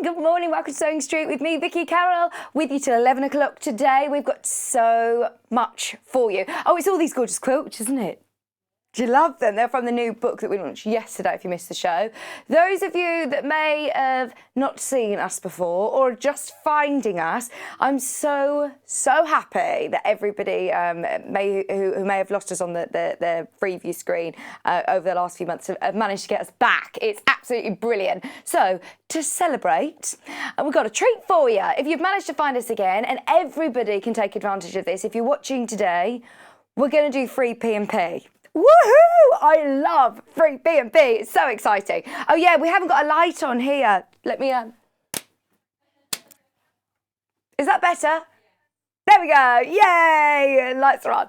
Good morning. Welcome to Sewing Street with me, Vicki, Carroll, with you till 11 o'clock today. We've got so much for you. Oh, it's all these gorgeous quilts, isn't it? Do you love them? They're from the new book that we launched yesterday, if you missed the show. Those of you that may have not seen us before or just finding us, I'm so happy that everybody who may have lost us on the free view screen over the last few months have managed to get us back. It's absolutely brilliant. So, to celebrate, we've got a treat for you. If you've managed to find us again, and everybody can take advantage of this, if you're watching today, we're going to do free P&P. Woohoo! I love free P&P. It's so exciting. Oh yeah, we haven't got a light on here. Let me. Is that better? There we go. Yay! Lights are on.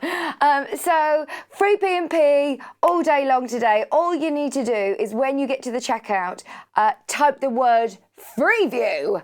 So free P&P all day long today. All you need to do is when you get to the checkout, type the word Freeview.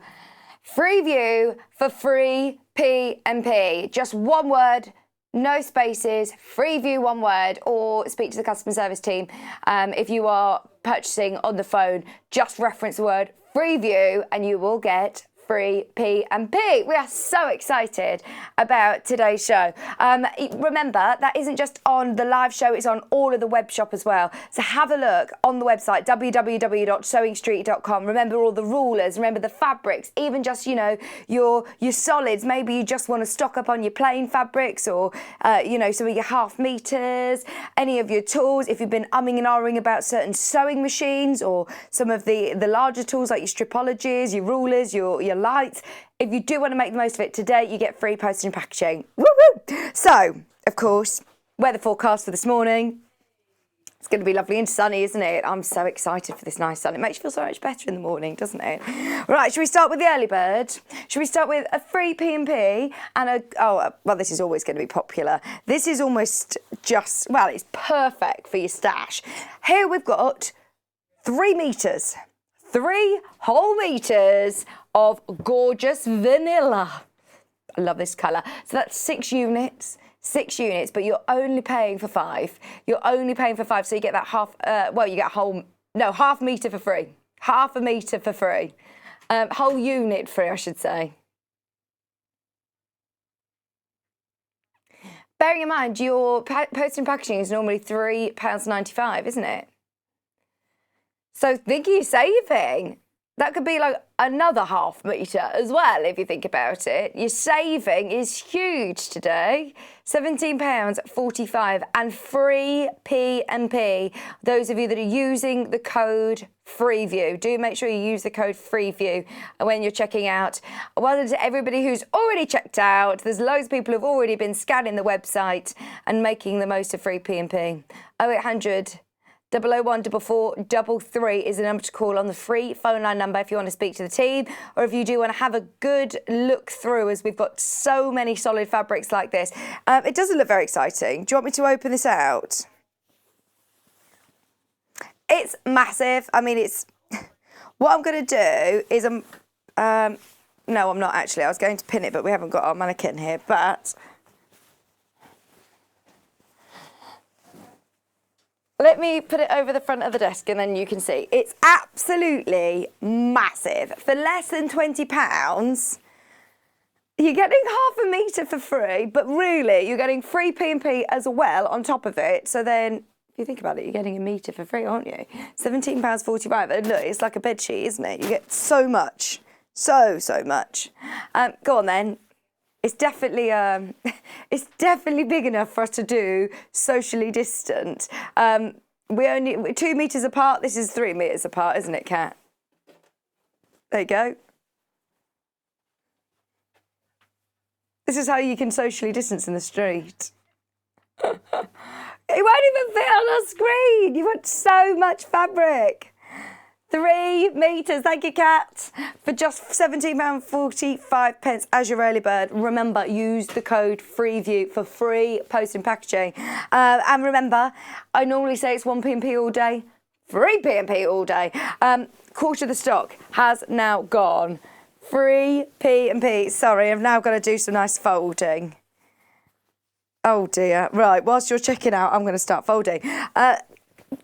Freeview for free P&P. Just one word. No spaces, free view, one word, or speak to the customer service team. If you are purchasing on the phone, just reference the word free view and you will get free P&P. We are so excited about today's show. Remember, that isn't just on the live show, it's on all of the web shop as well. So have a look on the website, www.sewingstreet.com. Remember all the rulers, remember the fabrics, even just, you know, your solids. Maybe you just want to stock up on your plain fabrics or, some of your half meters, any of your tools. If you've been umming and ahhing about certain sewing machines or some of the larger tools like your Stripologies, your rulers, your lights. If you do want to make the most of it today, you get free postage and packaging. Woo woo! So, of course, weather forecast for this morning. It's going to be lovely and sunny, isn't it? I'm so excited for this nice sun. It makes you feel so much better in the morning, doesn't it? Right, should we start with the early bird? Should we start with a free P&P and this is always going to be popular. This is almost just, it's perfect for your stash. Here we've got 3 meters. 3 whole meters of gorgeous vanilla. I love this colour. So that's 6 units, but you're only paying for 5. You're only paying for 5, so you get that half metre for free. Half a metre for free. Whole unit free, I should say. Bearing in mind, your post and packaging is normally £3.95, isn't it? So think you're saving. That could be like another half metre as well, if you think about it. Your saving is huge today. £17.45 and free P&P. Those of you that are using the code FREEVIEW, do make sure you use the code FREEVIEW when you're checking out. Well done to everybody who's already checked out. There's loads of people who've already been scanning the website and making the most of free P&P. 0800 001 4433 is the number to call on the free phone line number if you want to speak to the team, or if you do want to have a good look through, as we've got so many solid fabrics like this. It doesn't look very exciting. Do you want me to open this out? It's massive. I mean, it's... What I'm going to do is... no, I'm not actually. I was going to pin it, but we haven't got our mannequin here, but... Let me put it over the front of the desk and then you can see. It's absolutely massive. For less than £20, you're getting half a metre for free, but really you're getting free P&P as well on top of it. So then, if you think about it, you're getting a metre for free, aren't you? £17.45. And look, it's like a bedsheet, isn't it? You get so much. So much. Go on then. It's definitely big enough for us to do socially distant. We're 2 metres apart. This is 3 metres apart, isn't it, Kat? There you go. This is how you can socially distance in the street. It won't even fit on our screen. You want so much fabric. 3 metres, thank you, Kat, for just £17.45 as your early bird. Remember, use the code FREEVIEW for free post and packaging. And remember, I normally say it's 1 P&P all day, free P&P all day. Quarter of the stock has now gone. Free P&P. Sorry, I've now got to do some nice folding. Oh dear. Right, whilst you're checking out, I'm going to start folding.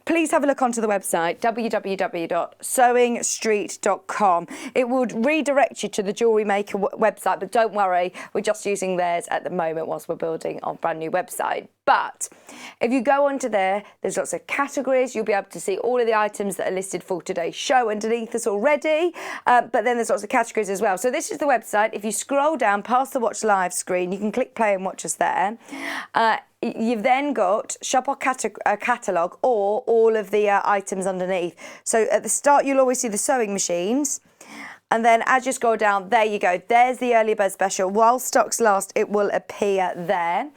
please have a look onto the website, www.sewingstreet.com. It would redirect you to the Jewellery Maker website, but don't worry, we're just using theirs at the moment whilst we're building our brand new website. But if you go onto there, there's lots of categories. You'll be able to see all of the items that are listed for today's show underneath us already. But then there's lots of categories as well. So this is the website. If you scroll down past the Watch Live screen, you can click play and watch us there. You've then got shop or catalogue or all of the items underneath. So at the start, you'll always see the sewing machines. And then as you scroll down, there you go. There's the early bird special. While stocks last, it will appear there.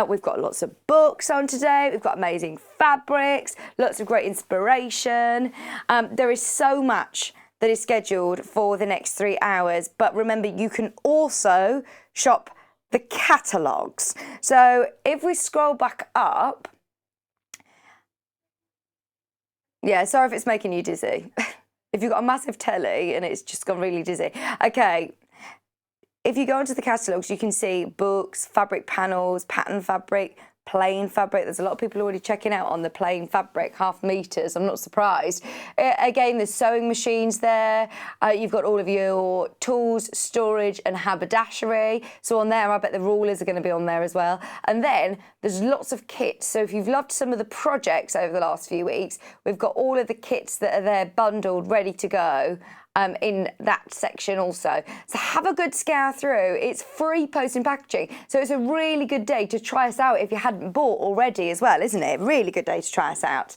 We've got lots of books on today. We've got amazing fabrics, lots of great inspiration. There is so much that is scheduled for the next 3 hours. But remember, you can also shop the catalogues. So if we scroll back up, yeah, sorry if it's making you dizzy. If you've got a massive telly and it's just gone really dizzy. Okay, if you go into the catalogues, you can see books, fabric panels, pattern fabric, plain fabric. There's a lot of people already checking out on the plain fabric, 1/2 meters. I'm not surprised. Again, there's sewing machines there. You've got all of your tools, storage and haberdashery. So on there, I bet the rulers are going to be on there as well. And then there's lots of kits. So if you've loved some of the projects over the last few weeks, we've got all of the kits that are there bundled, ready to go. In that section also. So have a good scour through. It's free post and packaging. So it's a really good day to try us out if you hadn't bought already as well, isn't it? Really good day to try us out.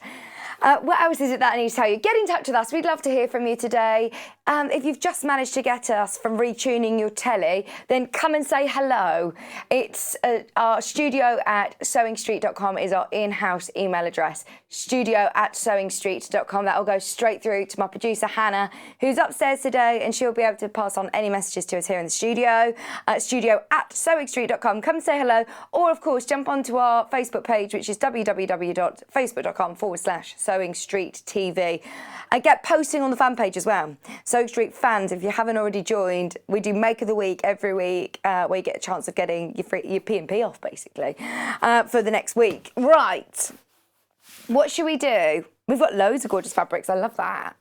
What else is it that I need to tell you? Get in touch with us. We'd love to hear from you today. If you've just managed to get us from retuning your telly, then come and say hello. It's our studio at sewingstreet.com is our in-house email address. studio@sewingstreet.com. That will go straight through to my producer, Hannah, who's upstairs today, and she'll be able to pass on any messages to us here in the studio. studio@sewingstreet.com. Come say hello. Or, of course, jump onto our Facebook page, which is www.facebook.com/Sewing Street TV. And get posting on the fan page as well. Sewing Street fans, if you haven't already joined, we do Make of the Week every week, where you get a chance of getting your P&P off, basically, for the next week. Right. What should we do? We've got loads of gorgeous fabrics. I love that.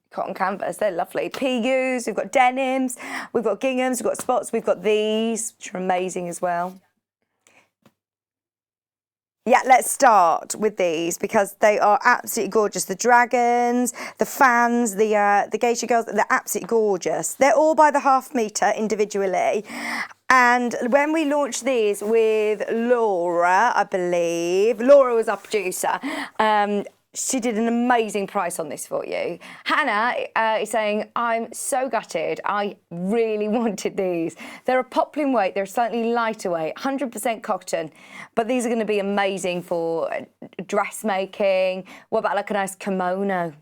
Cotton canvas, they're lovely. PUs, we've got denims, we've got ginghams, we've got spots, we've got these, which are amazing as well. Yeah, let's start with these because they are absolutely gorgeous. The dragons, the fans, the geisha girls, they're absolutely gorgeous. They're all by the 1/2 meter individually. And when we launched these with Laura, I believe, Laura was our producer, she did an amazing price on this for you. Hannah is saying, I'm so gutted. I really wanted these. They're a poplin weight. They're slightly lighter weight, 100% cotton. But these are going to be amazing for dressmaking. What about like a nice kimono?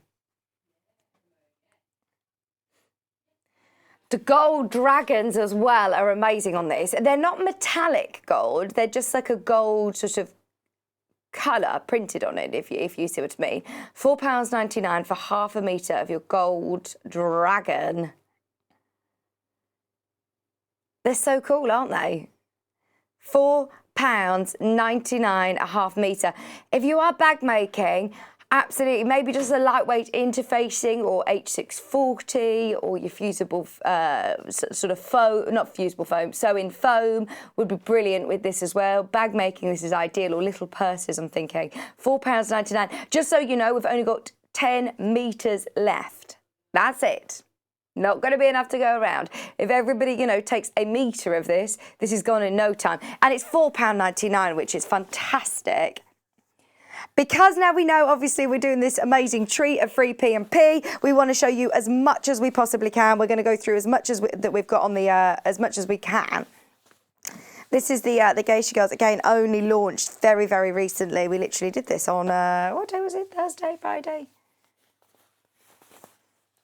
The gold dragons as well are amazing on this. They're not metallic gold. They're just like a gold sort of colour printed on it, if you see what I mean. £4.99 for 1/2 metre of your gold dragon. They're so cool, aren't they? £4.99 a 1/2 metre. If you are bag making, absolutely, maybe just a lightweight interfacing or H640 or your fusible sort of foam, not fusible foam, sew-in foam would be brilliant with this as well. Bag making, this is ideal, or little purses, I'm thinking. £4.99. Just so you know, we've only got 10 metres left. That's it. Not going to be enough to go around. If everybody, takes a metre of this, this is gone in no time. And it's £4.99, which is fantastic. Because now we know, obviously, we're doing this amazing treat of free P&P, we want to show you as much as we possibly can. We're going to go through as much as that we've got on the, as much as we can. This is the Geisha Girls, again, only launched very, very recently. We literally did this on, what day was it? Thursday, Friday?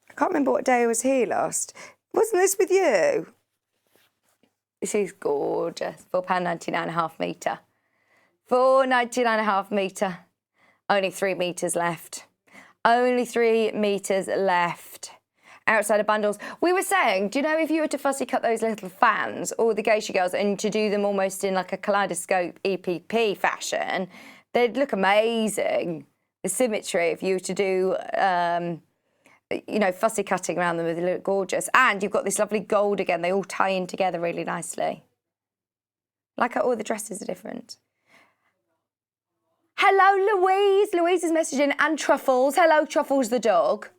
I can't remember what day I was here last. Wasn't this with you? This is gorgeous. £4.99 a 1/2 metre. £4.99 a 1/2 metre. Only 3 metres left. Only 3 metres left. Outside of bundles. We were saying, do you know if you were to fussy cut those little fans or the Geisha Girls and to do them almost in like a kaleidoscope EPP fashion, they'd look amazing. the symmetry if you were to do, you know, fussy cutting around them, they look gorgeous. And you've got this lovely gold again. They all tie in together really nicely. Like how all the dresses are different. Hello, Louise. Louise is messaging. And Truffles. Hello, Truffles the dog.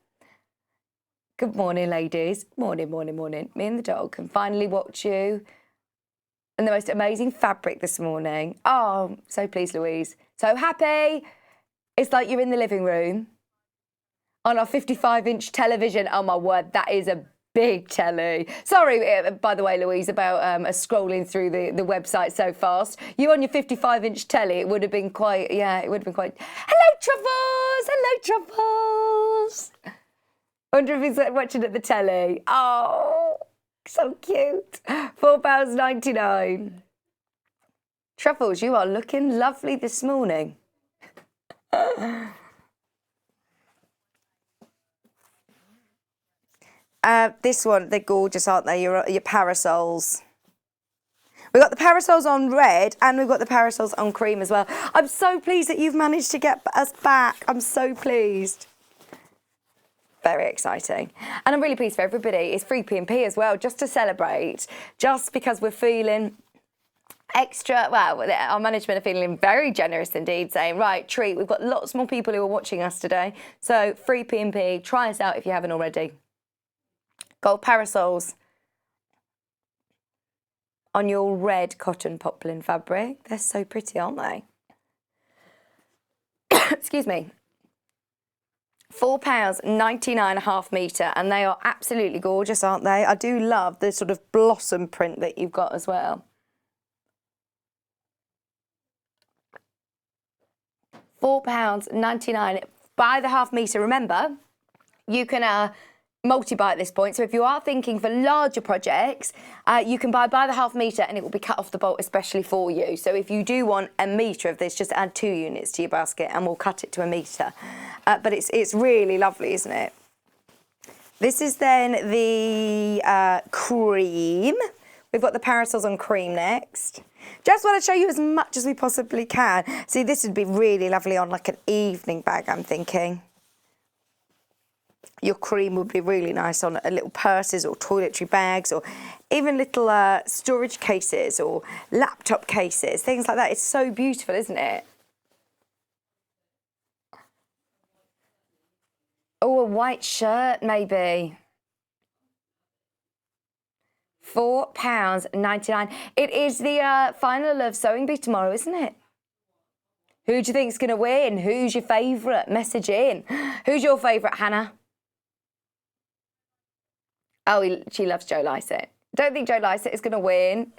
Good morning, ladies. Morning, morning, morning. Me and the dog can finally watch you. And the most amazing fabric this morning. Oh, so pleased, Louise. So happy. It's like you're in the living room on our 55-inch television. Oh, my word, that is a big telly. Sorry, by the way, Louise, about us scrolling through the website so fast. You on your 55-inch telly, it would have been quite, yeah, it would have been quite... Hello, Truffles! Hello, Truffles! I wonder if he's watching at the telly. Oh, so cute. £4.99. Truffles, you are looking lovely this morning. This one, they're gorgeous, aren't they? Your parasols. We've got the parasols on red and we've got the parasols on cream as well. I'm so pleased that you've managed to get us back. I'm so pleased. Very exciting. And I'm really pleased for everybody. It's free P&P as well, just to celebrate, just because we're feeling extra, well, our management are feeling very generous indeed, saying, right, treat, we've got lots more people who are watching us today. So free P&P, try us out if you haven't already. Gold parasols on your red cotton poplin fabric. They're so pretty, aren't they? Excuse me. £4.99 a half metre, and they are absolutely gorgeous, aren't they? I do love the sort of blossom print that you've got as well. £4.99. Buy the half metre. Remember, you can multi-buy at this point. So if you are thinking for larger projects, you can buy the half metre and it will be cut off the bolt especially for you. So if you do want a metre of this, just add 2 units to your basket and we'll cut it to a metre. But it's really lovely, isn't it? This is then the cream. We've got the parasols on cream next. Just want to show you as much as we possibly can. See, this would be really lovely on like an evening bag, I'm thinking. Your cream would be really nice on little purses or toiletry bags or even little storage cases or laptop cases, things like that. It's so beautiful, isn't it? Oh, a white shirt, maybe. £4.99. It is the final of Sewing Bee tomorrow, isn't it? Who do you think's going to win? Who's your favourite? Message in. Who's your favourite, Hannah? Oh, she loves Joe Lycett. Don't think Joe Lycett is going to win.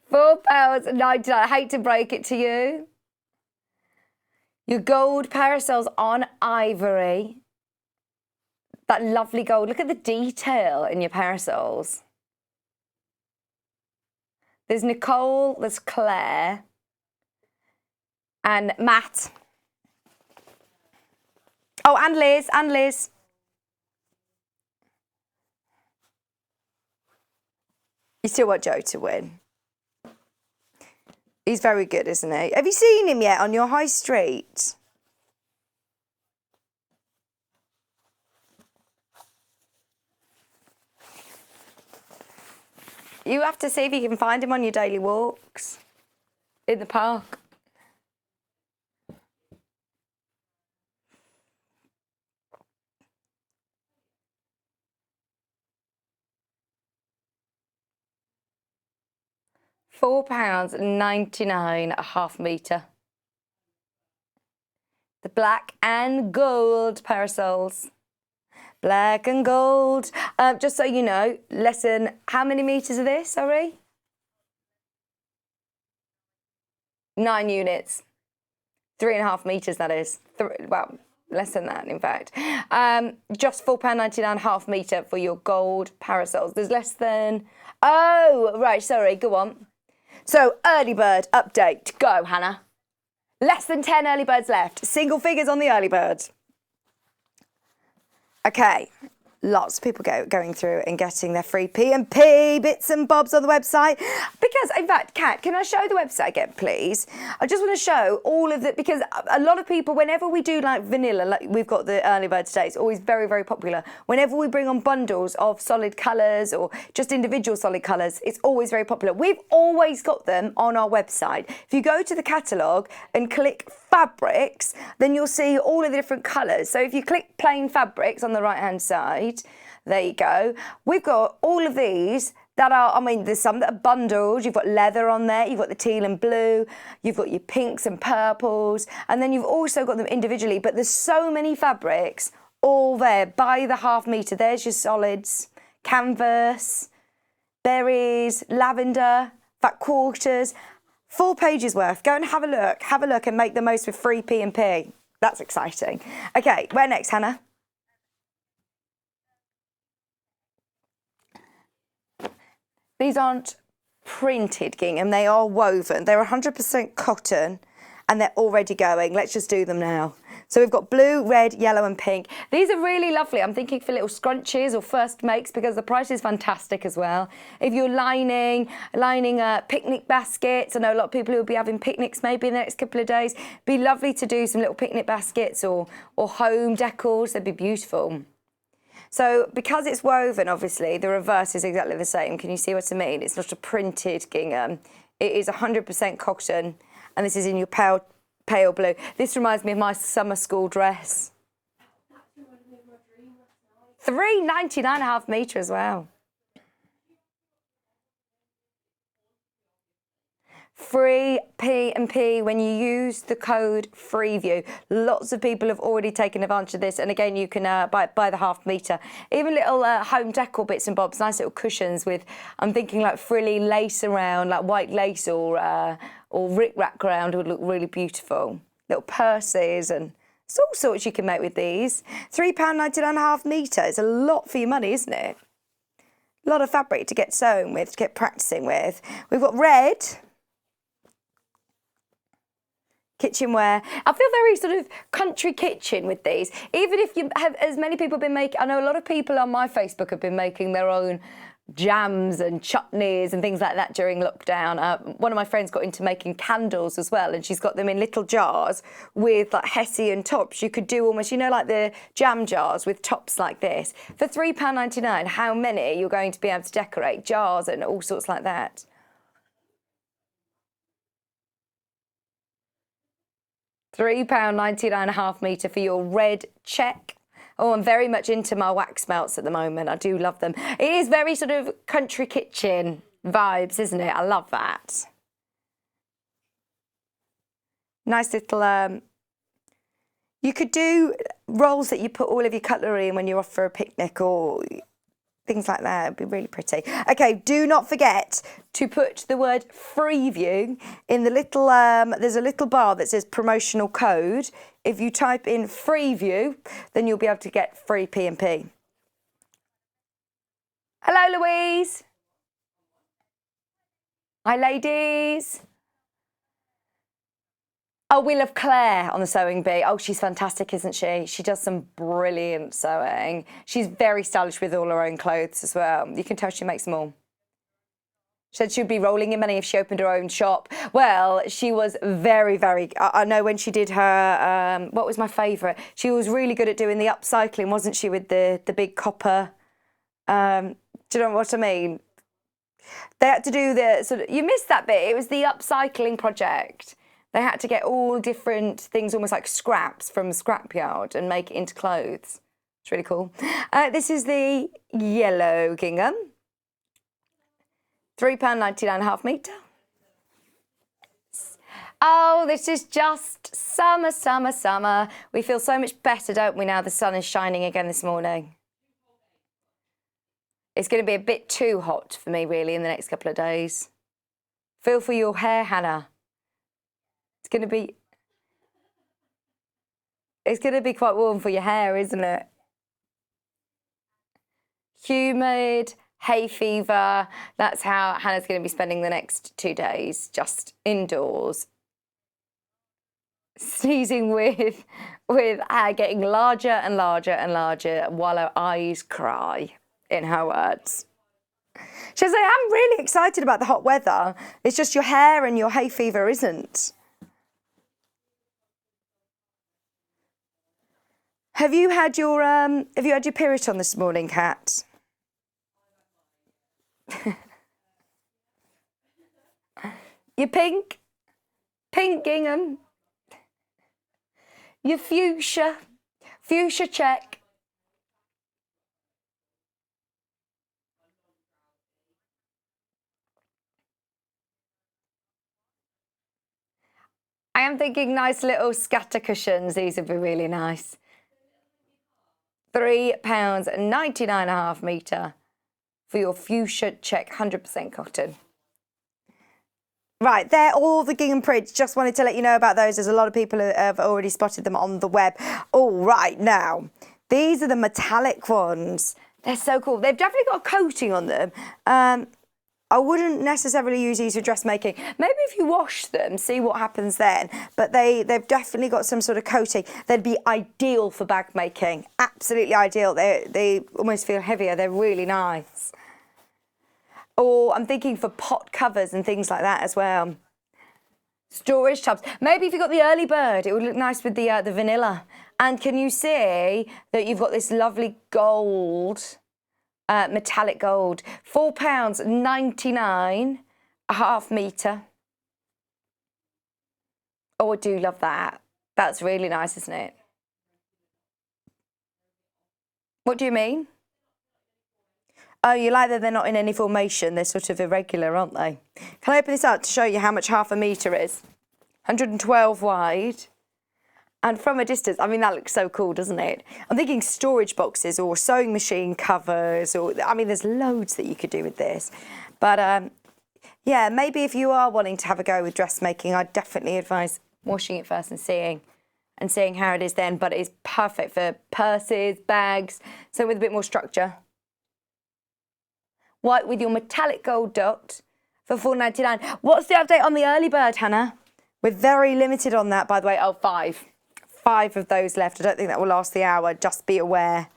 £4.99. I hate to break it to you. Your gold parasols on ivory. That lovely gold. Look at the detail in your parasols. There's Nicole, there's Claire, and Matt. Oh, and Liz. You still want Joe to win. He's very good, isn't he? Have you seen him yet on your high street? You have to see if you can find him on your daily walks in the park. £4.99 a half metre. The black and gold parasols. Black and gold. Just so you know, lesson, how many metres are this, sorry? 9 units. 3.5 metres, that is. Well, less than that, in fact. Just £4.99 half metre for your gold parasols. There's less than... Oh, right, sorry, go on. So, early bird update. Go, Hannah. Less than 10 early birds left. Single figures on the early birds. Okay, lots of people going through and getting their free P&P bits and bobs on the website. Because, in fact, Kat, can I show the website again, please? I just want to show all of the, because a lot of people, whenever we do like vanilla, like we've got the early bird today, it's always very, very popular. Whenever we bring on bundles of solid colours or just individual solid colours, it's always very popular. We've always got them on our website. If you go to the catalogue and click fabrics, then you'll see all of the different colours. So if you click plain fabrics on the right hand side, there you go. We've got all of these that are, I mean, there's some that are bundled. You've got leather on there, you've got the teal and blue, you've got your pinks and purples, and then you've also got them individually, but there's so many fabrics all there by the half metre. There's your solids, canvas, berries, lavender, fat quarters. 4 pages worth. Go and have a look and make the most with free P&P. That's exciting. Okay, where next, Hannah? These aren't printed gingham, they are woven. They're 100% cotton and they're already going. Let's just do them now. So we've got blue, red, yellow and pink. These are really lovely. I'm thinking for little scrunchies or first makes because the price is fantastic as well. If you're lining picnic baskets, I know a lot of people who will be having picnics maybe in the next couple of days. Be lovely to do some little picnic baskets or home decors. They'd be beautiful. So because it's woven, obviously, the reverse is exactly the same. Can you see what I mean? It's not a printed gingham. It is 100% cotton, and this is in your pale blue. This reminds me of my summer school dress. $3.99 a half metre as well. Free P&P when you use the code FREEVIEW. Lots of people have already taken advantage of this, and again you can buy the half metre. Even little home decor bits and bobs, nice little cushions with, I'm thinking like frilly lace around, like white lace or rick-rack around would look really beautiful. Little purses and it's all sorts you can make with these. £3.99 a half metre. It's a lot for your money, isn't it? A lot of fabric to get sewing with, to get practising with. We've got red. Kitchenware. I feel very sort of country kitchen with these. Even if you have, as many people have been making, I know a lot of people on my Facebook have been making their own jams and chutneys and things like that during lockdown. One of my friends got into making candles as well, and she's got them in little jars with like Hessian tops. You could do almost, you know, like the jam jars with tops like this. For £3.99, how many you're going to be able to decorate? Jars and all sorts like that. £3.99 a half metre for your red check. Oh, I'm very much into my wax melts at the moment. I do love them. It is very sort of country kitchen vibes, isn't it? I love that. Nice little, you could do rolls that you put all of your cutlery in when you're off for a picnic or things like that. It'd be really pretty. Okay, do not forget to put the word FREEVIEW in the little, there's a little bar that says promotional code. If you type in FREEVIEW, then you'll be able to get free P&P. Hello, Louise. Hi, ladies. Oh, we love Claire on the sewing bee. Oh, she's fantastic, isn't she? She does some brilliant sewing. She's very stylish with all her own clothes as well. You can tell she makes them all. She said she'd be rolling in money if she opened her own shop. Well, she was very, very... I know when she did her... what was my favourite? She was really good at doing the upcycling, wasn't she, with the big copper... do you know what I mean? They had to do the... sort of, you missed that bit. It was the upcycling project. They had to get all different things, almost like scraps from a scrapyard, and make it into clothes. It's really cool. This is the yellow gingham. £3.99 a half metre. Oh, this is just summer, summer, summer. We feel so much better, don't we, now the sun is shining again this morning? It's going to be a bit too hot for me, really, in the next couple of days. Feel for your hair, Hannah. It's going to be quite warm for your hair, isn't it? Humid, hay fever. That's how Hannah's going to be spending the next 2 days, just indoors. Sneezing with with hair getting larger and larger and larger while her eyes cry, in her words. She says, I'm really excited about the hot weather. It's just your hair and your hay fever isn't. Have you had your period on this morning, Kat? Your pink gingham. Your fuchsia check. I am thinking nice little scatter cushions. These would be really nice. £3.99 metre for your fuchsia check 100% cotton. Right, they're all the gingham prints. Just wanted to let you know about those. There's a lot of people who have already spotted them on the web. All right, now, these are the metallic ones. They're so cool. They've definitely got a coating on them. I wouldn't necessarily use these for dressmaking. Maybe if you wash them, see what happens then. But they've definitely got some sort of coating. They'd be ideal for bag making. Absolutely ideal. They almost feel heavier. They're really nice. Or I'm thinking for pot covers and things like that as well. Storage tubs. Maybe if you've got the early bird, it would look nice with the vanilla. And can you see that you've got this lovely gold, metallic gold, £4.99 a half metre. Oh, I do love that. That's really nice, isn't it? What do you mean? Oh, you like that they're not in any formation. They're sort of irregular, aren't they? Can I open this up to show you how much half a metre is? 112 wide. And from a distance, I mean, that looks so cool, doesn't it? I'm thinking storage boxes or sewing machine covers, or, I mean, there's loads that you could do with this. But, yeah, maybe if you are wanting to have a go with dressmaking, I'd definitely advise washing it first and seeing how it is then. But it's perfect for purses, bags, so with a bit more structure. White with your metallic gold dot for £4.99. What's the update on the early bird, Hannah? We're very limited on that, by the way. Oh, 5 of those left. I don't think that will last the hour. Just be aware.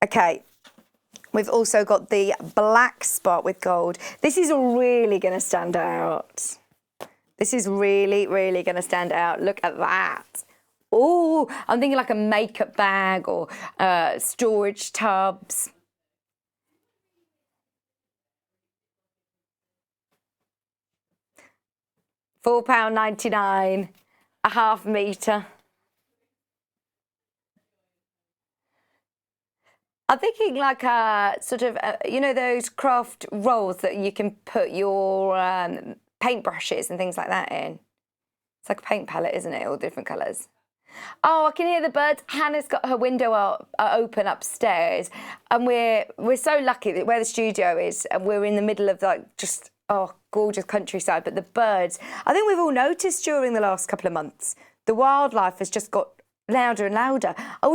Okay. We've also got the black spot with gold. This is really going to stand out. This is really, really going to stand out. Look at that. Oh, I'm thinking like a makeup bag or storage tubs. £4.99 a half metre. I'm thinking like a sort of, you know, those craft rolls that you can put your paintbrushes and things like that in. It's like a paint palette, isn't it? All different colours. Oh, I can hear the birds. Hannah's got her window open upstairs, and we're so lucky that where the studio is, and we're in the middle of like just gorgeous countryside. But the birds, I think we've all noticed during the last couple of months, the wildlife has just got louder and louder. I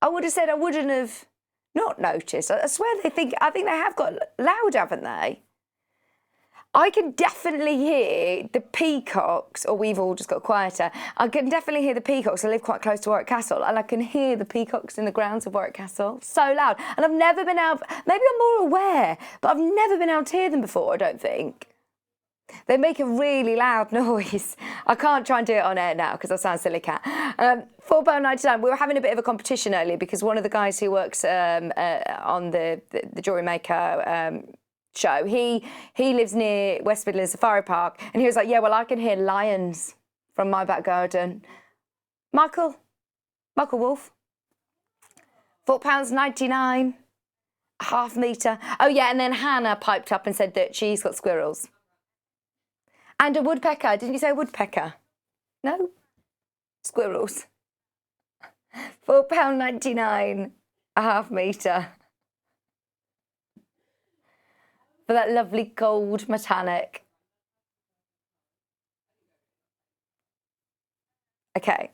would have said I wouldn't have not noticed. I swear I think they have got loud, haven't they? I can definitely hear the peacocks, or we've all just got quieter. I can definitely hear the peacocks. I live quite close to Warwick Castle, and I can hear the peacocks in the grounds of Warwick Castle. So loud. And I've never been out, maybe I'm more aware, but I've never been able to hear them before, I don't think. They make a really loud noise. I can't try and do it on air now because I sound silly cat. £4.99. We were having a bit of a competition earlier because one of the guys who works on the Jewellery Maker show, he lives near West Midlands Safari Park, and he was like, yeah, well, I can hear lions from my back garden. Michael Wolf, £4.99, a half metre. Oh yeah, and then Hannah piped up and said that she's got squirrels. And a woodpecker. Didn't you say woodpecker? No? Squirrels. £4.99 a half metre. For that lovely gold metallic. Okay.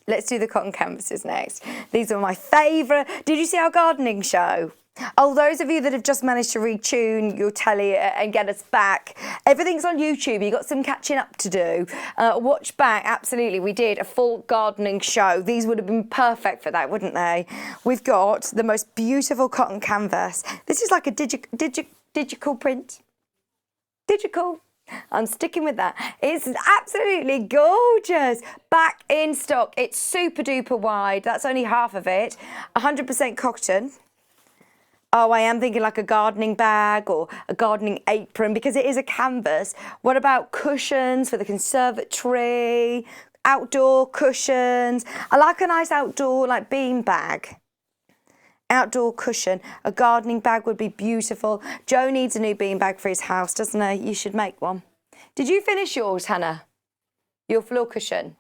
Let's do the cotton canvases next. These are my favourite. Did you see our gardening show? Oh, those of you that have just managed to retune your telly and get us back, everything's on YouTube. You've got some catching up to do. Watch back, absolutely. We did a full gardening show. These would have been perfect for that, wouldn't they? We've got the most beautiful cotton canvas. This is like a digital print. Digital. I'm sticking with that. It's absolutely gorgeous. Back in stock. It's super duper wide. That's only half of it. 100% cotton. Oh, I am thinking like a gardening bag or a gardening apron because it is a canvas. What about cushions for the conservatory? Outdoor cushions. I like a nice outdoor like bean bag. Outdoor cushion. A gardening bag would be beautiful. Joe needs a new bean bag for his house, doesn't he? You should make one. Did you finish yours, Hannah? Your floor cushion?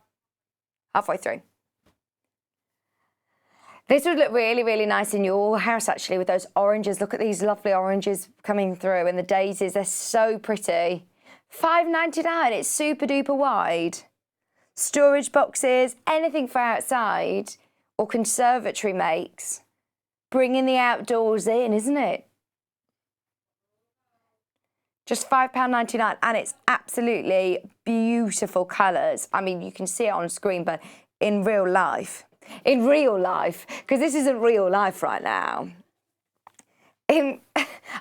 Halfway through. This would look really, really nice in your house, actually, with those oranges. Look at these lovely oranges coming through and the daisies. They're so pretty. $5.99. It's super duper wide. Storage boxes, anything for outside or conservatory makes. Bringing the outdoors in, isn't it? Just £5.99, and it's absolutely beautiful colours. I mean, you can see it on screen, but in real life, because this isn't real life right now.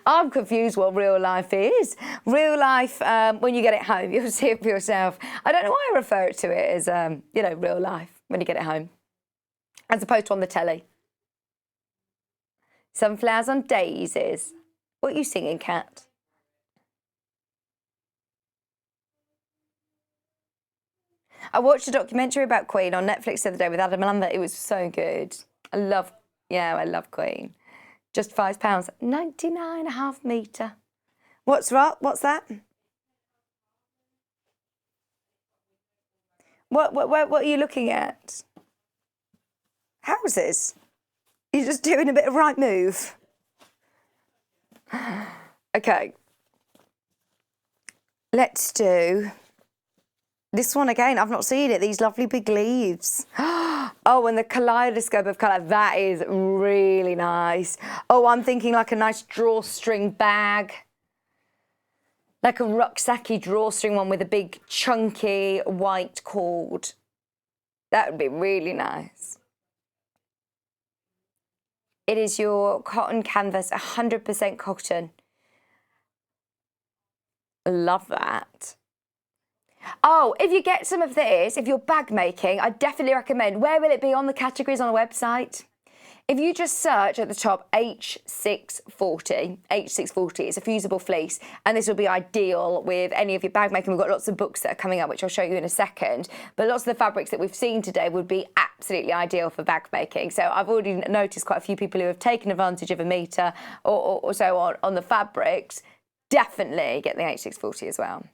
I'm confused what real life is. Real life, when you get it home, you'll see it for yourself. I don't know why I refer to it as, you know, real life when you get it home, as opposed to on the telly. Sunflowers on daisies. What are you singing, Kat? I watched a documentary about Queen on Netflix the other day with Adam Lambert. It was so good. I love Queen. Just £5, 99.5 metre. What's that? What are you looking at? Houses? You're just doing a bit of right move. Okay. Let's do this one again. I've not seen it. These lovely big leaves. Oh, and the kaleidoscope of colour. That is really nice. Oh, I'm thinking like a nice drawstring bag. Like a rucksacky drawstring one with a big chunky white cord. That would be really nice. It is your cotton canvas, 100% cotton. Love that. Oh, if you get some of this, if you're bag making, I definitely recommend, where will it be on the categories on the website? If you just search at the top H640 is a fusible fleece, and this will be ideal with any of your bag making. We've got lots of books that are coming up, which I'll show you in a second, but lots of the fabrics that we've seen today would be absolutely ideal for bag making. So I've already noticed quite a few people who have taken advantage of a metre or so on the fabrics. Definitely get the H640 as well.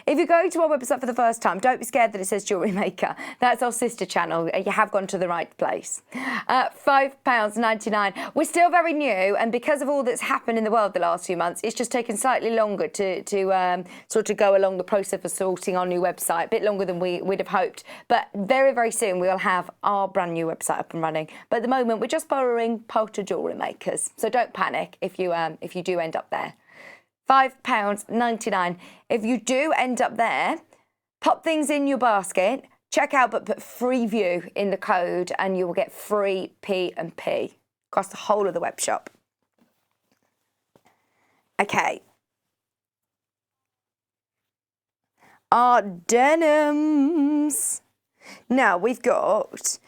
If you're going to our website for the first time, don't be scared that it says Jewellery Maker. That's our sister channel. You have gone to the right place. £5.99. We're still very new, and because of all that's happened in the world the last few months, it's just taken slightly longer to sort of go along the process of sorting our new website, a bit longer than we'd have hoped. But very, very soon we'll have our brand new website up and running. But at the moment, we're just borrowing Potter Jewellery Makers. So don't panic if you do end up there. £5.99. If you do end up there, pop things in your basket, check out, but put free view in the code and you will get free P&P across the whole of the web shop. Okay. Our denims. Now we've got...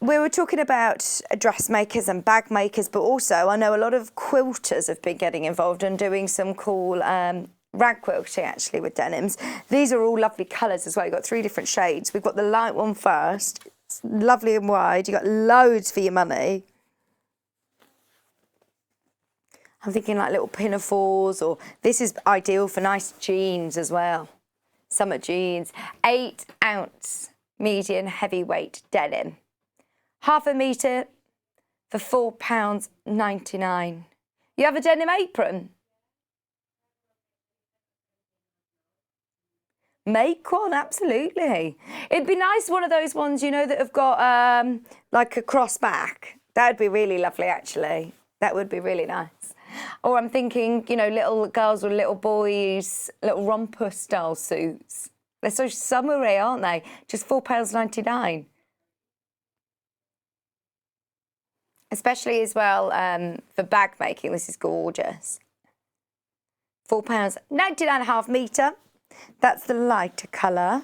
we were talking about dressmakers and bag makers, but also I know a lot of quilters have been getting involved and doing some cool rag quilting actually with denims. These are all lovely colours as well. You've got 3 different shades. We've got the light one first. It's lovely and wide. You've got loads for your money. I'm thinking like little pinafores, or this is ideal for nice jeans as well. Summer jeans. 8 ounce medium heavyweight denim. Half a metre for £4.99. You have a denim apron? Make one, absolutely. It'd be nice, one of those ones, you know, that have got like a cross back. That would be really lovely, actually. That would be really nice. Or I'm thinking, you know, little girls or little boys, little romper style suits. They're so summery, aren't they? Just £4.99. Especially as well for bag making. This is gorgeous. £4.99 a half metre. That's the lighter colour.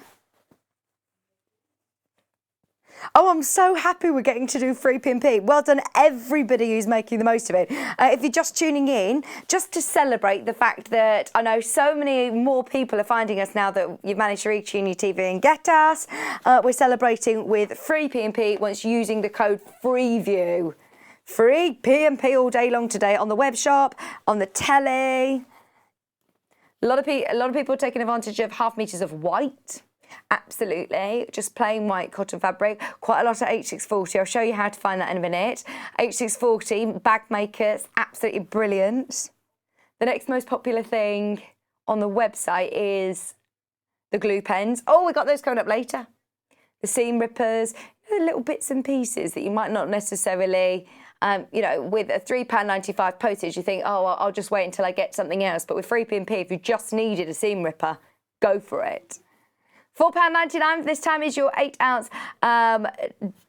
Oh, I'm so happy we're getting to do free P&P. Well done, everybody who's making the most of it. If you're just tuning in, just to celebrate the fact that I know so many more people are finding us now that you've managed to retune your TV and get us. We're celebrating with free P&P once using the code FREEVIEW. Free P&P all day long today on the web shop, on the telly. A lot of people are taking advantage of half metres of white. Absolutely, just plain white cotton fabric. Quite a lot of H640. I'll show you how to find that in a minute. H640 bag makers, absolutely brilliant. The next most popular thing on the website is the glue pens. Oh, we got those coming up later. The seam rippers, the little bits and pieces that you might not necessarily, you know, with a £3.95 postage, you think, oh, I'll just wait until I get something else. But with free P&P, if you just needed a seam ripper, go for it. £4.99 this time is your 8-ounce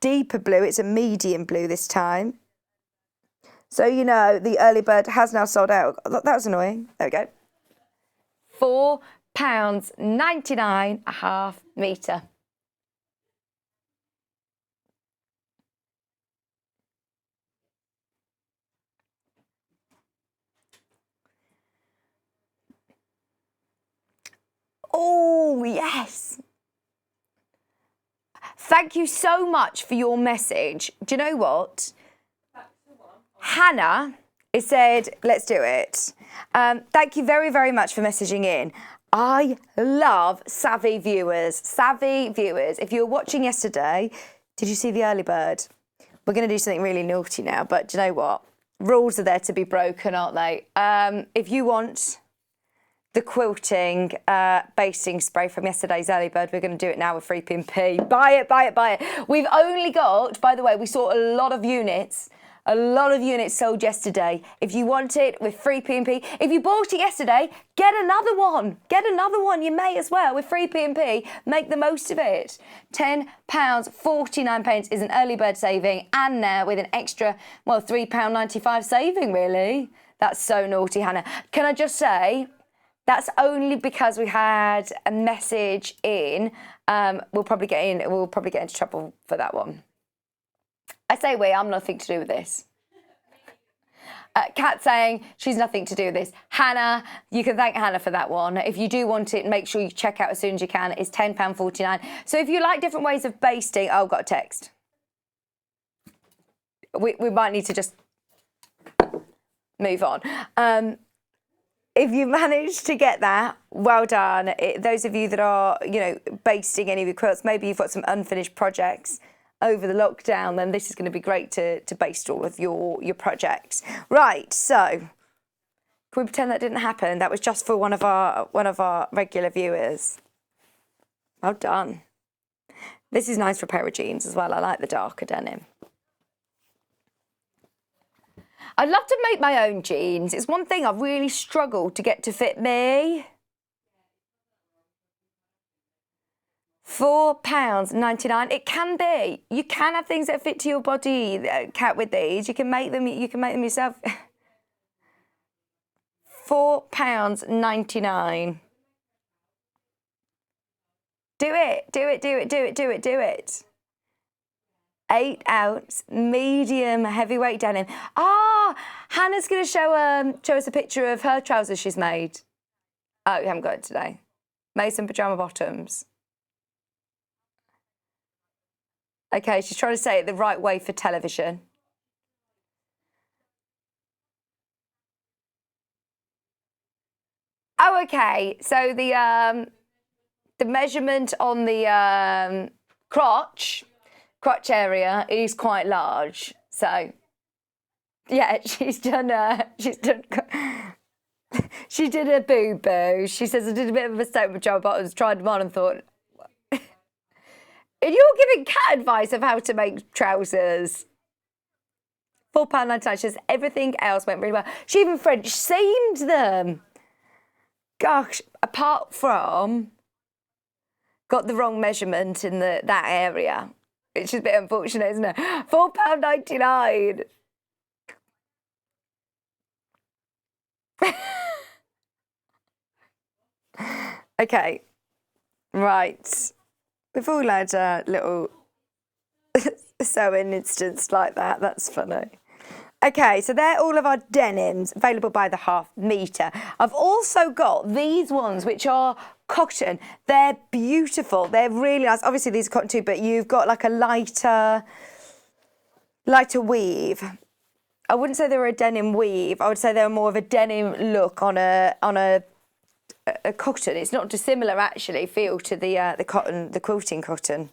deeper blue. It's a medium blue this time. So, you know, the early bird has now sold out. That was annoying. There we go. £4.99 a half metre. Oh, yes. Thank you so much for your message. Do you know what? Hannah has said, let's do it. Thank you very, very much for messaging in. I love savvy viewers. Savvy viewers. If you were watching yesterday, did you see the early bird? We're going to do something really naughty now, but do you know what? Rules are there to be broken, aren't they? If you want the quilting basting spray from yesterday's early bird, we're going to do it now with free P&P. Buy it, buy it, buy it. We've only got, by the way, we saw a lot of units sold yesterday. If you want it with free P&P, if you bought it yesterday, get another one. Get another one. You may as well with free P&P. Make the most of it. £10.49 is an early bird saving, and now with an extra, well, £3.95 saving, really. That's so naughty, Hannah. Can I just say, that's only because we had a message in. We'll probably get into trouble for that one. I say we, I'm nothing to do with this. Kat saying she's nothing to do with this. Hannah, you can thank Hannah for that one. If you do want it, make sure you check out as soon as you can. It's £10.49. So if you like different ways of basting, oh, I've got a text. We might need to just move on. If you managed to get that, well done. Those of you that are, you know, basting any of your quilts, maybe you've got some unfinished projects over the lockdown, then this is going to be great to baste all of your projects. Right, so can we pretend that didn't happen? That was just for one of our regular viewers. Well done. This is nice for a pair of jeans as well. I like the darker denim. I'd love to make my own jeans. It's one thing I've really struggled to get to fit me. £4.99. It can be. You can have things that fit to your body, Kat, with these. You can make them yourself. £4.99. Do it. Do it, do it, do it, do it, do it. 8-ounce medium heavyweight denim. Ah, Hannah's going to show us a picture of her trousers she's made. Oh, you haven't got it today. Made some pyjama bottoms. Okay, she's trying to say it the right way for television. Oh, okay. So the measurement on the crotch area is quite large. So yeah, she did a boo-boo. She says, I did a bit of a mistake with pyjama bottoms, tried them on and thought, and you're giving Kat advice of how to make trousers. £4.99. She says everything else went really well. She even French seamed them. Gosh, apart from got the wrong measurement in that area, which is a bit unfortunate, isn't it? £4.99. Okay, right. We've all had a little sewing instance like that. That's funny. Okay, so they're all of our denims available by the half metre. I've also got these ones which are cotton. They're beautiful. They're really nice. Obviously these are cotton too, but you've got like a lighter weave. I wouldn't say they were a denim weave. I would say they were more of a denim look on a cotton. It's not dissimilar actually feel to the cotton, the quilting cotton.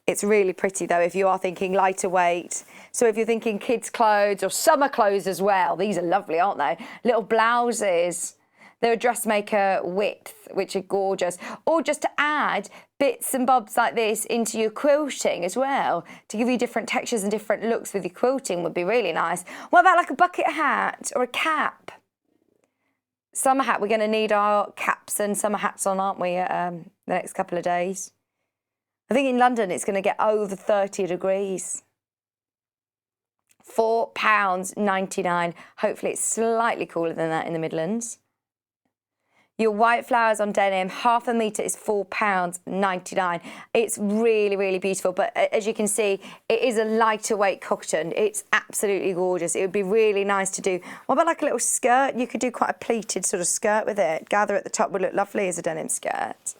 It's really pretty though if you are thinking lighter weight. So if you're thinking kids' clothes or summer clothes as well, these are lovely, aren't they? Little blouses. They're a dressmaker width, which are gorgeous. Or just to add bits and bobs like this into your quilting as well, to give you different textures and different looks with your quilting would be really nice. What about like a bucket hat or a cap? Summer hat, we're going to need our caps and summer hats on, aren't we, the next couple of days? I think in London it's going to get over 30 degrees. £4.99. Hopefully it's slightly cooler than that in the Midlands. Your white flowers on denim, half a metre is £4.99. It's really, really beautiful. But as you can see, it is a lighter weight cotton. It's absolutely gorgeous. It would be really nice to do. What about like a little skirt? You could do quite a pleated sort of skirt with it. Gather at the top would look lovely as a denim skirt.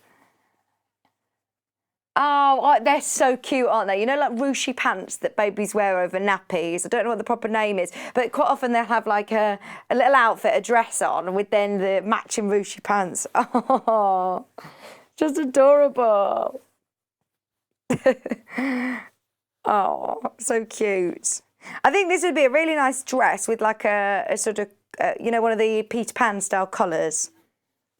Oh, they're so cute, aren't they? You know, like ruchy pants that babies wear over nappies. I don't know what the proper name is, but quite often they'll have like a little outfit, a dress on with then the matching ruchy pants. Oh, just adorable. Oh, so cute. I think this would be a really nice dress with like a sort of, you know, one of the Peter Pan style collars.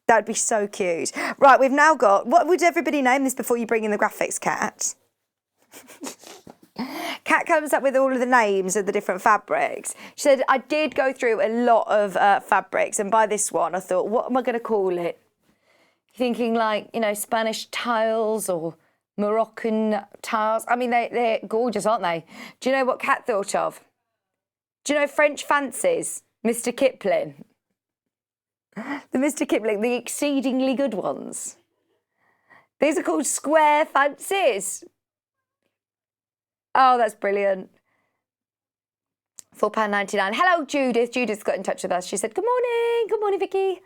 That would be so cute. Right, we've now got, what would everybody name this before you bring in the graphics, Kat? Kat comes up with all of the names of the different fabrics. She said, I did go through a lot of fabrics, and by this one I thought, what am I going to call it? Thinking like, you know, Spanish tiles or Moroccan tiles. I mean, they're gorgeous, aren't they? Do you know what Kat thought of? Do you know French fancies? Mr. Kipling. The Mr. Kipling, the exceedingly good ones. These are called square fancies. Oh, that's brilliant. £4.99. Hello, Judith. Judith's got in touch with us. She said, good morning. Good morning, Vicki.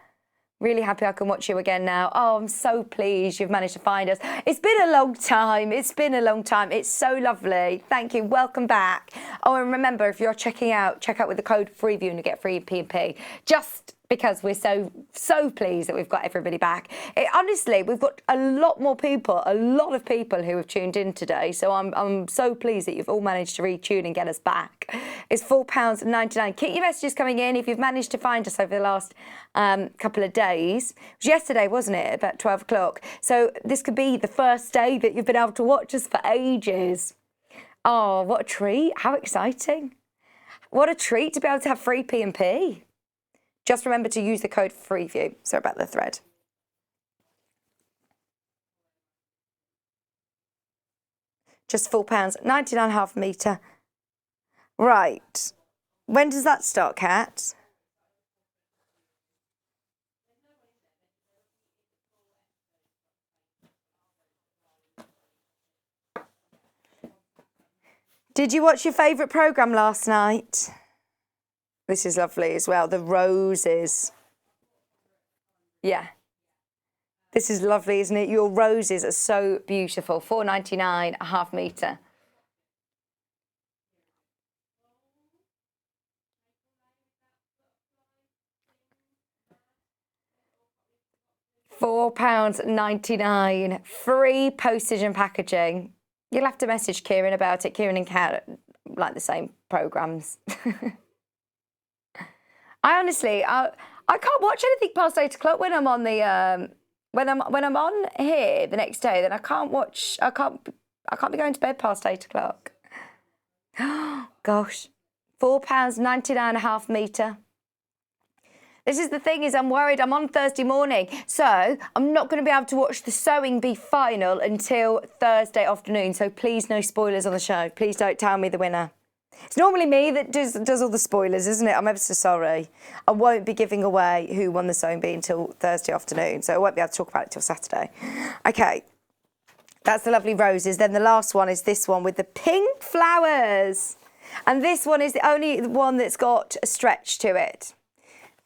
Really happy I can watch you again now. Oh, I'm so pleased you've managed to find us. It's been a long time. It's been a long time. It's so lovely. Thank you. Welcome back. Oh, and remember, if you're checking out, check out with the code FREEVIEW and you get free P&P. Just because we're so pleased that we've got everybody back. Honestly, we've got a lot of people who have tuned in today. So I'm so pleased that you've all managed to retune and get us back. It's £4.99. Keep your messages coming in if you've managed to find us over the last couple of days. It was yesterday, wasn't it? About 12 o'clock. So this could be the first day that you've been able to watch us for ages. Oh, what a treat. How exciting. What a treat to be able to have free P&P. Just remember to use the code FREEVIEW. Sorry about the thread. Just £4.99 half a metre. Right. When does that start, Kat? Did you watch your favourite programme last night? This is lovely as well. The roses. Yeah. This is lovely, isn't it? Your roses are so beautiful. £4.99 a half metre. £4.99. Free postage and packaging. You'll have to message Kieran about it. Kieran and Kat like the same programmes. I honestly, I can't watch anything past 8 o'clock when I'm on the when I'm on here the next day. Then I can't watch. I can't be going to bed past 8 o'clock. Gosh, £4.99 a half metre. This is the thing, is I'm worried. I'm on Thursday morning, so I'm not going to be able to watch the Sewing Bee final until Thursday afternoon. So please, no spoilers on the show. Please don't tell me the winner. It's normally me that does all the spoilers, isn't it? I'm ever so sorry. I won't be giving away who won the Sewing Bee until Thursday afternoon, so I won't be able to talk about it till Saturday. Okay, that's the lovely roses. Then the last one is this one with the pink flowers. And this one is the only one that's got a stretch to it.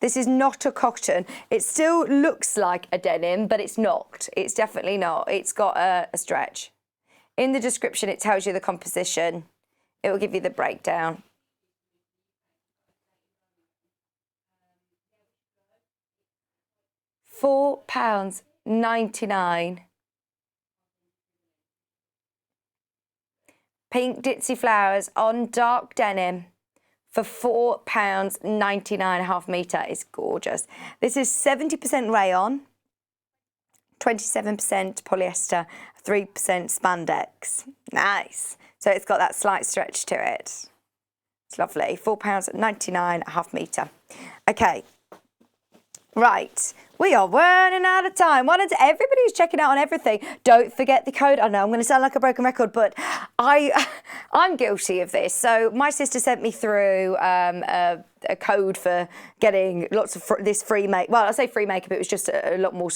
This is not a cotton. It still looks like a denim, but it's not. It's definitely not. It's got a stretch. In the description, it tells you the composition. It will give you the breakdown. £4.99. Pink ditzy flowers on dark denim for £4.99 a half metre. It's gorgeous. This is 70% rayon, 27% polyester, 3% spandex. Nice. So it's got that slight stretch to it. It's lovely. £4.99 a half metre. Okay. Right. We are running out of time. Why don't everybody who's checking out on everything, don't forget the code. I know I'm going to sound like a broken record, but I'm guilty of this. So my sister sent me through a code for getting lots of this free make. Well, I say free makeup. It was just a lot more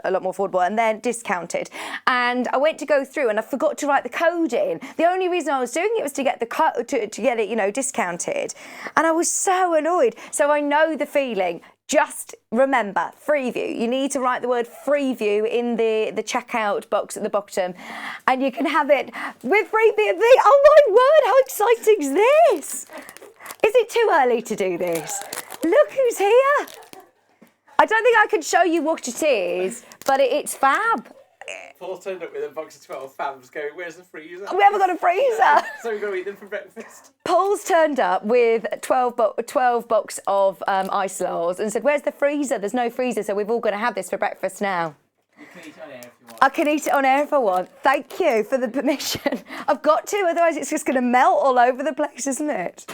a lot more affordable, and then discounted. And I went to go through, and I forgot to write the code in. The only reason I was doing it was to get the code to get it, discounted. And I was so annoyed. So I know the feeling. Just remember, Freeview. You need to write the word Freeview in the checkout box at the bottom, and you can have it with free B&B. Oh my word, how exciting is this? Is it too early to do this? Look who's here. I don't think I can show you what it is, but it's fab. Paul turned up with a box of 12 fabs going, where's the freezer? We haven't got a freezer. So we're going to eat them for breakfast. Paul's turned up with 12 box of ice lolls and said, where's the freezer? There's no freezer, so we've all got to have this for breakfast now. You can eat it on air if you want. I can eat it on air if I want. Thank you for the permission. I've got to, otherwise it's just going to melt all over the place, isn't it?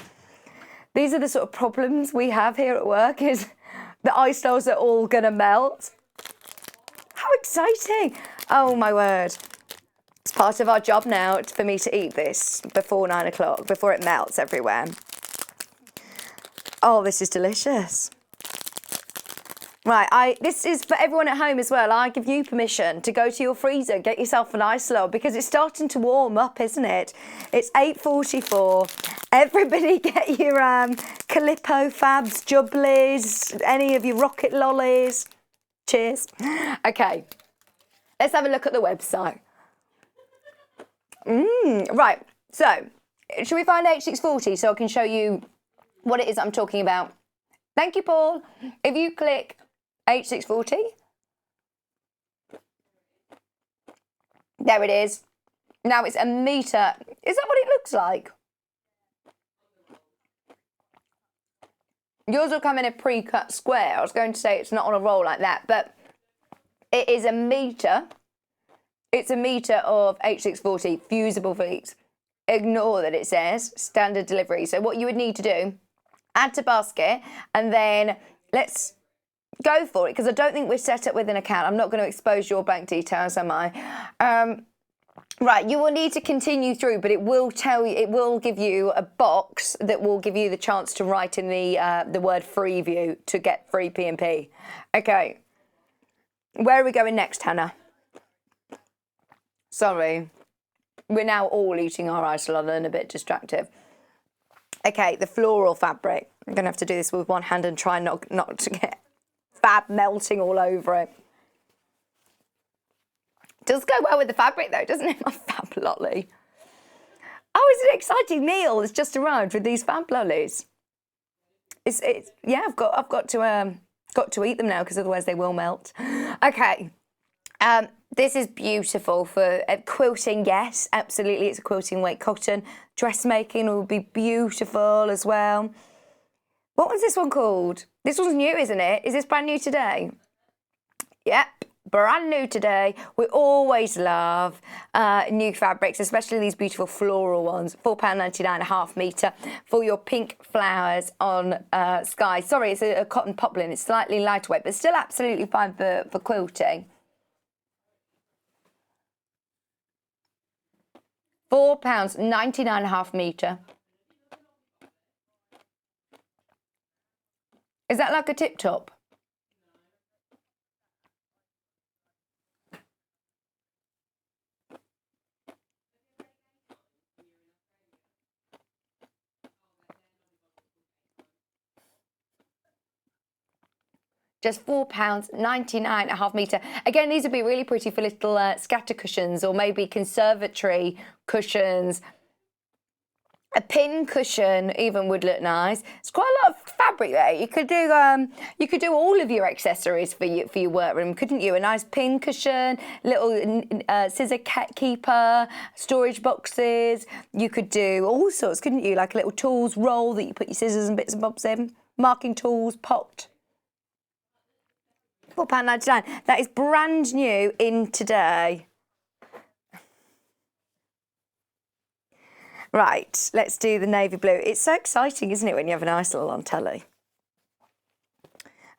These are the sort of problems we have here at work, is the ice lolls are all going to melt. How exciting. Oh, my word. It's part of our job now for me to eat this before 9 o'clock, before it melts everywhere. Oh, this is delicious. Right, this is for everyone at home as well. I give you permission to go to your freezer, get yourself an ice lol, because it's starting to warm up, isn't it? It's 8:44. Everybody get your Calippo Fabs, Jubblies, any of your Rocket Lollies. Cheers. Okay, let's have a look at the website. Right, so should we find H640 so I can show you what it is I'm talking about? Thank you, Paul. If you click H640, there it is. Now it's a metre. Is that what it looks like? Yours will come in a pre-cut square. I was going to say it's not on a roll like that, but it is a metre. It's a metre of H640 fusible fleece. Ignore that it says standard delivery. So what you would need to do, add to basket, and then let's go for it, because I don't think we're set up with an account. I'm not going to expose your bank details, am I? Right, you will need to continue through, but it will tell you, it will give you a box that will give you the chance to write in the word Freeview to get free P&P. Okay, where are we going next, Hannah? Sorry, we're now all eating our ice lolly and a bit distracted. Okay, the floral fabric. I'm going to have to do this with one hand and try not to get fab melting all over it. Does go well with the fabric though, doesn't it? My fab lolly. Oh, it's an exciting meal that's just arrived with these fab lollies. It's yeah, I've got to eat them now, because otherwise they will melt. Okay. This is beautiful for quilting. Yes, absolutely, it's a quilting weight cotton. Dressmaking will be beautiful as well. What was this one called? This one's new, isn't it? Is this brand new today? Yep, brand new today. We always love new fabrics, especially these beautiful floral ones. £4.99 a half metre for your pink flowers on Sky. Sorry, it's a cotton poplin. It's slightly lighter weight, but still absolutely fine for quilting. £4.99 a half metre. Is that like a tip top? Just £4.99 a half metre. Again, these would be really pretty for little scatter cushions or maybe conservatory cushions. A pin cushion even would look nice. It's quite a lot of fabric there. You could do all of your accessories for your workroom, couldn't you? A nice pin cushion, little scissor keeper, storage boxes. You could do all sorts, couldn't you? Like a little tools roll that you put your scissors and bits and bobs in. Marking tools, pot. £4.99. That is brand new in today. Right, let's do the navy blue. It's so exciting, isn't it, when you have an Arsenal on telly?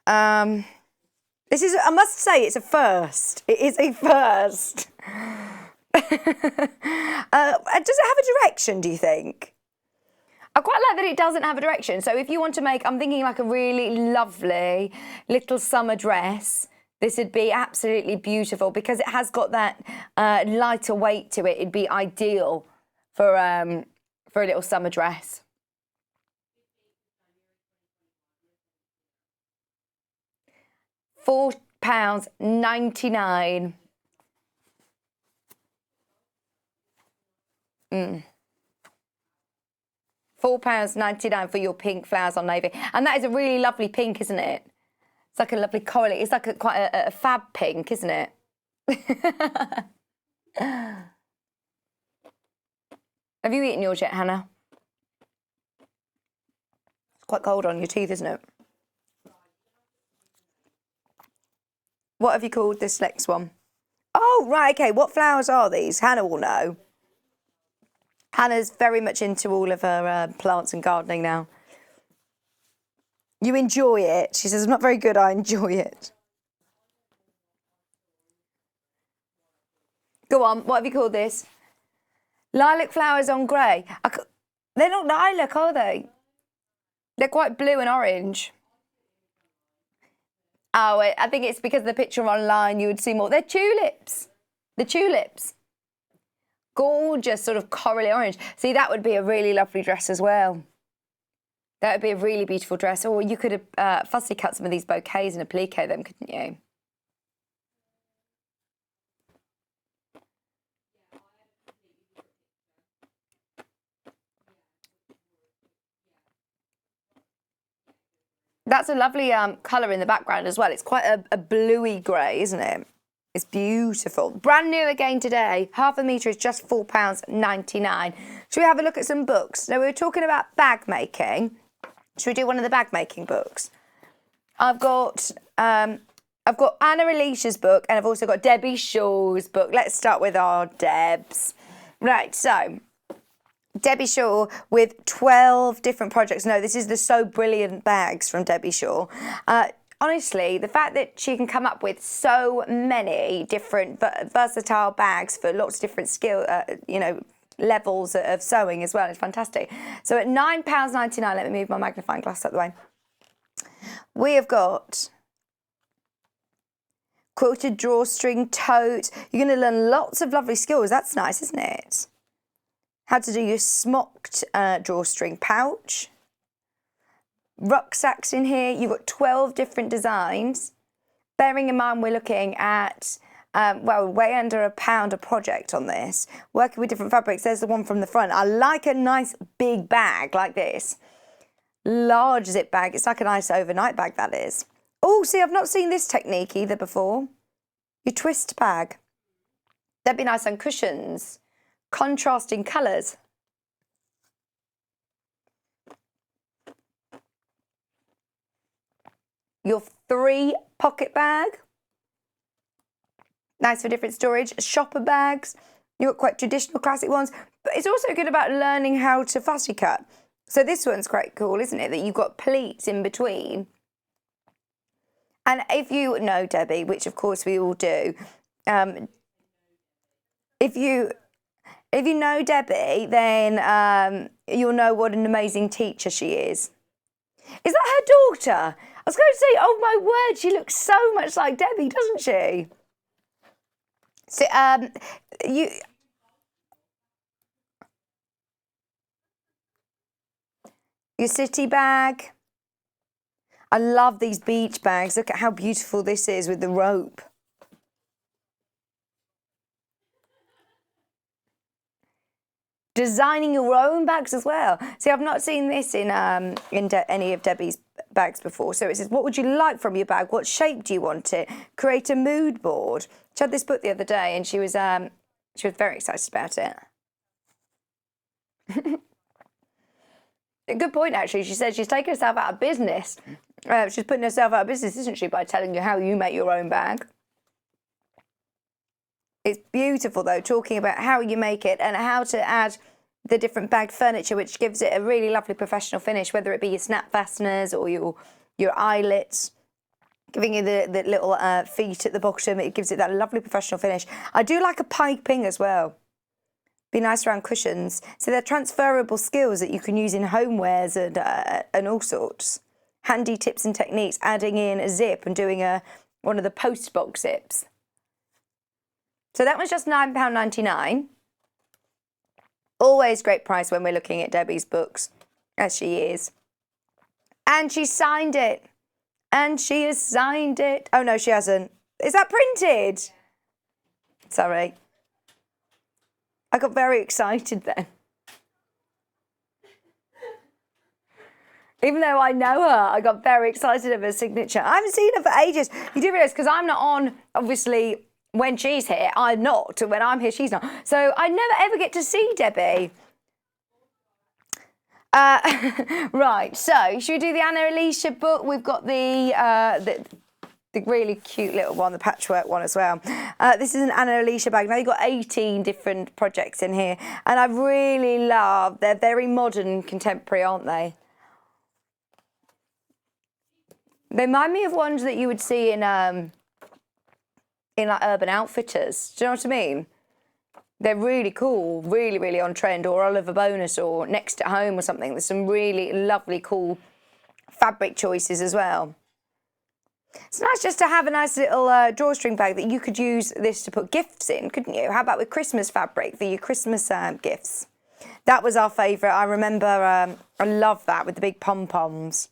This is, I must say, it's a first. It is a first. Does it have a direction, do you think? I quite like that it doesn't have a direction. So if you want to make, I'm thinking like a really lovely little summer dress, this would be absolutely beautiful because it has got that lighter weight to it. It'd be ideal for a little summer dress. £4.99. £4.99 for your pink flowers on navy. And that is a really lovely pink, isn't it? It's like a lovely coral. It's like quite a fab pink, isn't it? Have you eaten yours yet, Hannah? It's quite cold on your teeth, isn't it? What have you called this next one? Oh, right, okay. What flowers are these? Hannah will know. Hannah's very much into all of her plants and gardening now. You enjoy it. She says, I'm not very good, I enjoy it. Go on, what have you called this? Lilac flowers on grey. They're not lilac, are they? They're quite blue and orange. Oh, I think it's because the picture online you would see more. They're tulips. The tulips. Gorgeous sort of corally orange. See, that would be a really lovely dress as well. That would be a really beautiful dress. Or you could have fussy cut some of these bouquets and applique them, couldn't you? That's a lovely colour in the background as well. It's quite a bluey grey, isn't it? It's beautiful. Brand new again today. Half a metre is just £4.99. Should we have a look at some books? Now, we were talking about bag making. Should we do one of the bag making books? I've got Anna Alicia's book and I've also got Debbie Shaw's book. Let's start with our Debs. Right, so Debbie Shaw with 12 different projects. No, this is the So Brilliant bags from Debbie Shaw. Honestly, the fact that she can come up with so many different versatile bags for lots of different skill, levels of sewing as well is fantastic. So at £9.99, let me move my magnifying glass out the way. We have got quilted drawstring tote. You're going to learn lots of lovely skills. That's nice, isn't it? How to do your smocked drawstring pouch. Rucksacks in here. You've got 12 different designs. Bearing in mind we're looking at, way under £1 a project on this. Working with different fabrics. There's the one from the front. I like a nice big bag like this. Large zip bag. It's like a nice overnight bag, that is. Oh, see, I've not seen this technique either before. Your twist bag. That'd be nice on cushions. Contrasting colours. Your 3 pocket bag. Nice for different storage. Shopper bags. You've got quite traditional classic ones. But it's also good about learning how to fussy cut. So this one's quite cool, isn't it? That you've got pleats in between. And if you know Debbie, which of course we all do, if you know Debbie, then you'll know what an amazing teacher she is. Is that her daughter? I was going to say, oh my word, she looks so much like Debbie, doesn't she? So your city bag. I love these beach bags. Look at how beautiful this is with the rope. Designing your own bags as well. See, I've not seen this in any of Debbie's bags before. So it says, what would you like from your bag? What shape do you want it? Create a mood board. She had this book the other day, and she was very excited about it. A good point, actually. She said she's taking herself out of business. She's putting herself out of business, isn't she, by telling you how you make your own bag. It's beautiful, though, talking about how you make it and how to add the different bag furniture, which gives it a really lovely professional finish, whether it be your snap fasteners or your eyelets, giving you the little feet at the bottom. It gives it that lovely professional finish. I do like a piping as well. Be nice around cushions. So they're transferable skills that you can use in homewares and all sorts. Handy tips and techniques, adding in a zip and doing one of the post box zips. So that was just £9.99. Always great price when we're looking at Debbie's books, as she is. And she signed it. And she has signed it. Oh, no, she hasn't. Is that printed? Sorry. I got very excited then. Even though I know her, I got very excited of her signature. I haven't seen her for ages. You do realise, because I'm not on, obviously, when she's here, I'm not. When I'm here, she's not. So I never ever get to see Debbie. Right, so should we do the Anna Alicia book? We've got the really cute little one, the patchwork one as well. This is an Anna Alicia bag. Now you've got 18 different projects in here. And I really love, they're very modern and contemporary, aren't they? They remind me of ones that you would see in like Urban Outfitters. Do you know what I mean? They're really cool, really, really on trend, or Oliver Bonus, or Next at Home or something. There's some really lovely, cool fabric choices as well. It's nice just to have a nice little drawstring bag that you could use this to put gifts in, couldn't you? How about with Christmas fabric for your Christmas gifts? That was our favourite. I remember, I love that with the big pom-poms.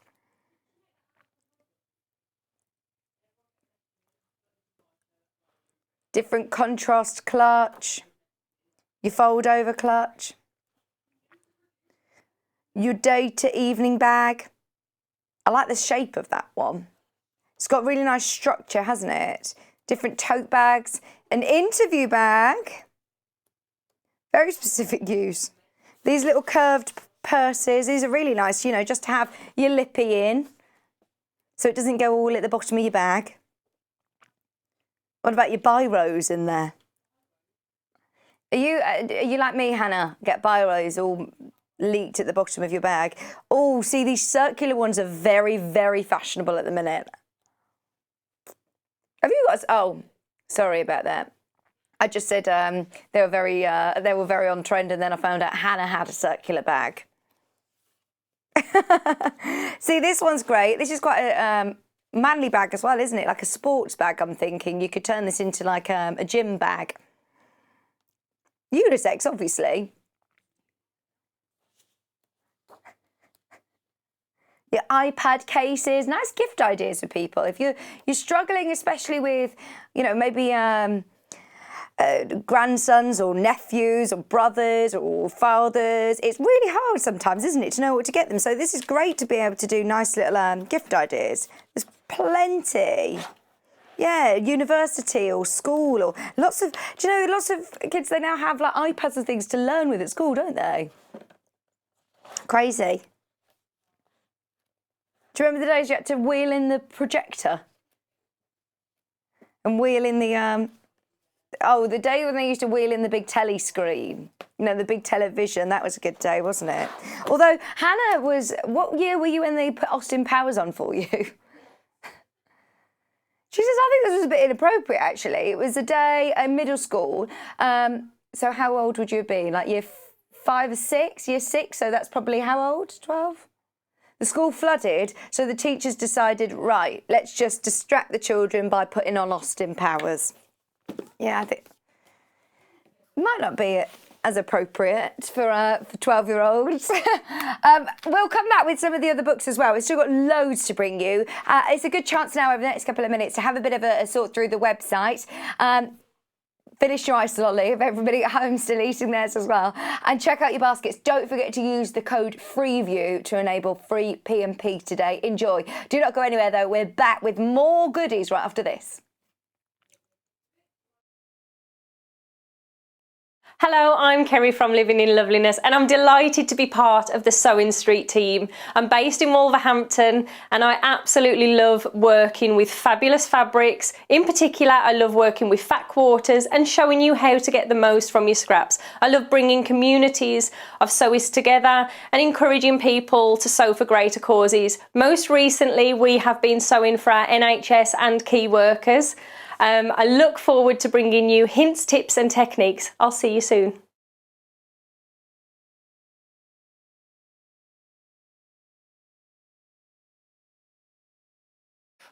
Different contrast clutch. Your fold over clutch. Your day to evening bag. I like the shape of that one. It's got really nice structure, hasn't it? Different tote bags. An interview bag. Very specific use. These little curved purses. These are really nice, you know, just to have your lippy in. So it doesn't go all at the bottom of your bag. What about your biros in there? Are you like me, Hannah? Get biros all leaked at the bottom of your bag. Oh, see, these circular ones are very, very fashionable at the minute. Have you got? Oh, sorry about that. I just said they were very on trend, and then I found out Hannah had a circular bag. See, this one's great. This is quite a manly bag as well, isn't it? Like a sports bag, I'm thinking. You could turn this into like a gym bag. Unisex, obviously. Your iPad cases, nice gift ideas for people. If you're struggling, especially with, you know, maybe grandsons or nephews or brothers or fathers, it's really hard sometimes, isn't it, to know what to get them. So this is great to be able to do nice little gift ideas. There's plenty. Yeah, university or school or lots of, do you know, lots of kids, they now have like iPads and things to learn with at school, don't they? Crazy. Do you remember the days you had to wheel in the projector? And wheel in the Oh, the day when they used to wheel in the big telly screen. You know, the big television. That was a good day, wasn't it? Although, Hannah was... What year were you when they put Austin Powers on for you? She says, I think this was a bit inappropriate, actually. It was a day in middle school. So how old would you have been? Like year 5 or 6? Year 6, so that's probably how old? 12? The school flooded, so the teachers decided, right, let's just distract the children by putting on Austin Powers. Yeah, I think it might not be as appropriate for 12-year-olds. We'll come back with some of the other books as well. We've still got loads to bring you. It's a good chance now over the next couple of minutes to have a bit of a sort through the website. Finish your ice lolly if everybody at home still eating theirs as well. And check out your baskets. Don't forget to use the code FREEVIEW to enable free P&P today. Enjoy. Do not go anywhere though. We're back with more goodies right after this. Hello, I'm Kerry from Living in Loveliness and I'm delighted to be part of the Sewing Street team. I'm based in Wolverhampton and I absolutely love working with fabulous fabrics. In particular, I love working with fat quarters and showing you how to get the most from your scraps. I love bringing communities of sewists together and encouraging people to sew for greater causes. Most recently, we have been sewing for our NHS and key workers. I look forward to bringing you hints, tips and techniques. I'll see you soon.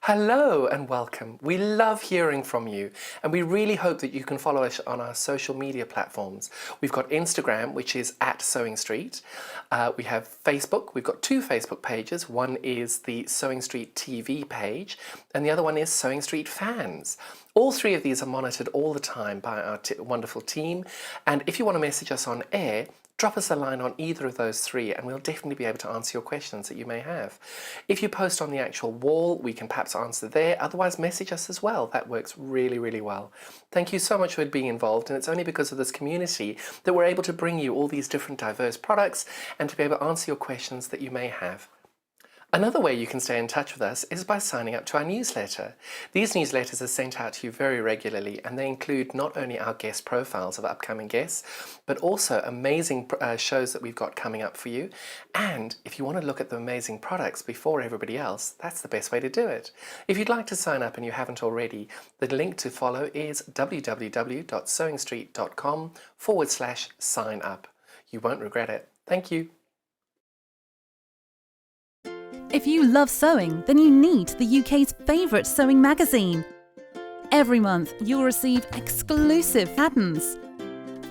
Hello and welcome. We love hearing from you and we really hope that you can follow us on our social media platforms. We've got Instagram, which is @SewingStreet. We have Facebook. We've got 2 Facebook pages. One is the Sewing Street TV page and the other one is Sewing Street Fans. All 3 of these are monitored all the time by our wonderful team, and if you want to message us on air, drop us a line on either of those 3 and we'll definitely be able to answer your questions that you may have. If you post on the actual wall, we can perhaps answer there. Otherwise, message us as well. That works really, really well. Thank you so much for being involved, and it's only because of this community that we're able to bring you all these different diverse products and to be able to answer your questions that you may have. Another way you can stay in touch with us is by signing up to our newsletter. These newsletters are sent out to you very regularly and they include not only our guest profiles of upcoming guests, but also amazing shows that we've got coming up for you. And if you want to look at the amazing products before everybody else, that's the best way to do it. If you'd like to sign up and you haven't already, the link to follow is www.sewingstreet.com/sign up. You won't regret it. Thank you. If you love sewing, then you need the UK's favourite sewing magazine. Every month, you'll receive exclusive patterns.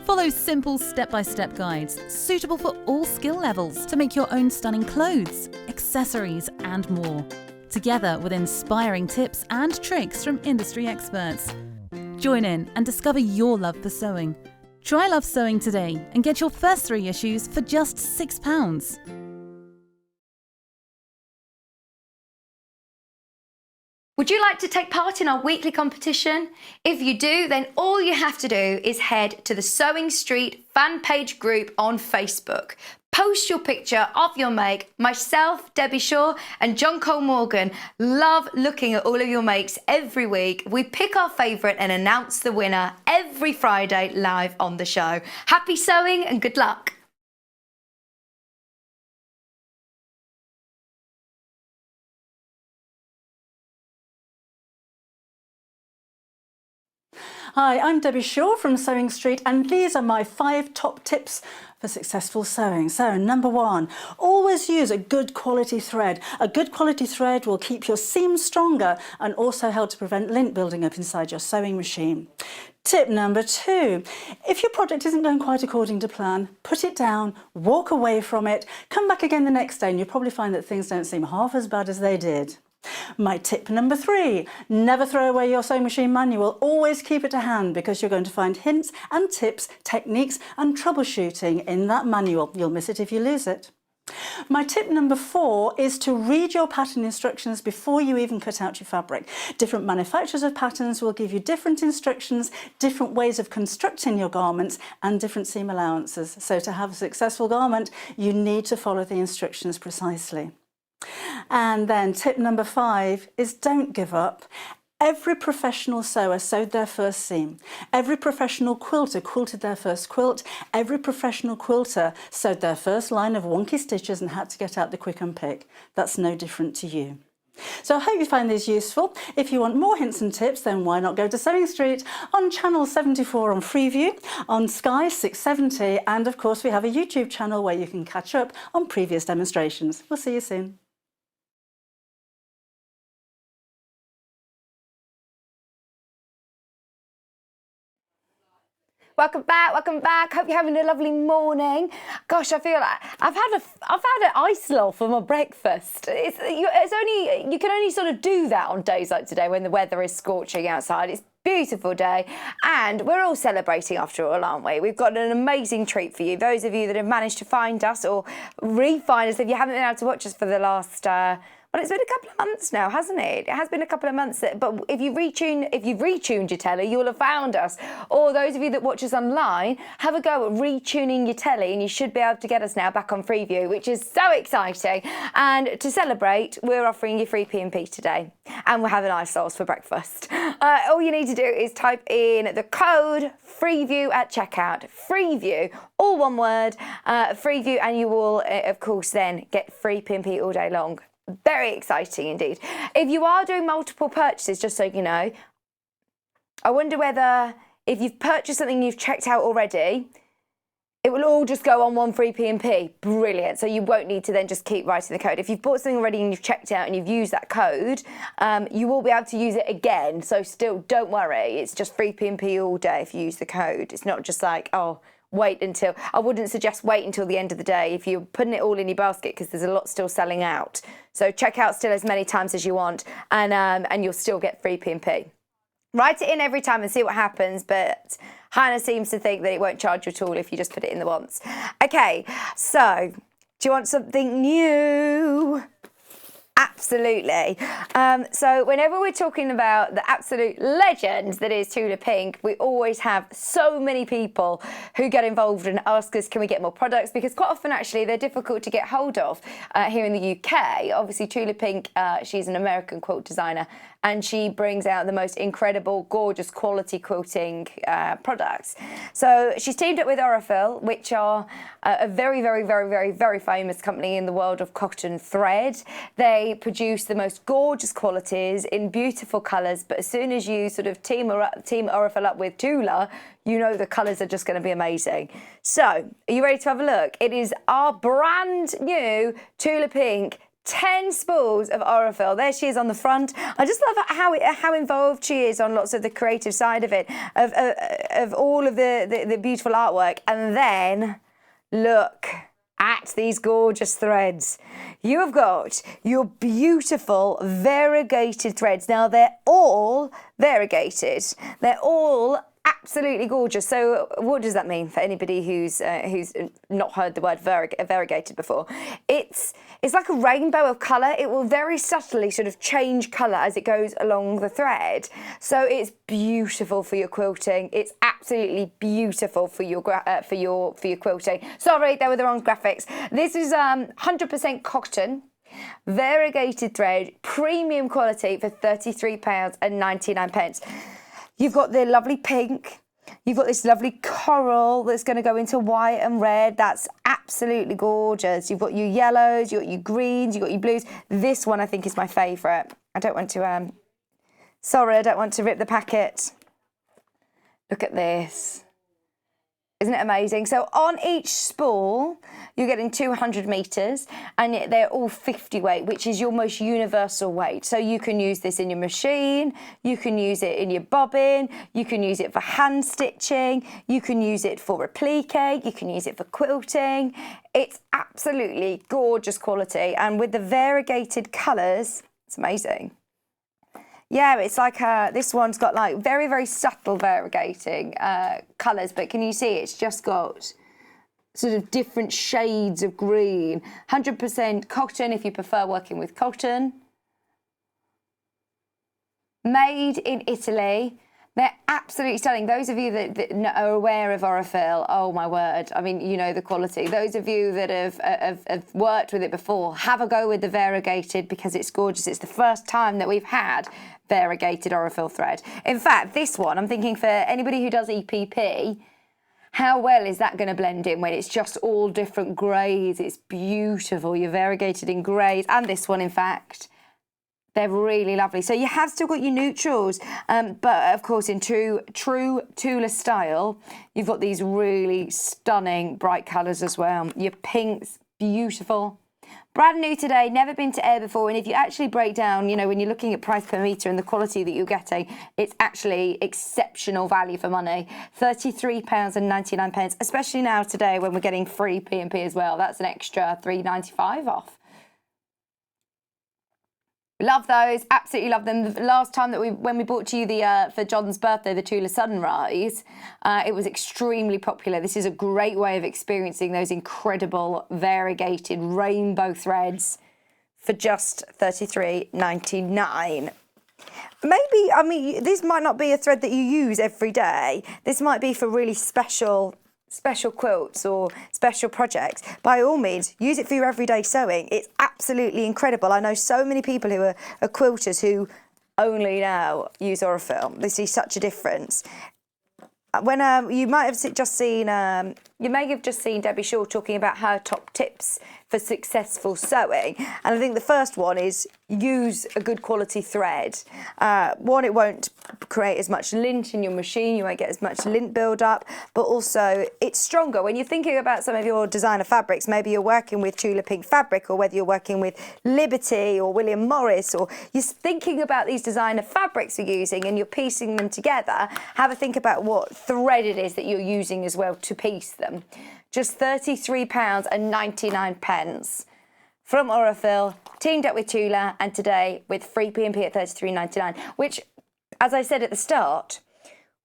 Follow simple step-by-step guides suitable for all skill levels to make your own stunning clothes, accessories and more, together with inspiring tips and tricks from industry experts. Join in and discover your love for sewing. Try Love Sewing today and get your first 3 issues for just £6. Would you like to take part in our weekly competition? If you do, then all you have to do is head to the Sewing Street fan page group on Facebook. Post your picture of your make. Myself, Debbie Shaw and John Cole Morgan love looking at all of your makes every week. We pick our favourite and announce the winner every Friday live on the show. Happy sewing and good luck. Hi, I'm Debbie Shaw from Sewing Street and these are my 5 top tips for successful sewing. So, number 1, always use a good quality thread. A good quality thread will keep your seams stronger and also help to prevent lint building up inside your sewing machine. Tip number 2, if your project isn't going quite according to plan, put it down, walk away from it, come back again the next day and you'll probably find that things don't seem half as bad as they did. My tip number 3, never throw away your sewing machine manual, always keep it to hand because you're going to find hints and tips, techniques and troubleshooting in that manual. You'll miss it if you lose it. My tip number 4 is to read your pattern instructions before you even cut out your fabric. Different manufacturers of patterns will give you different instructions, different ways of constructing your garments and different seam allowances. So to have a successful garment, you need to follow the instructions precisely. And then tip number 5 is don't give up. Every professional sewer sewed their first seam. Every professional quilter quilted their first quilt. Every professional quilter sewed their first line of wonky stitches and had to get out the quick and pick. That's no different to you. So I hope you find these useful. If you want more hints and tips, then why not go to Sewing Street on channel 74 on Freeview, on Sky 670, and of course we have a YouTube channel where you can catch up on previous demonstrations. We'll see you soon. Welcome back, welcome back. Hope you're having a lovely morning. Gosh, I feel like I've had an ice lull for my breakfast. You can only sort of do that on days like today when the weather is scorching outside. It's a beautiful day and we're all celebrating after all, aren't we? We've got an amazing treat for you. Those of you that have managed to find us or re-find us if you haven't been able to watch us for the last well, it's been a couple of months now, hasn't it? It has been a couple of months. But if you've retuned your telly, you'll have found us. Or those of you that watch us online, have a go at retuning your telly and you should be able to get us now back on Freeview, which is so exciting. And to celebrate, we're offering you free P&P today. And we're having ice rolls for breakfast. All you need to do is type in the code Freeview at checkout. Freeview, all one word, Freeview, and you will, of course, then get free P&P all day long. Very exciting indeed. If you are doing multiple purchases, just so you know, I wonder whether if you've purchased something you've checked out already, it will all just go on one free P&P. Brilliant. So you won't need to then just keep writing the code. If you've bought something already and you've checked out and you've used that code, you will be able to use it again. So still, don't worry. It's just free P&P all day if you use the code. It's not just like, oh, I wouldn't suggest wait until the end of the day if you're putting it all in your basket because there's a lot still selling out. So check out still as many times as you want and you'll still get free P&P. Write it in every time and see what happens, but Hannah seems to think that it won't charge you at all if you just put it in the once. Okay, so do you want something new? Absolutely. So whenever we're talking about the absolute legend that is Tula Pink, we always have so many people who get involved and ask us, can we get more products? Because quite often, actually, they're difficult to get hold of here in the UK. Obviously, Tula Pink, she's an American quilt designer, and she brings out the most incredible, gorgeous quality quilting products. So she's teamed up with Aurifil, which are a very, very, very, very, very famous company in the world of cotton thread. They produce the most gorgeous qualities in beautiful colours, but as soon as you sort of team Aurifil up with Tula, you know the colours are just going to be amazing. So, are you ready to have a look? It is our brand new Tula Pink 10 spools of Aurifil. There she is on the front. I just love how involved she is on lots of the creative side of it, of all of the beautiful artwork. And then look at these gorgeous threads. You have got your beautiful variegated threads. Now they're all variegated. They're all absolutely gorgeous. So what does that mean for anybody who's not heard the word variegated before? It's like a rainbow of colour. It will very subtly sort of change colour as it goes along the thread. So it's beautiful for your quilting. It's absolutely beautiful for your quilting. Sorry, they were the wrong graphics. This is 100% cotton, variegated thread, premium quality for £33.99. You've got the lovely pink. You've got this lovely coral that's going to go into white and red. That's absolutely gorgeous. You've got your yellows, you've got your greens, you've got your blues. This one I think is my favourite. I don't want to, sorry, I don't want to rip the packet. Look at this. Isn't it amazing? So on each spool, you're getting 200 metres and they're all 50 weight, which is your most universal weight. So you can use this in your machine, you can use it in your bobbin, you can use it for hand stitching, you can use it for applique, you can use it for quilting. It's absolutely gorgeous quality. And with the variegated colours, it's amazing. Yeah, it's like this one's got like very, very subtle variegating colours, but can you see it's just got sort of different shades of green. 100% cotton if you prefer working with cotton. Made in Italy. They're absolutely stunning. Those of you that are aware of Aurifil, oh my word, I mean, you know the quality. Those of you that have worked with it before, have a go with the variegated because it's gorgeous. It's the first time that we've had variegated Aurifil thread. In fact, this one, I'm thinking for anybody who does EPP, how well is that going to blend in when it's just all different greys? It's beautiful. You're variegated in greys, and this one, in fact. They're really lovely. So you have still got your neutrals, but of course in true Tula style, you've got these really stunning bright colours as well. Your pinks, beautiful. Brand new today, never been to air before, and if you actually break down, you know, when you're looking at price per metre and the quality that you're getting, it's actually exceptional value for money. £33.99, especially now today when we're getting free P&P as well. That's an extra £3.95 off. Love those, absolutely love them. The last time that when we brought to you the for John's birthday, the Tula Sunrise, it was extremely popular. This is a great way of experiencing those incredible variegated rainbow threads for just $33.99. Maybe, I mean, this might not be a thread that you use every day. This might be for really special quilts or special projects. By all means, use it for your everyday sewing. It's absolutely incredible. I know so many people who are quilters who only now use Aurifil. They see such a difference. When you might have just seen, you may have just seen Debbie Shaw talking about her top tips for successful sewing, and I think the first one is use a good quality thread. One, it won't create as much lint in your machine, you won't get as much lint build up, but also it's stronger. When you're thinking about some of your designer fabrics, maybe you're working with Tula Pink fabric, or whether you're working with Liberty or William Morris, or you're thinking about these designer fabrics you're using and you're piecing them together, have a think about what thread it is that you're using as well to piece them. Just £33.99 from Aurifil, teamed up with Tula, and today with free P&P at $33.99, which, as I said at the start,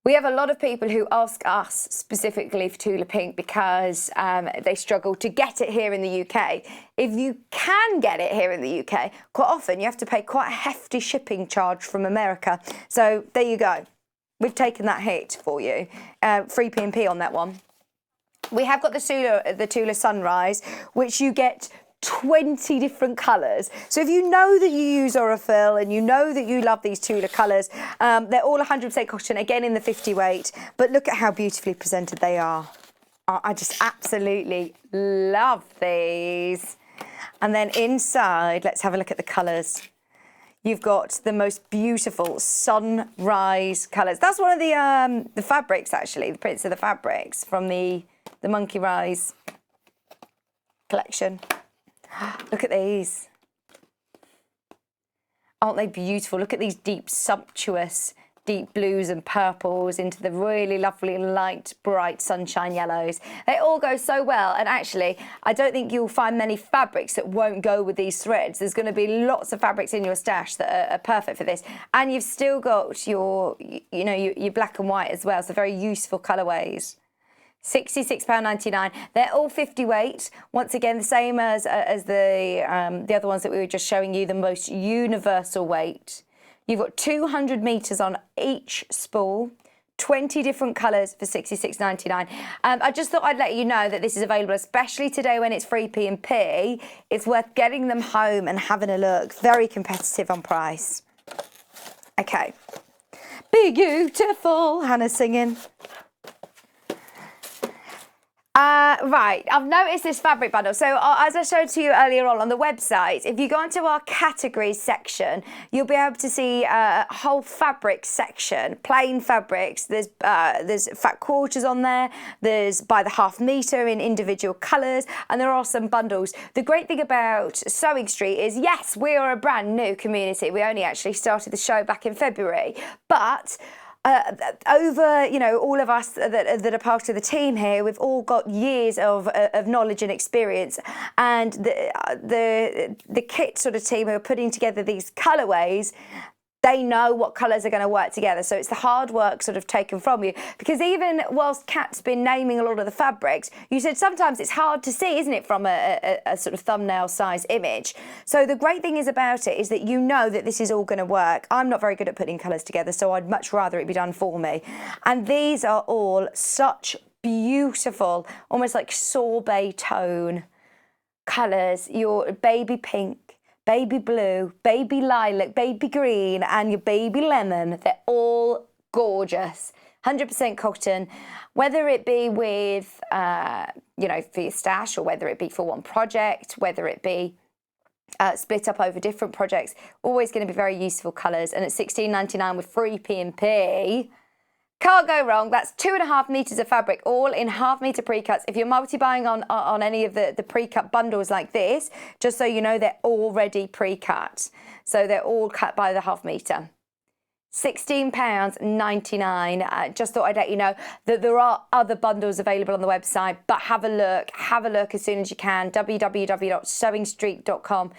we have a lot of people who ask us specifically for Tula Pink because they struggle to get it here in the UK. If you can get it here in the UK, quite often you have to pay quite a hefty shipping charge from America. So there you go. We've taken that hit for you. Free P&P on that one. We have got the Tula Sunrise, which you get 20 different colours. So if you know that you use Aurifil and you know that you love these Tula colours, they're all 100% cotton, again in the 50 weight, but look at how beautifully presented they are. I just absolutely love these. And then inside, let's have a look at the colours. You've got the most beautiful sunrise colours. That's one of the fabrics, actually, the prints of the fabrics from the Monkey Rise collection. Look at these. Aren't they beautiful? Look at these deep, sumptuous, deep blues and purples into the really lovely, light, bright sunshine yellows. They all go so well. And actually, I don't think you'll find many fabrics that won't go with these threads. There's going to be lots of fabrics in your stash that are perfect for this. And you've still got your black and white as well. So very useful colourways. £66.99. They're all 50 weight. Once again, the same as the other ones that we were just showing you, the most universal weight. You've got 200 metres on each spool, 20 different colours for £66.99. I just thought I'd let you know that this is available, especially today when it's free P&P. It's worth getting them home and having a look. Very competitive on price. Okay. Beautiful, Hannah's singing. Right, I've noticed this fabric bundle. So as I showed to you earlier on the website, if you go into our categories section, you'll be able to see a whole fabric section, plain fabrics. There's fat quarters on there. There's by the half metre in individual colours, and there are some bundles. The great thing about Sewing Street is, yes, we are a brand new community. We only actually started the show back in February, but over, all of us that are part of the team here, we've all got years of knowledge and experience, and the kit sort of team who are putting together these colourways, They know what colours are going to work together. So it's the hard work sort of taken from you. Because even whilst Kat's been naming a lot of the fabrics, you said sometimes it's hard to see, isn't it, from a sort of thumbnail size image. So the great thing is about it is that you know that this is all going to work. I'm not very good at putting colours together, so I'd much rather it be done for me. And these are all such beautiful, almost like sorbet tone colours. Your baby pink, baby blue, baby lilac, baby green, and your baby lemon. They're all gorgeous. 100% cotton, whether it be with, you know, for your stash, or whether it be for one project, whether it be split up over different projects, always going to be very useful colours. And at $16.99 with free P&P, can't go wrong. That's 2.5 meters of fabric, all in 1/2 meter pre-cuts. If you're multi-buying on any of the pre-cut bundles like this, just so you know, they're already pre-cut. So they're all cut by the 1/2 meter. £16.99. Just thought I'd let you know that there are other bundles available on the website, but have a look as soon as you can. www.sewingstreet.com.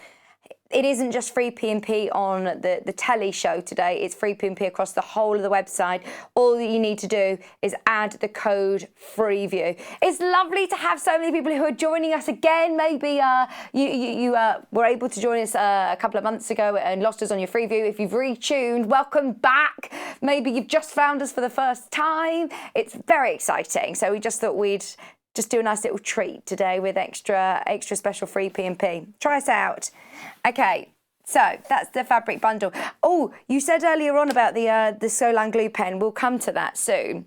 It isn't just free P&P on the telly show today, it's free P&P across the whole of the website. All that you need to do is add the code FREEVIEW. It's lovely to have so many people who are joining us again. Maybe you were able to join us a couple of months ago and lost us on your Freeview. If you've retuned, welcome back. Maybe you've just found us for the first time. It's very exciting. So we just thought we'd just do a nice little treat today with extra special free P&P. Try us out. Okay, so that's the fabric bundle. Oh, you said earlier on about the Solan glue pen. We'll come to that soon.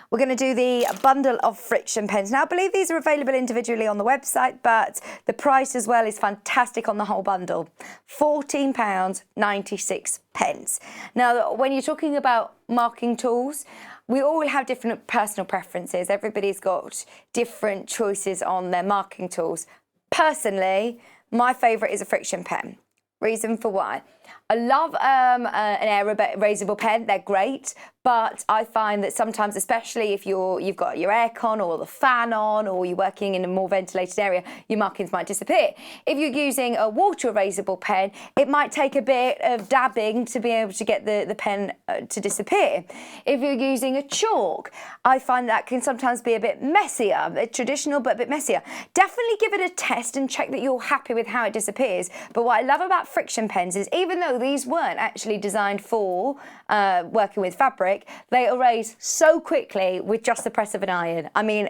We're going to do the bundle of friction pens. Now, I believe these are available individually on the website, but the price as well is fantastic on the whole bundle. £14.96. Now, when you're talking about marking tools, we all have different personal preferences. Everybody's got different choices on their marking tools. Personally, my favourite is a friction pen. Reason for why? I love an air erasable pen. They're great, but I find that sometimes, especially if you've got your aircon or the fan on, or you're working in a more ventilated area, your markings might disappear. If you're using a water erasable pen, it might take a bit of dabbing to be able to get the pen to disappear. If you're using a chalk, I find that can sometimes be a bit messier, a bit traditional, but a bit messier. Definitely give it a test and check that you're happy with how it disappears. But what I love about friction pens is, even though these weren't actually designed for working with fabric, they erase so quickly with just the press of an iron. I mean,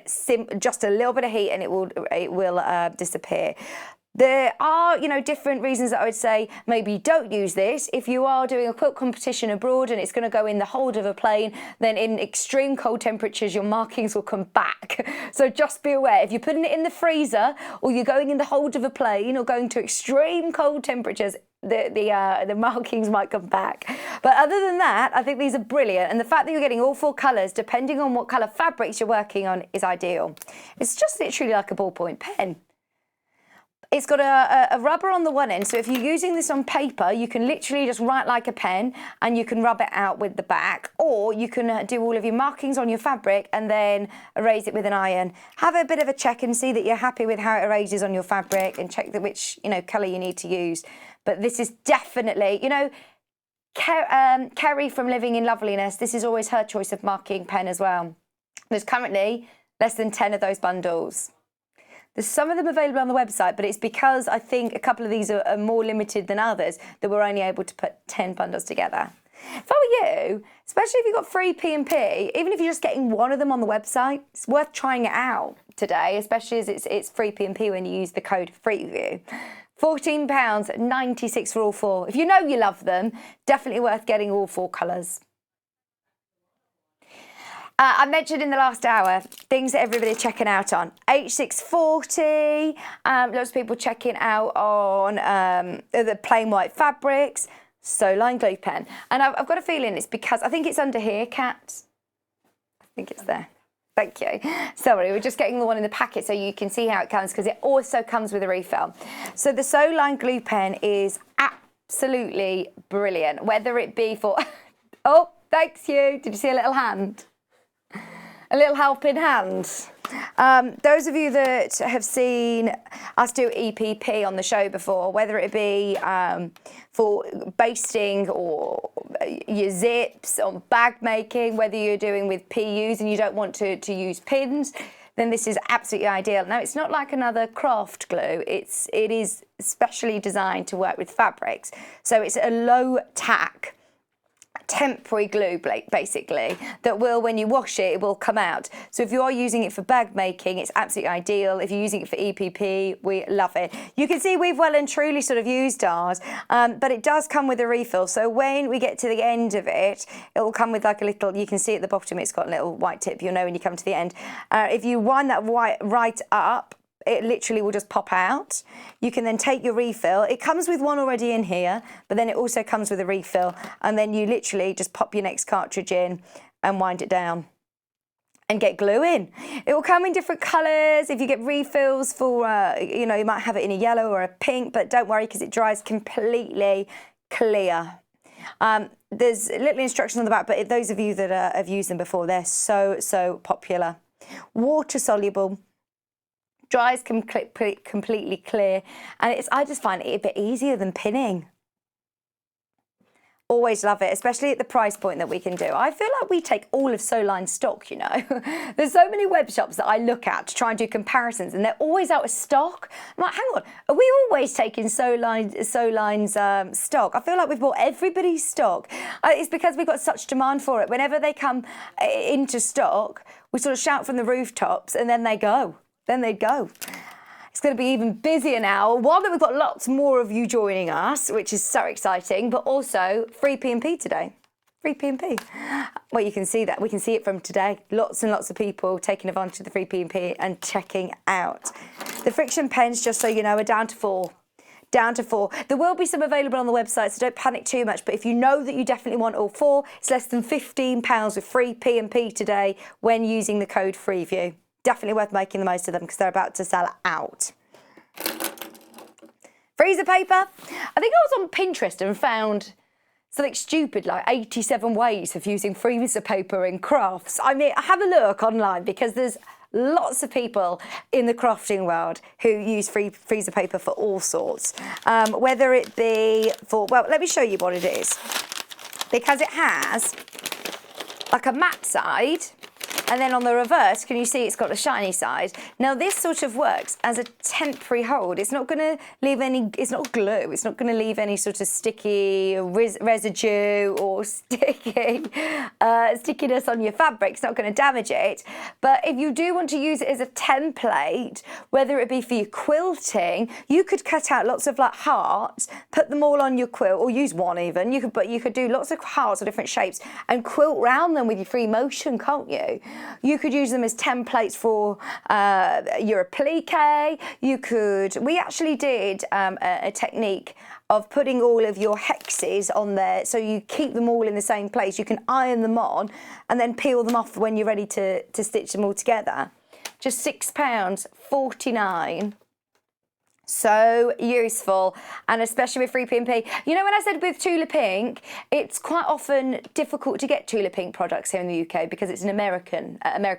just a little bit of heat and it will disappear. There are, you know, different reasons that I would say maybe don't use this. If you are doing a quilt competition abroad and it's going to go in the hold of a plane, then in extreme cold temperatures, your markings will come back. So just be aware, if you're putting it in the freezer, or you're going in the hold of a plane, or going to extreme cold temperatures, the markings might come back. But other than that, I think these are brilliant. And the fact that you're getting all 4 colours, depending on what colour fabrics you're working on, is ideal. It's just literally like a ballpoint pen. It's got a rubber on the one end, so if you're using this on paper, you can literally just write like a pen and you can rub it out with the back, or you can do all of your markings on your fabric and then erase it with an iron. Have a bit of a check and see that you're happy with how it erases on your fabric, and check which colour you need to use. But this is definitely, Kerry from Living in Loveliness, this is always her choice of marking pen as well. There's currently less than 10 of those bundles. There's some of them available on the website, but it's because I think a couple of these are more limited than others that we're only able to put 10 bundles together. If I were you, especially if you've got free P&P, even if you're just getting one of them on the website, it's worth trying it out today, especially as it's free P&P when you use the code FREEVIEW. £14.96 for all 4. If you know you love them, definitely worth getting all 4 colours. I mentioned in the last hour things that everybody's checking out on. H640, lots of people checking out on the plain white fabrics, Solan glue pen. And I've got a feeling it's because, I think it's under here, Kat. I think it's there. Thank you. Sorry, we're just getting the one in the packet so you can see how it comes, because it also comes with a refill. So the Solan glue pen is absolutely brilliant, whether it be for... Oh, thanks you. Did you see a little hand? A little helping hand. Those of you that have seen us do EPP on the show before, whether it be for basting or your zips or bag making, whether you're doing with PUs and you don't want to use pins, then this is absolutely ideal. Now, it's not like another craft glue. It is specially designed to work with fabrics. So it's a low tack temporary glue, basically, that will, when you wash it, it will come out. So if you are using it for bag making, it's absolutely ideal. If you're using it for EPP, we love it. You can see we've well and truly sort of used ours, but it does come with a refill. So when we get to the end of it, it will come with like a little, you can see at the bottom, it's got a little white tip, you'll know when you come to the end. If you wind that right up, it literally will just pop out. You can then take your refill. It comes with one already in here, but then it also comes with a refill. And then you literally just pop your next cartridge in and wind it down and get glue in. It will come in different colours. If you get refills for, you might have it in a yellow or a pink, but don't worry because it dries completely clear. There's little instructions on the back, but those of you that have used them before, they're so popular. Water soluble. Dries completely clear, and I just find it a bit easier than pinning. Always love it, especially at the price point that we can do. I feel like we take all of Soline's stock, There's so many web shops that I look at to try and do comparisons, and they're always out of stock. I'm like, hang on, are we always taking Soline's stock? I feel like we've bought everybody's stock. It's because we've got such demand for it. Whenever they come into stock, we sort of shout from the rooftops, and then they go. It's going to be even busier now. One, that we've got lots more of you joining us, which is so exciting, but also free P&P today. Free P&P. Well, you can see that. We can see it from today. Lots and lots of people taking advantage of the free P&P and checking out. The friction pens, just so you know, are down to 4. Down to 4. There will be some available on the website, so don't panic too much. But if you know that you definitely want all 4, it's less than £15 with free P&P today when using the code FREEVIEW. Definitely worth making the most of them because they're about to sell out. Freezer paper. I think I was on Pinterest and found something stupid like 87 ways of using freezer paper in crafts. I mean, have a look online because there's lots of people in the crafting world who use freezer paper for all sorts. Whether it be for, well, let me show you what it is. Because it has like a matte side, and then on the reverse, can you see it's got a shiny side? Now this sort of works as a temporary hold. It's not going to leave any, it's not glue. It's not going to leave any sort of sticky residue or stickiness on your fabric. It's not going to damage it. But if you do want to use it as a template, whether it be for your quilting, you could cut out lots of like hearts, put them all on your quilt, or use one even. You could do lots of hearts of different shapes and quilt round them with your free motion, can't you? You could use them as templates for your applique. We actually did a technique of putting all of your hexes on there, so you keep them all in the same place. You can iron them on and then peel them off when you're ready to stitch them all together. Just £6.49. So useful, and especially with free P&P. You know, when I said with Tula Pink, it's quite often difficult to get Tula Pink products here in the UK because it's an American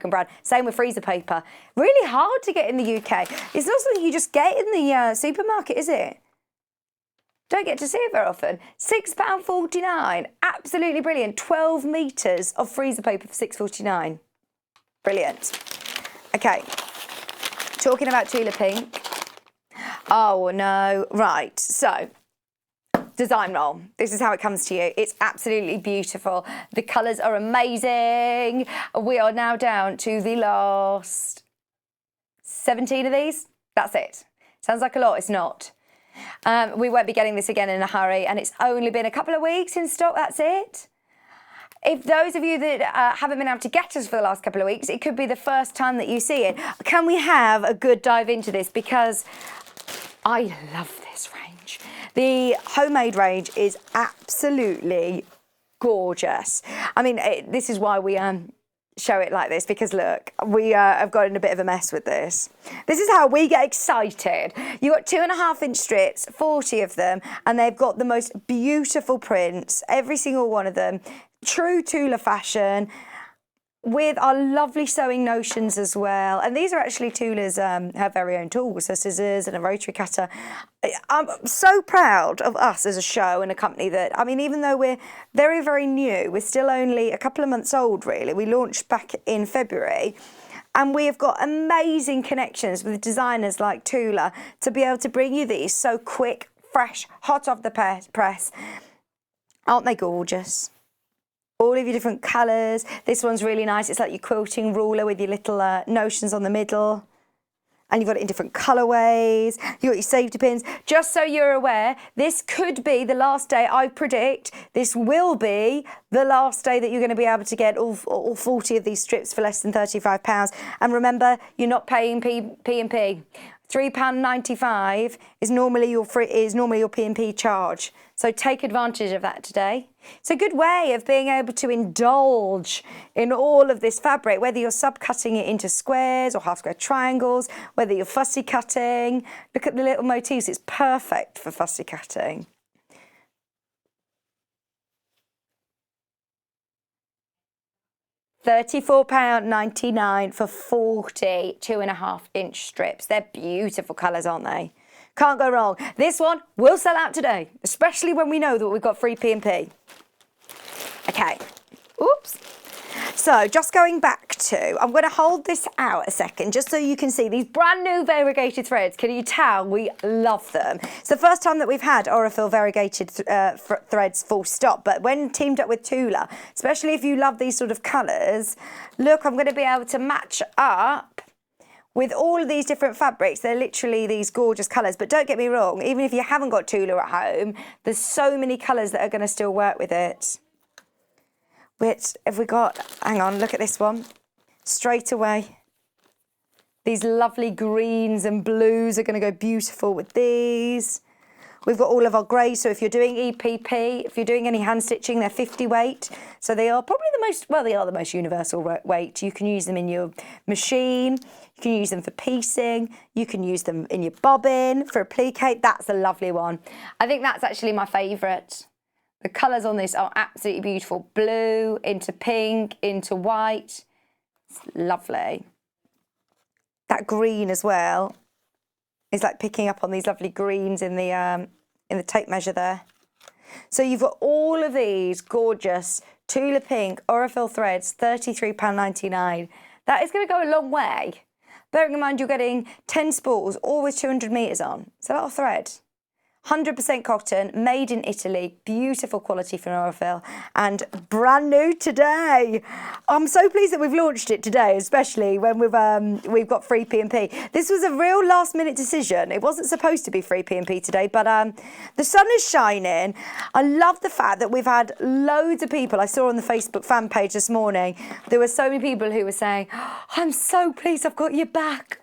brand. Same with freezer paper. Really hard to get in the UK. It's not something you just get in the supermarket, is it? Don't get to see it very often. £6.49. Absolutely brilliant. 12 metres of freezer paper for £6.49. Brilliant. Okay. Talking about Tula Pink. Oh no, right, so design roll. This is how it comes to you. It's absolutely beautiful. The colours are amazing. We are now down to the last 17 of these. That's it. Sounds like a lot, it's not. We won't be getting this again in a hurry, and it's only been a couple of weeks in stock, that's it. If those of you that haven't been able to get us for the last couple of weeks, it could be the first time that you see it. Can we have a good dive into this? Because I love this range. The homemade range is absolutely gorgeous. I mean, this is why we show it like this, because look, we have got in a bit of a mess with this. This is how we get excited. You've got 2.5-inch strips, 40 of them, and they've got the most beautiful prints, every single one of them. True Tula fashion. with our lovely sewing notions as well. And these are actually Tula's her very own tools, her scissors and a rotary cutter. I'm so proud of us as a show and a company that, I mean, even though we're very, very new, we're still only a couple of months old, really. We launched back in February. And we have got amazing connections with designers like Tula to be able to bring you these so quick, fresh, hot off the press. Aren't they gorgeous? All of your different colours. This one's really nice. It's like your quilting ruler with your little notions on the middle. And you've got it in different colourways. You've got your safety pins. Just so you're aware, this could be the last day, I predict, this will be the last day that you're going to be able to get all 40 of these strips for less than £35. And remember, you're not paying P&P. £3.95 is normally your P&P charge. So take advantage of that today. It's a good way of being able to indulge in all of this fabric, whether you're subcutting it into squares or half square triangles, whether you're fussy cutting. Look at the little motifs, it's perfect for fussy cutting. £34.99 for 40 2.5-inch strips. They're beautiful colours, aren't they? Can't go wrong. This one will sell out today, especially when we know that we've got free P&P. Okay, oops. So just going back to, I'm going to hold this out a second just so you can see these brand new variegated threads. Can you tell we love them? It's the first time that we've had Aurifil variegated threads full stop, but when teamed up with Tula, especially if you love these sort of colours, look, I'm going to be able to match up with all of these different fabrics. They're literally these gorgeous colours, but don't get me wrong, even if you haven't got Tula at home, there's so many colours that are going to still work with it. Which, if we got, hang on, look at this one. Straight away. These lovely greens and blues are going to go beautiful with these. We've got all of our greys, so if you're doing EPP, if you're doing any hand stitching, they're 50 weight. So they are probably the most, well, they are the most universal weight. You can use them in your machine. You can use them for piecing. You can use them in your bobbin for a plique. That's a lovely one. I think that's actually my favourite. The colours on this are absolutely beautiful. Blue into pink into white. It's lovely. That green as well is like picking up on these lovely greens in the tape measure there. So you've got all of these gorgeous Tula pink Aurifil threads, £33.99. That is going to go a long way. Bearing in mind you're getting 10 spools, all with 200 metres on. It's a lot of thread. 100% cotton, made in Italy, beautiful quality from Aurifil, and brand new today. I'm so pleased that we've launched it today, especially when we've got free P&P. This was a real last-minute decision. It wasn't supposed to be free P&P today, but the sun is shining. I love the fact that we've had loads of people. I saw on the Facebook fan page this morning, there were so many people who were saying, oh, I'm so pleased I've got you back.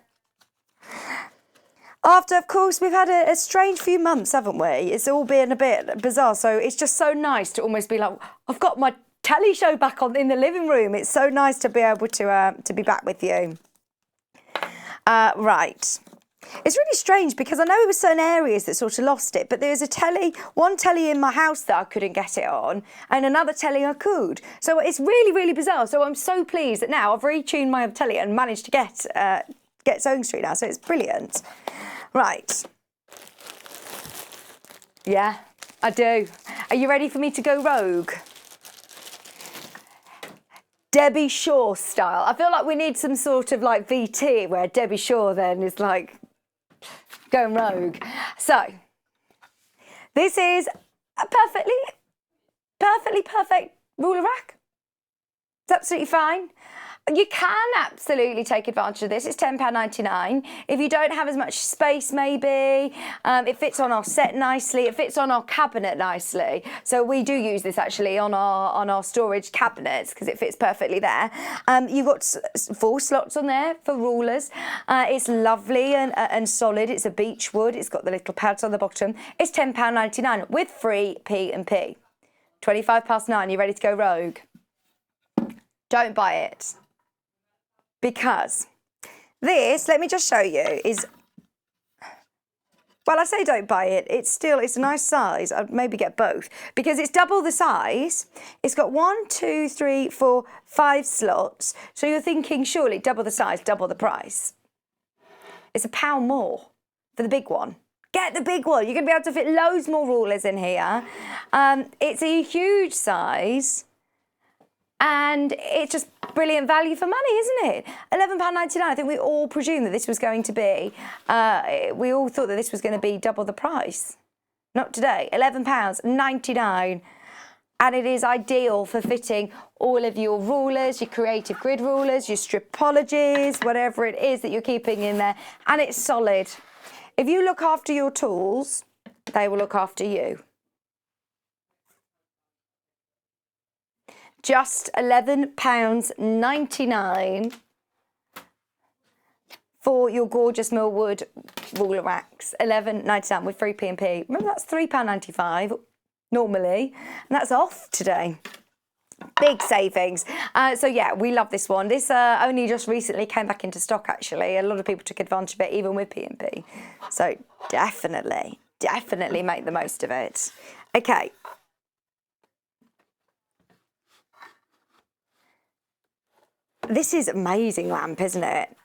After, of course, we've had a strange few months, haven't we? It's all been a bit bizarre, so it's just so nice to almost be like, I've got my telly show back on in the living room. It's so nice to be able to be back with you. Right. It's really strange because I know there were certain areas that sort of lost it, but there's one telly in my house that I couldn't get it on, and another telly I could. So it's really, really bizarre. So I'm so pleased that now I've retuned my telly and managed to get Sewing Street now, so it's brilliant. Right. Yeah, I do. Are you ready for me to go rogue? Debbie Shaw style. I feel like we need some sort of like VT where Debbie Shaw then is like going rogue. So, this is a perfectly perfect ruler rack. It's absolutely fine. You can absolutely take advantage of this. It's £10.99. If you don't have as much space, maybe, it fits on our set nicely. It fits on our cabinet nicely. So we do use this actually on our storage cabinets because it fits perfectly there. You've got 4 slots on there for rulers. It's lovely and solid. It's a beech wood. It's got the little pads on the bottom. It's £10.99 with free P&P. 9:25. You ready to go rogue? Don't buy it. Because this, let me just show you, is Well, I say don't buy it. It's a nice size. I'd maybe get both because it's double the size. It's got 1, 2, 3, 4, 5 slots. So you're thinking, surely double the size, double the price. It's £1 more for the big one. Get the big one. You're going to be able to fit loads more rulers in here. It's a huge size. And it's just brilliant value for money, isn't it? £11.99. I think we all presumed that this was going to be, we all thought that this was going to be double the price. Not today. £11.99. And it is ideal for fitting all of your rulers, your creative grid rulers, your stripologies, whatever it is that you're keeping in there. And it's solid. If you look after your tools, they will look after you. Just £11.99 for your gorgeous Millwood ruler racks. £11.99 with free P&P. Remember, that's £3.95 normally, and that's off today. Big savings. So yeah, we love this one. This only just recently came back into stock, actually. A lot of people took advantage of it, even with P&P. So definitely make the most of it. Okay. This is amazing lamp, isn't it?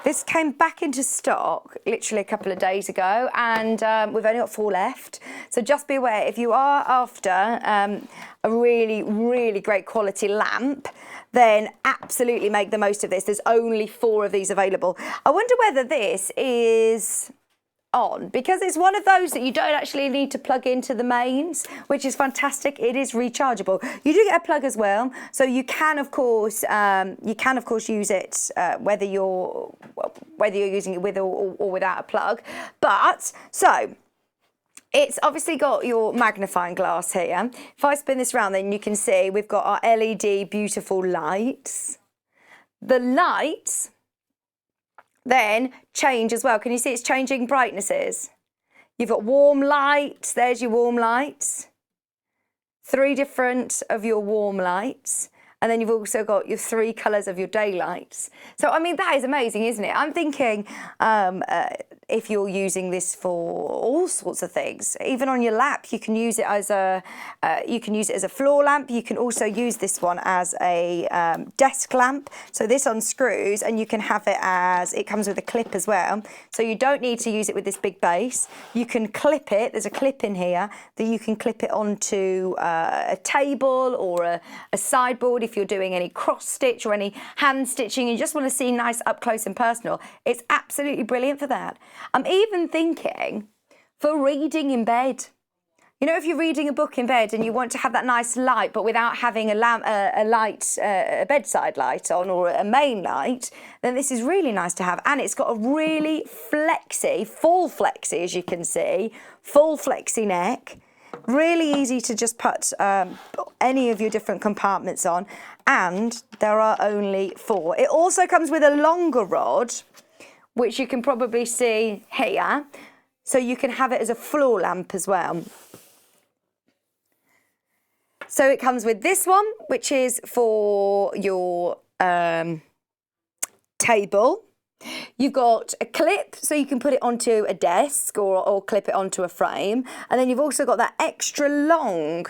This came back into stock literally a couple of days ago, and we've only got 4 left. So just be aware, if you are after a really, really great quality lamp, then absolutely make the most of this. There's only 4 of these available. I wonder whether this is on, because it's one of those that you don't actually need to plug into the mains, which is fantastic. It is rechargeable. You do get a plug as well, so you can of course use it whether you're using it with or without a plug. But so it's obviously got your magnifying glass here. If I spin this around, then you can see we've got our LED beautiful lights. The lights then change as well. Can you see it's changing brightnesses? You've got warm lights. There's your warm lights. 3 different of your warm lights. And then you've also got your 3 colours of your daylights. So, I mean, that is amazing, isn't it? I'm thinking if you're using this for all sorts of things, even on your lap, you can use it as a floor lamp. You can also use this one as a desk lamp. So this unscrews, and you can have it as, it comes with a clip as well. So you don't need to use it with this big base. You can clip it. There's a clip in here that you can clip it onto a table or a sideboard if you're doing any cross stitch or any hand stitching and you just want to see nice up close and personal. It's absolutely brilliant for that. I'm even thinking for reading in bed. You know, if you're reading a book in bed and you want to have that nice light, but without having a bedside light on or a main light, then this is really nice to have. And it's got a really full flexy, as you can see, full flexy neck. Really easy to just put any of your different compartments on, and there are only 4. It also comes with a longer rod, which you can probably see here, so you can have it as a floor lamp as well. So it comes with this one, which is for your table. You've got a clip, so you can put it onto a desk or clip it onto a frame. And then you've also got that extra long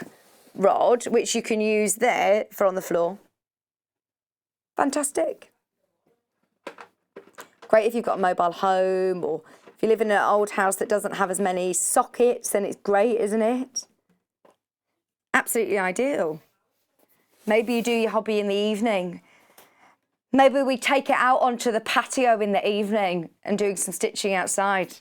rod, which you can use there for on the floor. Fantastic. Great if you've got a mobile home, or if you live in an old house that doesn't have as many sockets, then it's great, isn't it? Absolutely ideal. Maybe you do your hobby in the evening. Maybe we take it out onto the patio in the evening and doing some stitching outside.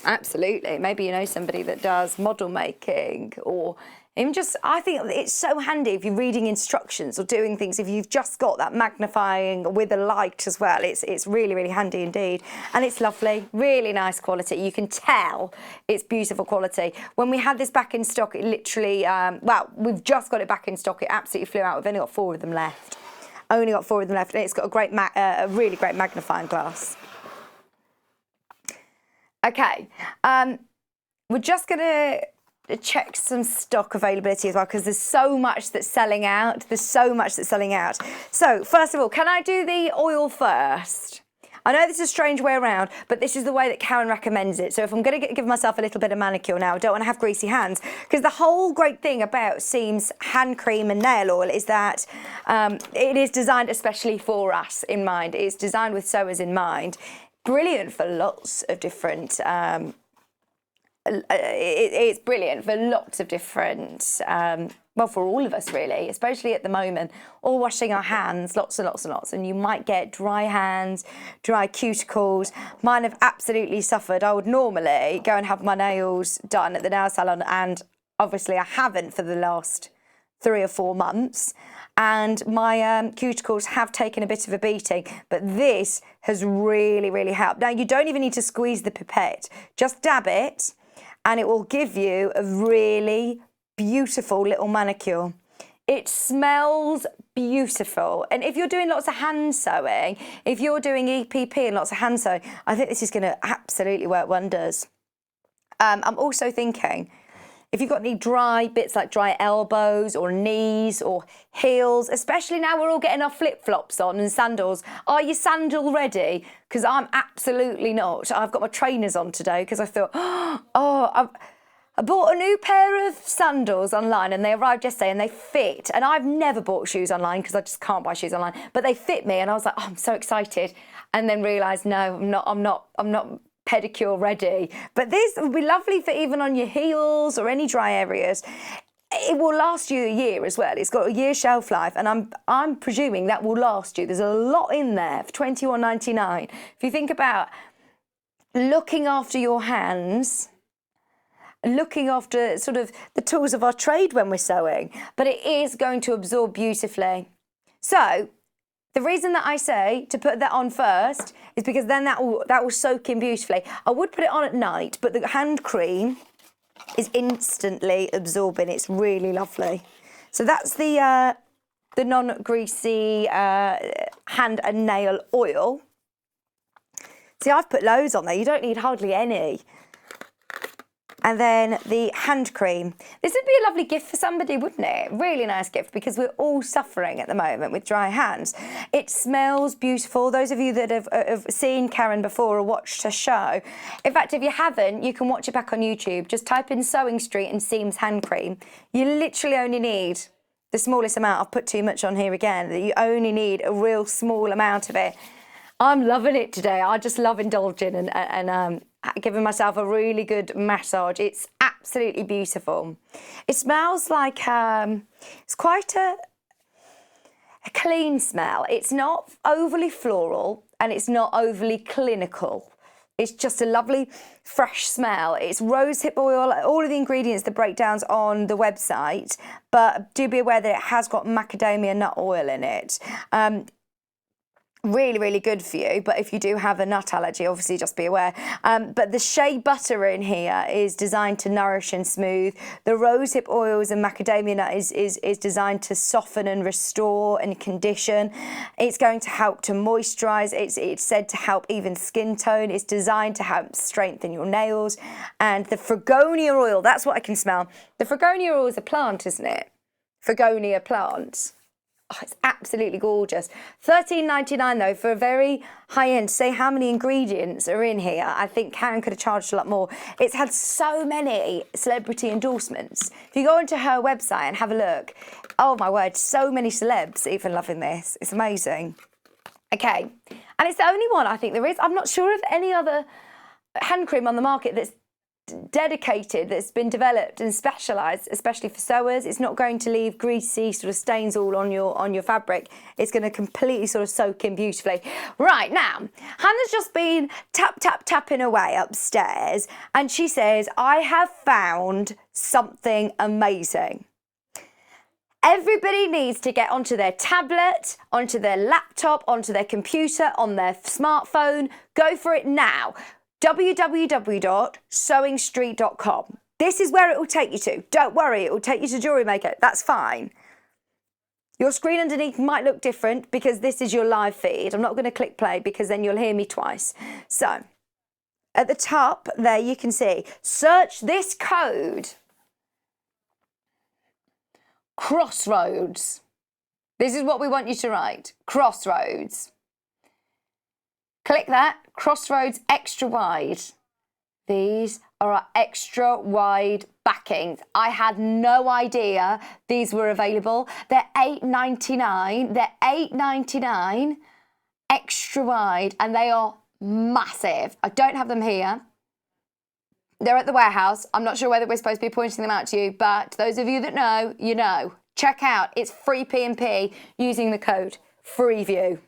Absolutely. Maybe you know somebody that does model making, or even just, I think it's so handy if you're reading instructions or doing things, if you've just got that magnifying with a light as well. It's really, really handy indeed. And it's lovely, really nice quality. You can tell it's beautiful quality. When we had this back in stock, it literally, well, we've just got it back in stock. It absolutely flew out. We've only got 4 of them left. Only got 4 of them left, and it's got a really great magnifying glass. Okay, we're just going to check some stock availability as well, because there's so much that's selling out. So, first of all, can I do the oil first? I know this is a strange way around, but this is the way that Karen recommends it. So if I'm going to give myself a little bit of manicure now, I don't want to have greasy hands, because the whole great thing about Seam's hand cream and nail oil is that it is designed especially for us in mind. It's designed with sewers in mind. Brilliant for lots of different it's brilliant for lots of different, well, for all of us really, especially at the moment, all washing our hands, lots and lots and lots, and you might get dry hands, dry cuticles. Mine have absolutely suffered. I would normally go and have my nails done at the nail salon, and obviously I haven't for the last 3 or 4 months. And my cuticles have taken a bit of a beating, but this has really, really helped. Now, you don't even need to squeeze the pipette. Just dab it, and it will give you a really beautiful little manicure. It smells beautiful. And if you're doing lots of hand sewing, if you're doing EPP and lots of hand sewing, I think this is going to absolutely work wonders. I'm also thinking, if you've got any dry bits like dry elbows or knees or heels, especially now we're all getting our flip-flops on and sandals, are you sandal ready? Because I'm absolutely not. I've got my trainers on today because I thought, I bought a new pair of sandals online and they arrived yesterday and they fit. And I've never bought shoes online because I just can't buy shoes online. But they fit me and I was like, I'm so excited. And then realised, no, I'm not pedicure ready. But this would be lovely for even on your heels or any dry areas. It will last you a year as well. It's got a year shelf life, and I'm presuming that will last you. There's a lot in there for $21.99. If you think about looking after your hands, looking after sort of the tools of our trade when we're sewing, but it is going to absorb beautifully. So the reason that I say to put that on first is because then that will soak in beautifully. I would put it on at night, but the hand cream is instantly absorbing. It's really lovely. So that's the non-greasy hand and nail oil. See, I've put loads on there. You don't need hardly any. And then the hand cream. This would be a lovely gift for somebody, wouldn't it? Really nice gift, because we're all suffering at the moment with dry hands. It smells beautiful. Those of you that have seen Karen before or watched her show, in fact, if you haven't, you can watch it back on YouTube. Just type in Sewing Street and Seams hand cream. You literally only need the smallest amount. I've put too much on here again. You only need a real small amount of it. I'm loving it today. I just love indulging and giving myself a really good massage. It's absolutely beautiful. It smells like, it's quite a clean smell. It's not overly floral and it's not overly clinical. It's just a lovely fresh smell. It's rosehip oil, all of the ingredients, the breakdowns on the website, but do be aware that it has got macadamia nut oil in it. Really, really good for you, but if you do have a nut allergy, obviously just be aware. But the shea butter in here is designed to nourish and smooth. The rosehip oils and macadamia nut is designed to soften and restore and condition. It's going to help to moisturise. It's said to help even skin tone. It's designed to help strengthen your nails. And the Fregonia oil, that's what I can smell. The Fregonia oil is a plant, isn't it? Fregonia plant. Oh, it's absolutely gorgeous. $13.99 though for a very high-end. Say how many ingredients are in here. I think Karen could have charged a lot more. It's had so many celebrity endorsements. If you go onto her website and have a look, oh my word, so many celebs even loving this. It's amazing. Okay, and it's the only one I think there is. I'm not sure of any other hand cream on the market that's dedicated, that's been developed and specialised, especially for sewers. It's not going to leave greasy sort of stains all on your fabric. It's going to completely sort of soak in beautifully. Right, now, Hannah's just been tapping away upstairs and she says, I have found something amazing. Everybody needs to get onto their tablet, onto their laptop, onto their computer, on their smartphone. Go for it now. www.sewingstreet.com. This is where it will take you to. Don't worry, it will take you to Jewellery Maker. That's fine. Your screen underneath might look different because this is your live feed. I'm not going to click play because then you'll hear me twice. So, at the top there you can see, search this code. Crossroads. This is what we want you to write. Crossroads. Click that, Crossroads extra wide. These are our extra wide backings. I had no idea these were available. They're $8.99. They're $8.99 extra wide, and they are massive. I don't have them here. They're at the warehouse. I'm not sure whether we're supposed to be pointing them out to you, but those of you that know, you know. Check out, it's free P&P using the code FREEVIEW.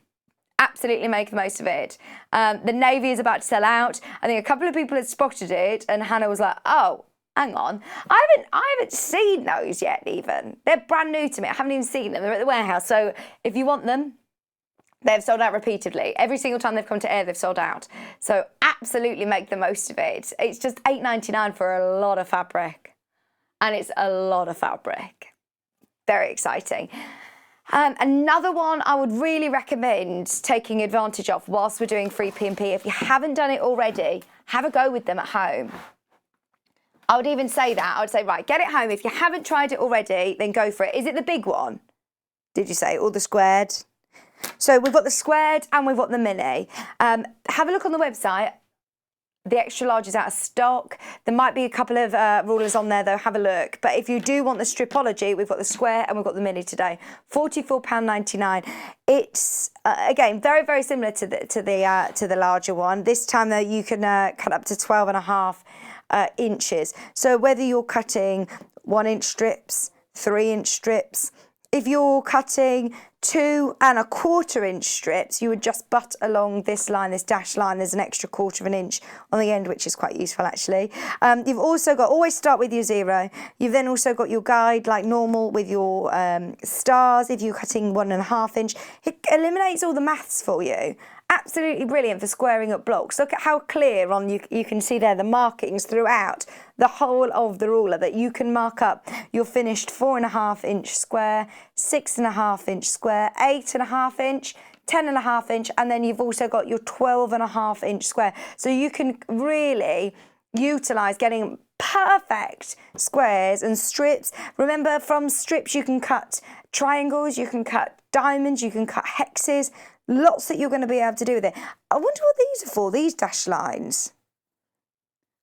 Absolutely make the most of it. The navy is about to sell out. I think a couple of people had spotted it, and Hannah was like, oh, hang on. I haven't seen those yet even. They're brand new to me. I haven't even seen them. They're at the warehouse. So if you want them, they've sold out repeatedly. Every single time they've come to air, they've sold out. So absolutely make the most of it. It's just $8.99 for a lot of fabric. And it's a lot of fabric. Very exciting. Another one I would really recommend taking advantage of whilst we're doing free P&P. If you haven't done it already, have a go with them at home. I would even say that. I would say, right, get it home. If you haven't tried it already, then go for it. Is it the big one? Did you say? Or the squared? So we've got the squared and we've got the mini. Have a look on the website. The extra large is out of stock. There might be a couple of rulers on there though, have a look. But if you do want the Stripology, we've got the square and we've got the mini today. £44.99. It's, again, very, very similar to the larger one. This time though, you can cut up to 12.5 inches. So whether you're cutting 1-inch strips, 3-inch strips, if you're cutting 2¼ inch strips, you would just butt along this line, this dash line. There's an extra 1/4 inch on the end, which is quite useful actually. You've also got, always start with your 0. You've then also got your guide like normal with your stars. If you're cutting 1½ inch, it eliminates all the maths for you. Absolutely brilliant for squaring up blocks. Look at how clear on you can see there the markings throughout the whole of the ruler, that you can mark up your finished 4½ inch square, 6½ inch square, 8½ inch, 10½ inch, and then you've also got your 12½ inch square. So you can really utilise getting perfect squares and strips. Remember, from strips you can cut triangles, you can cut diamonds, you can cut hexes. Lots that you're going to be able to do with it. I wonder what these are for, these dash lines.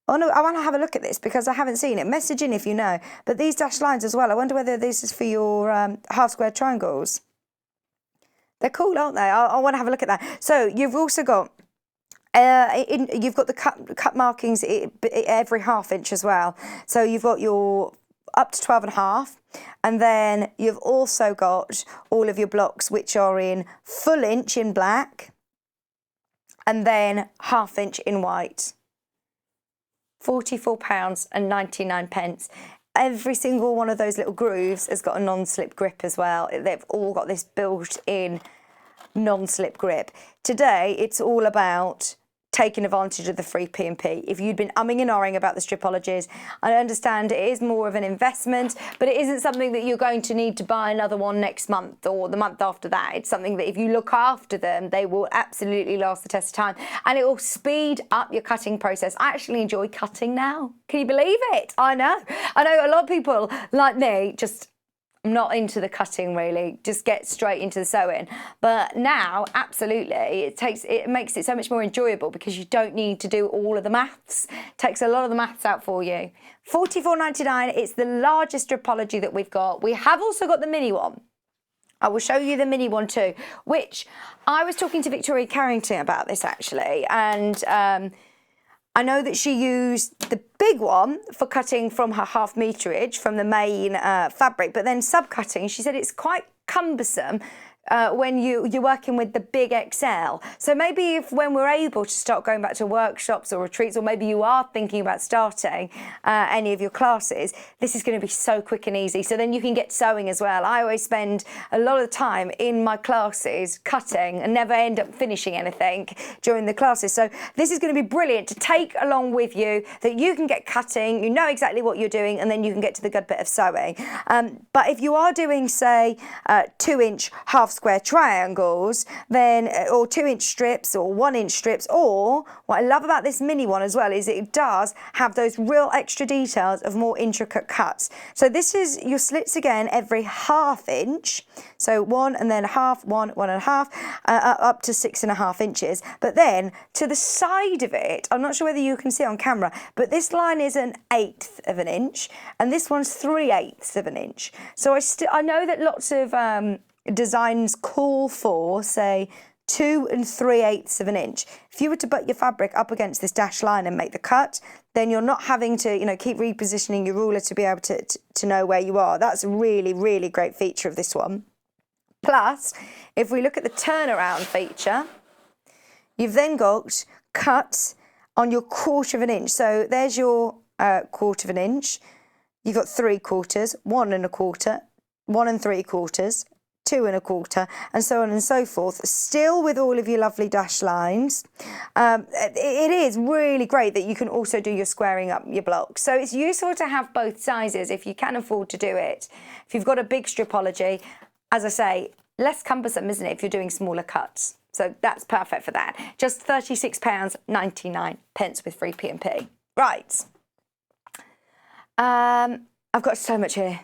Oh no, I want to have a look at this because I haven't seen it. Message in if you know. But these dash lines as well, I wonder whether this is for your half square triangles. They're cool, aren't they? I want to have a look at that. So you've also got, you've got the cut markings every ½ inch as well. So you've got your up to 12.5, and then you've also got all of your blocks which are in full inch in black and then ½ inch in white. £44.99. Every single one of those little grooves has got a non-slip grip as well. They've all got this built-in non-slip grip. Today it's all about taking advantage of the free P&P. If you'd been umming and ahhing about the Stripologies, I understand it is more of an investment, but it isn't something that you're going to need to buy another one next month or the month after that. It's something that if you look after them, they will absolutely last the test of time, and it will speed up your cutting process. I actually enjoy cutting now. Can you believe it? I know a lot of people like me just, I'm not into the cutting really, just get straight into the sewing. But now, absolutely, it makes it so much more enjoyable because you don't need to do all of the maths. It takes a lot of the maths out for you. £44.99, it's the largest Stripology that we've got. We have also got the mini one. I will show you the mini one too, which I was talking to Victoria Carrington about this actually, and I know that she used the big one for cutting from her ½ meterage from the main fabric, but then sub-cutting, she said it's quite cumbersome when you're working with the big XL. So maybe when we're able to start going back to workshops or retreats, or maybe you are thinking about starting any of your classes, this is going to be so quick and easy. So then you can get sewing as well. I always spend a lot of time in my classes cutting and never end up finishing anything during the classes. So this is going to be brilliant to take along with you, that you can get cutting, you know exactly what you're doing, and then you can get to the good bit of sewing. But if you are doing, say, 2-inch half square triangles, then or 2-inch strips or 1-inch strips, or what I love about this mini one as well is it does have those real extra details of more intricate cuts. So this is your slits again every 1/2 inch, so 1 and then 1/2, 1, 1 1/2, up to 6.5 inches. But then to the side of it, I'm not sure whether you can see it on camera, but this line is 1/8 of an inch and this one's 3/8 of an inch. So I know that lots of designs call for, say, 2 3/8 of an inch. If you were to butt your fabric up against this dashed line and make the cut, then you're not having to, you know, keep repositioning your ruler to be able to know where you are. That's a really, really great feature of this one. Plus, if we look at the turnaround feature, you've then got cuts on your 1/4 of an inch. So there's your 1/4 of an inch. You've got 3/4, 1 1/4, 1 3/4, 2 1/4, and so on and so forth, still with all of your lovely dash lines. It is really great that you can also do your squaring up your blocks. So it's useful to have both sizes if you can afford to do it. If you've got a big Stripology, as I say, less cumbersome, isn't it, if you're doing smaller cuts? So that's perfect for that. Just £36.99 with free P&P. Right. I've got so much here.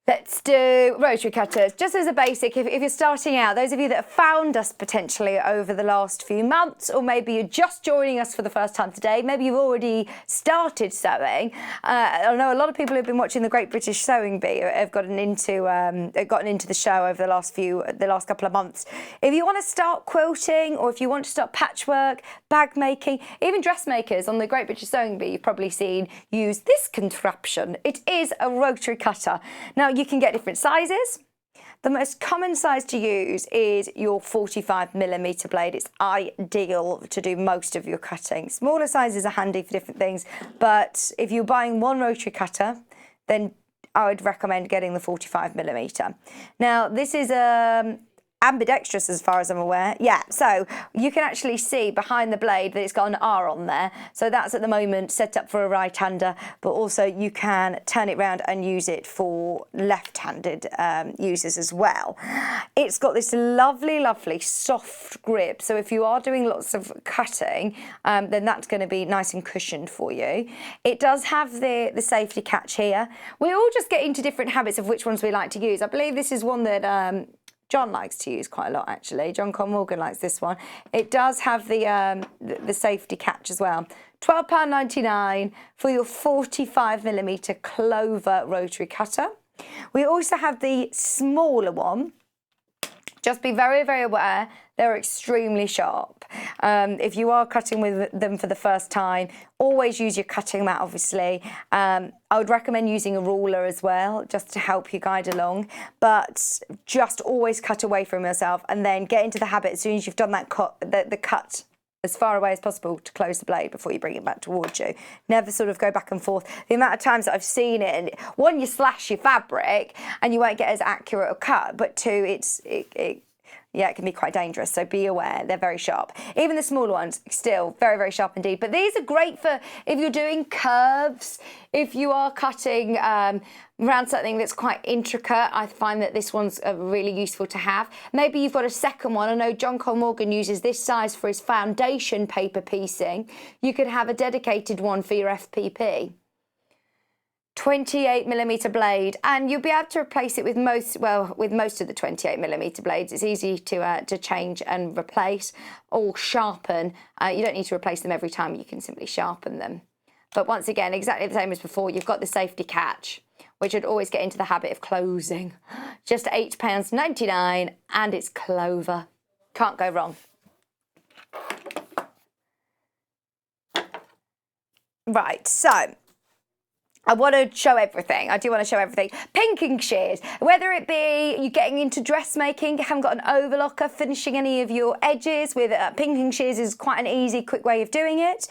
Let's do rotary cutters. Just as a basic, if you're starting out, those of you that have found us potentially over the last few months, or maybe you're just joining us for the first time today, maybe you've already started sewing. I know a lot of people who've been watching the Great British Sewing Bee have gotten into the show over the last couple of months. If you want to start quilting, or if you want to start patchwork, bag making, even dressmakers on the Great British Sewing Bee, you've probably seen use this contraption. It is a rotary cutter. Now, you can get different sizes. The most common size to use is your 45mm blade. It's ideal to do most of your cutting. Smaller sizes are handy for different things, but if you're buying one rotary cutter, then I would recommend getting the 45mm. Now, this is ambidextrous as far as I'm aware. Yeah, so you can actually see behind the blade that it's got an R on there. So that's at the moment set up for a right-hander, but also you can turn it around and use it for left-handed users as well. It's got this lovely, lovely soft grip. So if you are doing lots of cutting, then that's going to be nice and cushioned for you. It does have the safety catch here. We all just get into different habits of which ones we like to use. I believe this is one that John likes to use quite a lot, actually. John Morgan likes this one. It does have the safety catch as well. £12.99 for your 45mm Clover rotary cutter. We also have the smaller one. Just be very, very aware, they're extremely sharp. If you are cutting with them for the first time, always use your cutting mat, obviously. I would recommend using a ruler as well, just to help you guide along. But just always cut away from yourself and then get into the habit as soon as you've done that the cut as far away as possible to close the blade before you bring it back towards you. Never sort of go back and forth. The amount of times that I've seen it, and one, you slash your fabric and you won't get as accurate a cut, but two, yeah, it can be quite dangerous, so be aware. They're very sharp. Even the smaller ones, still very, very sharp indeed. But these are great for if you're doing curves, if you are cutting around something that's quite intricate. I find that this one's really useful to have. Maybe you've got a second one. I know John Morgan uses this size for his foundation paper piecing. You could have a dedicated one for your FPP. 28mm blade, and you'll be able to replace it with most of the 28mm blades. It's easy to change and replace or sharpen. You don't need to replace them every time. You can simply sharpen them. But once again, exactly the same as before, you've got the safety catch, which I'd always get into the habit of closing. Just £8.99, and it's Clover. Can't go wrong. Right, so I want to show everything. I do want to show everything. Pinking shears, whether it be you getting into dressmaking, haven't got an overlocker, finishing any of your edges with pinking shears is quite an easy, quick way of doing it.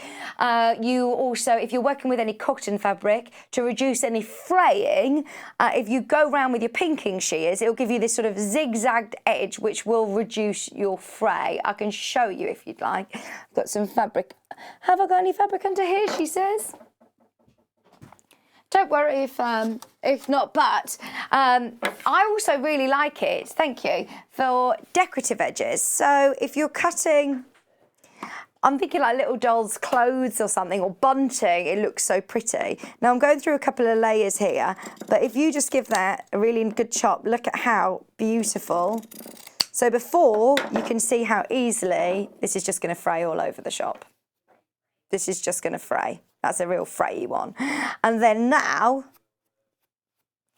You also, if you're working with any cotton fabric, to reduce any fraying, if you go around with your pinking shears, it'll give you this sort of zigzagged edge, which will reduce your fray. I can show you if you'd like. I've got some fabric. Have I got any fabric under here, she says? Don't worry if not, but I also really like it, thank you, for decorative edges. So if you're cutting, I'm thinking like little dolls' clothes or something, or bunting, it looks so pretty. Now I'm going through a couple of layers here, but if you just give that a really good chop, look at how beautiful. So before, you can see how easily this is just going to fray all over the shop. This is just going to fray. That's a real frayy one. And then now,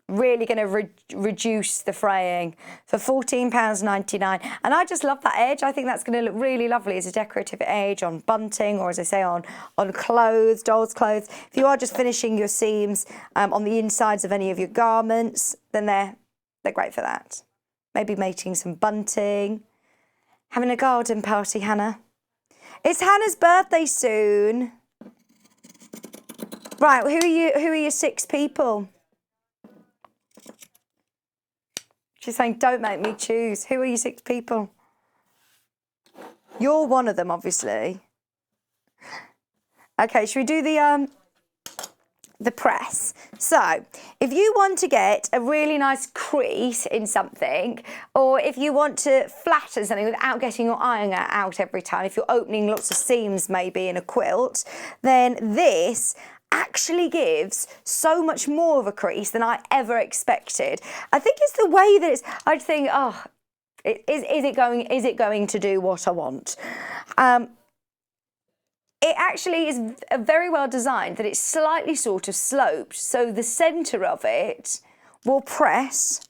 really going to reduce the fraying for £14.99. And I just love that edge. I think that's going to look really lovely as a decorative edge on bunting, or as I say, on clothes, dolls' clothes. If you are just finishing your seams on the insides of any of your garments, then they're great for that. Maybe making some bunting, having a garden party, Hannah. It's Hannah's birthday soon. Right, who are your 6 people? She's saying, don't make me choose. Who are your 6 people? You're one of them, obviously. Okay, should we do the press? So, if you want to get a really nice crease in something, or if you want to flatten something without getting your iron out every time, if you're opening lots of seams maybe in a quilt, then this actually gives so much more of a crease than I ever expected. I think it's the way that I'd think, oh, is it going to do what I want? It actually is very well designed that it's slightly sort of sloped, so the centre of it will press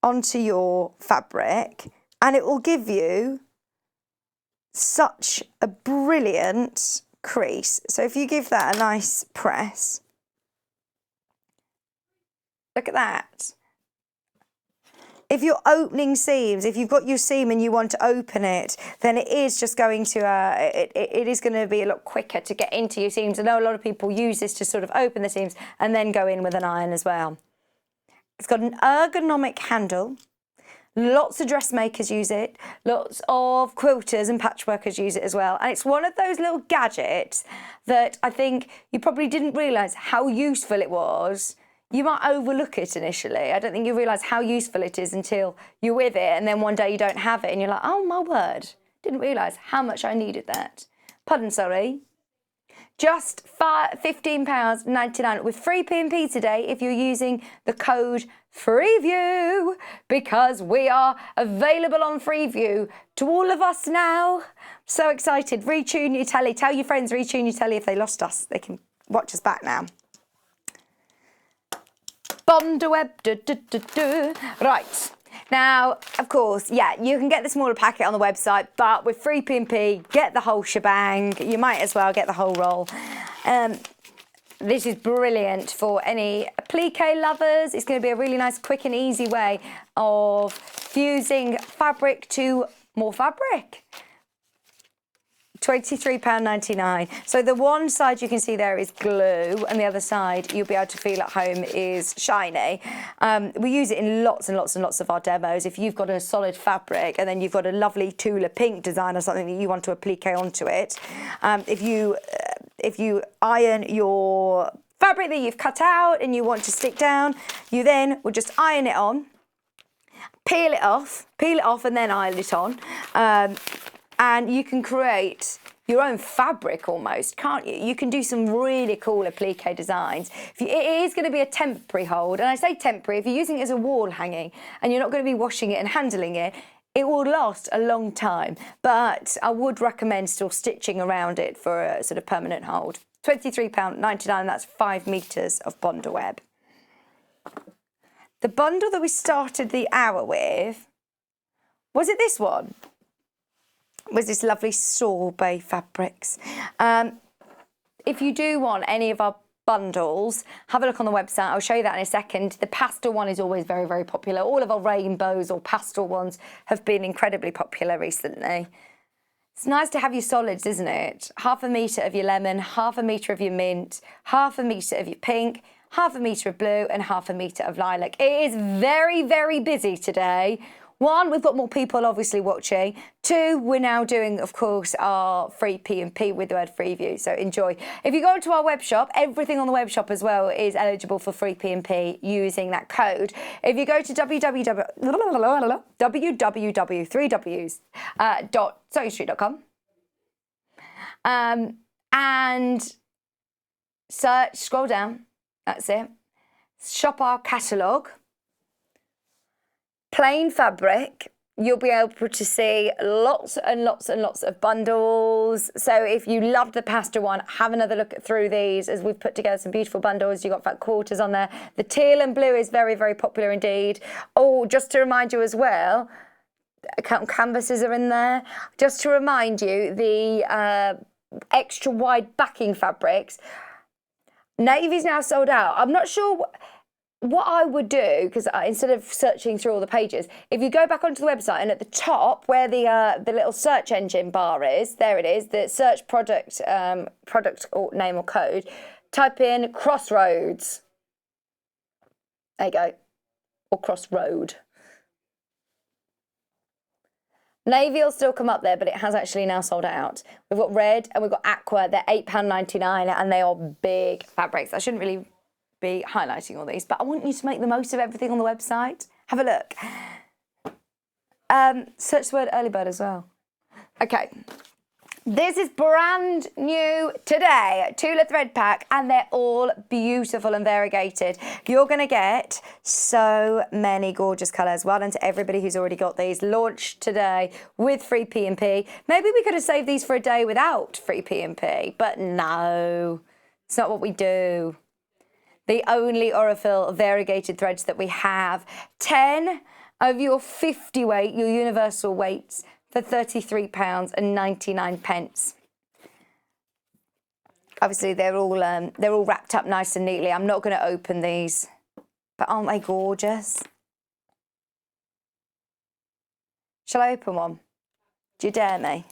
onto your fabric, and it will give you such a brilliant crease. So if you give that a nice press, look at that. If you're opening seams, if you've got your seam and you want to open it, then it is just going to, it is going to be a lot quicker to get into your seams. I know a lot of people use this to sort of open the seams and then go in with an iron as well. It's got an ergonomic handle. Lots of dressmakers use it. Lots of quilters and patchworkers use it as well. And it's one of those little gadgets that I think you probably didn't realise how useful it was. You might overlook it initially. I don't think you realise how useful it is until you're with it, and then one day you don't have it and you're like, oh my word, didn't realise how much I needed that. Pardon, sorry. Just £15.99 with free P&P today if you're using the code FREEVIEW, because we are available on Freeview to all of us now. So excited. Retune your telly. Tell your friends, retune your telly if they lost us. They can watch us back now. Bondaweb, Right, now, of course, yeah, you can get the smaller packet on the website, but with free P&P, get the whole shebang. You might as well get the whole roll. This is brilliant for any applique lovers. It's going to be a really nice, quick and easy way of fusing fabric to more fabric. £23.99. So the one side you can see there is glue, and the other side you'll be able to feel at home is shiny. We use it in lots and lots and lots of our demos. If you've got a solid fabric and then you've got a lovely Tula pink design or something that you want to applique onto it, if you iron your fabric that you've cut out and you want to stick down, you then will just iron it on, peel it off and then iron it on. And you can create your own fabric almost, can't you? You can do some really cool applique designs. It is going to be a temporary hold, and I say temporary, if you're using it as a wall hanging and you're not going to be washing it and handling it, it will last a long time. But I would recommend still stitching around it for a sort of permanent hold. £23.99, that's 5 metres of bonder web. The bundle that we started the hour with, was it this one? Was this lovely sorbet fabrics. If you do want any of our bundles, have a look on the website. I'll show you that in a second. The pastel one is always very, very popular. All of our rainbows or pastel ones have been incredibly popular recently. It's nice to have your solids, isn't it? Half a metre of your lemon, half a metre of your mint, half a metre of your pink, half a metre of blue and half a metre of lilac. It is very, very busy today One, we've got more people obviously watching. Two, we're now doing, of course, our free P&P with the word free view. So enjoy. If you go onto our web shop, everything on the web shop as well is eligible for free P&P using that code. If you go to www.sewingstreet.com and search, scroll down, that's it. Shop our catalogue. Plain fabric, you'll be able to see lots and lots and lots of bundles. So if you loved the pasta one, have another look through these as we've put together some beautiful bundles. You've got fat quarters on there. The teal and blue is very, very popular indeed. Oh, just to remind you as well, canvases are in there. Just to remind you, the extra wide backing fabrics, navy's now sold out. I'm not sure what I would do, because instead of searching through all the pages, if you go back onto the website and at the top where the little search engine bar is, there it is, the search product or name or code, type in Crossroads. There you go, or Crossroad. Navy will still come up there, but it has actually now sold out. We've got red and we've got aqua. They're £8.99 and they are big fabrics. I shouldn't really be highlighting all these, but I want you to make the most of everything on the website. Have a look. Search the word early bird as well. Okay. This is brand new today, Tula Thread Pack, and they're all beautiful and variegated. You're going to get so many gorgeous colours. Well done to everybody who's already got these. Launched today with free P&P. Maybe we could have saved these for a day without free P&P, but no, it's not what we do. The only Aurifil variegated threads that we have. 10 of your 50 weight, your universal weights, for £33.99. Obviously, they're all wrapped up nice and neatly. I'm not going to open these, but aren't they gorgeous? Shall I open one? Do you dare me?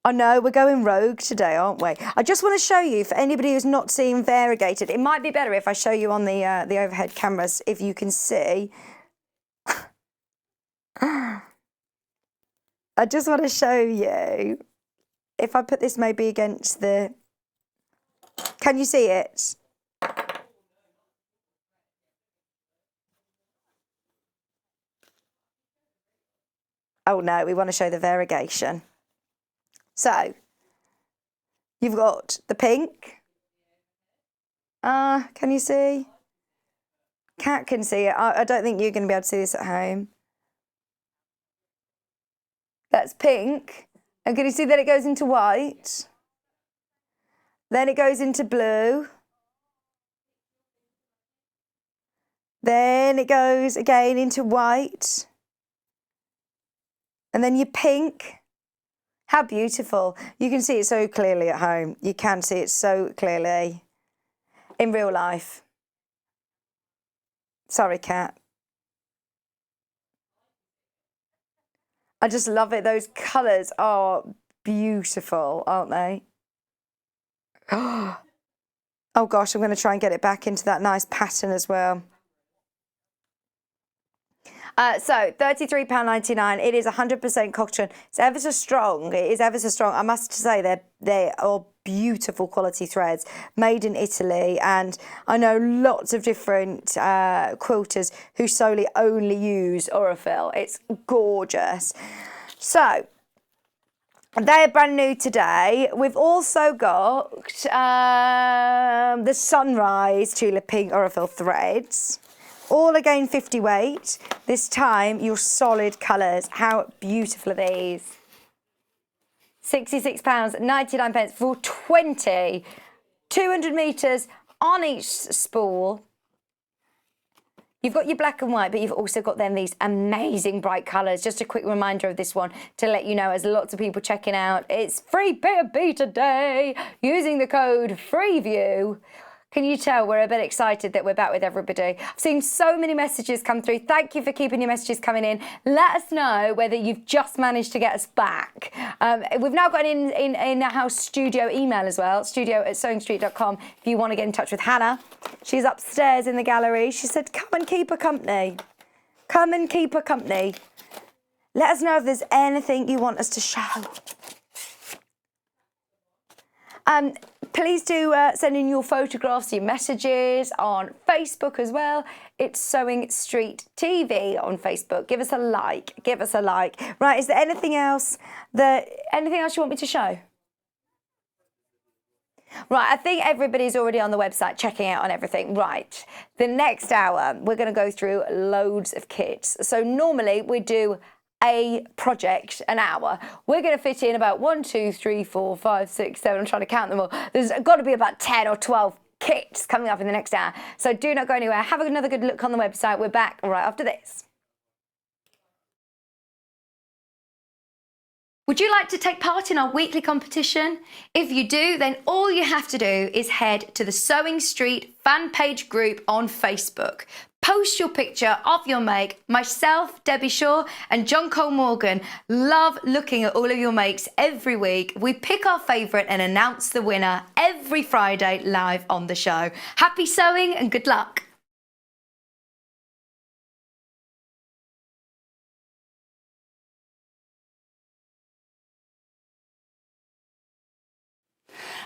I know, we're going rogue today, aren't we? I just want to show you, for anybody who's not seen variegated, it might be better if I show you on the overhead cameras, if you can see. I just want to show you, if I put this maybe against the... Can you see it? Oh no, we want to show the variegation. So, you've got the pink. Can you see? Cat can see it. I don't think you're going to be able to see this at home. That's pink. And can you see that it goes into white? Then it goes into blue. Then it goes again into white. And then your pink. How beautiful. You can see it so clearly at home. You can see it so clearly in real life. Sorry, Cat. I just love it. Those colours are beautiful, aren't they? Oh gosh, I'm going to try and get it back into that nice pattern as well. So £33.99. It is 100% cotton. It's ever so strong. It is ever so strong. I must say they are beautiful quality threads made in Italy, and I know lots of different quilters who solely only use Aurifil. It's gorgeous. So they're brand new today. We've also got the Sunrise Tula Pink Aurifil threads. All again 50 weight. This time your solid colours. How beautiful are these? £66.99 for 20. 200 metres on each spool. You've got your black and white, but you've also got then these amazing bright colours. Just a quick reminder of this one to let you know, as lots of people checking out, it's free P&P today using the code FREEVIEW. Can you tell we're a bit excited that we're back with everybody? I've seen so many messages come through. Thank you for keeping your messages coming in. Let us know whether you've just managed to get us back. We've now got an in-house studio email as well, studio@sewingstreet.com, if you want to get in touch with Hannah. She's upstairs in the gallery. She said, come and keep her company. Come and keep her company. Let us know if there's anything you want us to show. Please do send in your photographs, your messages on Facebook as well. It's Sewing Street TV on Facebook. Give us a like. Give us a like. Right, is there anything else you want me to show? Right, I think everybody's already on the website checking out on everything. Right, the next hour, we're going to go through loads of kits. So normally we do a project an hour. We're going to fit in about 1, 2, 3, 4, 5, 6, 7. I'm trying to count them all. There's got to be about 10 or 12 kits coming up in the next hour. So do not go anywhere. Have another good look on the website. We're back right after this. Would you like to take part in our weekly competition? If you do, then all you have to do is head to the Sewing Street fan page group on Facebook. Post your picture of your make. Myself, Debbie Shaw, and John Cole Morgan love looking at all of your makes every week. We pick our favourite and announce the winner every Friday live on the show. Happy sewing and good luck.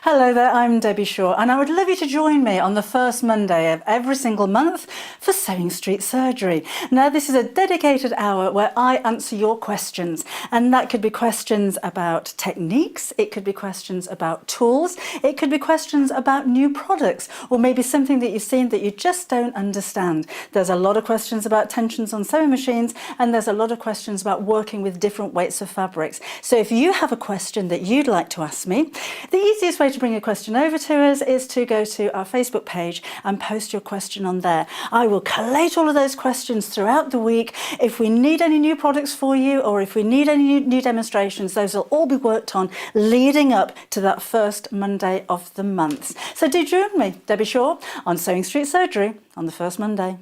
Hello there, I'm Debbie Shaw, and I would love you to join me on the first Monday of every single month for Sewing Street Surgery. Now, this is a dedicated hour where I answer your questions, and that could be questions about techniques, it could be questions about tools, it could be questions about new products, or maybe something that you've seen that you just don't understand. There's a lot of questions about tensions on sewing machines, and there's a lot of questions about working with different weights of fabrics. So if you have a question that you'd like to ask me, the easiest way to bring a question over to us is to go to our Facebook page and post your question on there. I will collate all of those questions throughout the week. If we need any new products for you, or if we need any new demonstrations, those will all be worked on leading up to that first Monday of the month. So do join me, Debbie Shaw, on Sewing Street Surgery on the first Monday.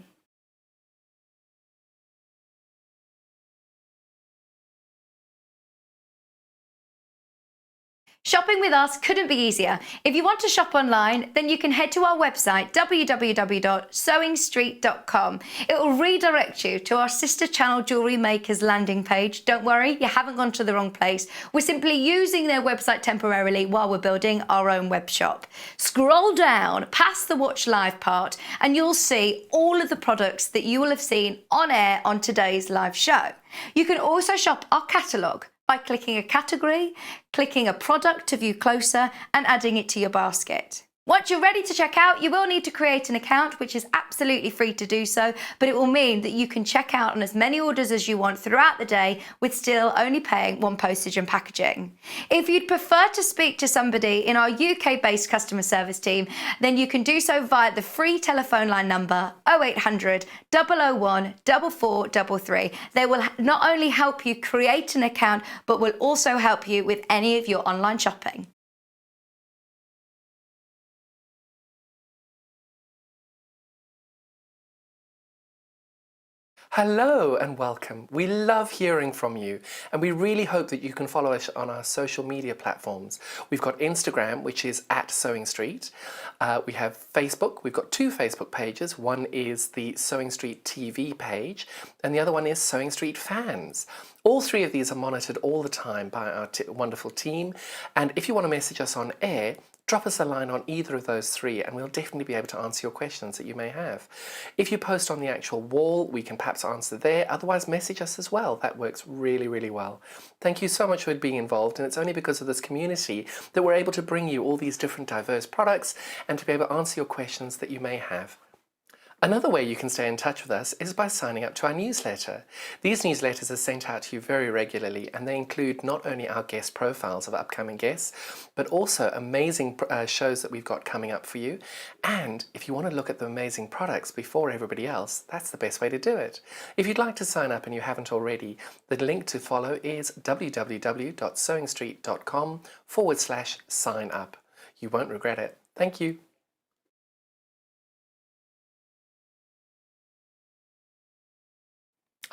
Shopping with us couldn't be easier. If you want to shop online, then you can head to our website, www.sewingstreet.com. It will redirect you to our sister channel Jewellery Makers landing page. Don't worry, you haven't gone to the wrong place. We're simply using their website temporarily while we're building our own web shop. Scroll down past the Watch Live part and you'll see all of the products that you will have seen on air on today's live show. You can also shop our catalogue by clicking a category, clicking a product to view closer, and adding it to your basket. Once you're ready to check out, you will need to create an account, which is absolutely free to do so, but it will mean that you can check out on as many orders as you want throughout the day with still only paying one postage and packaging. If you'd prefer to speak to somebody in our UK-based customer service team, then you can do so via the free telephone line number 0800 001 4433. They will not only help you create an account, but will also help you with any of your online shopping. Hello and welcome. We love hearing from you, and we really hope that you can follow us on our social media platforms. We've got Instagram, which is @Sewing Street. We have Facebook. We've got 2 Facebook pages. One is the Sewing Street TV page, and the other one is Sewing Street Fans. All 3 of these are monitored all the time by our wonderful team, and if you want to message us on air, drop us a line on either of those 3 and we'll definitely be able to answer your questions that you may have. If you post on the actual wall, we can perhaps answer there. Otherwise, message us as well. That works really, really well. Thank you so much for being involved, and it's only because of this community that we're able to bring you all these different diverse products and to be able to answer your questions that you may have. Another way you can stay in touch with us is by signing up to our newsletter. These newsletters are sent out to you very regularly, and they include not only our guest profiles of upcoming guests, but also amazing shows that we've got coming up for you. And if you want to look at the amazing products before everybody else, that's the best way to do it. If you'd like to sign up and you haven't already, the link to follow is www.sewingstreet.com/sign up. You won't regret it. Thank you.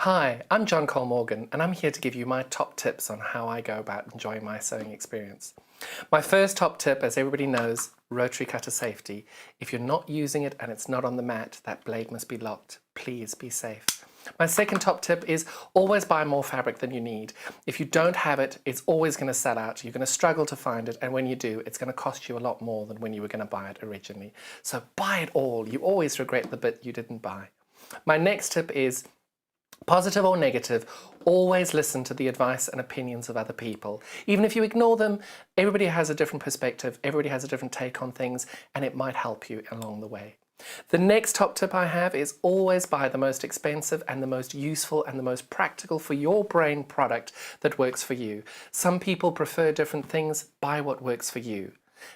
Hi, I'm John Cole Morgan, and I'm here to give you my top tips on how I go about enjoying my sewing experience. My first top tip, as everybody knows, rotary cutter safety. If you're not using it and it's not on the mat, that blade must be locked. Please be safe. My second top tip is always buy more fabric than you need. If you don't have it, it's always going to sell out. You're going to struggle to find it, and when you do, it's going to cost you a lot more than when you were going to buy it originally. So buy it all. You always regret the bit you didn't buy. My next tip is, positive or negative, always listen to the advice and opinions of other people. Even if you ignore them, everybody has a different perspective, everybody has a different take on things, and it might help you along the way. The next top tip I have is always buy the most expensive and the most useful and the most practical for your brain product that works for you. Some people prefer different things. Buy what works for you.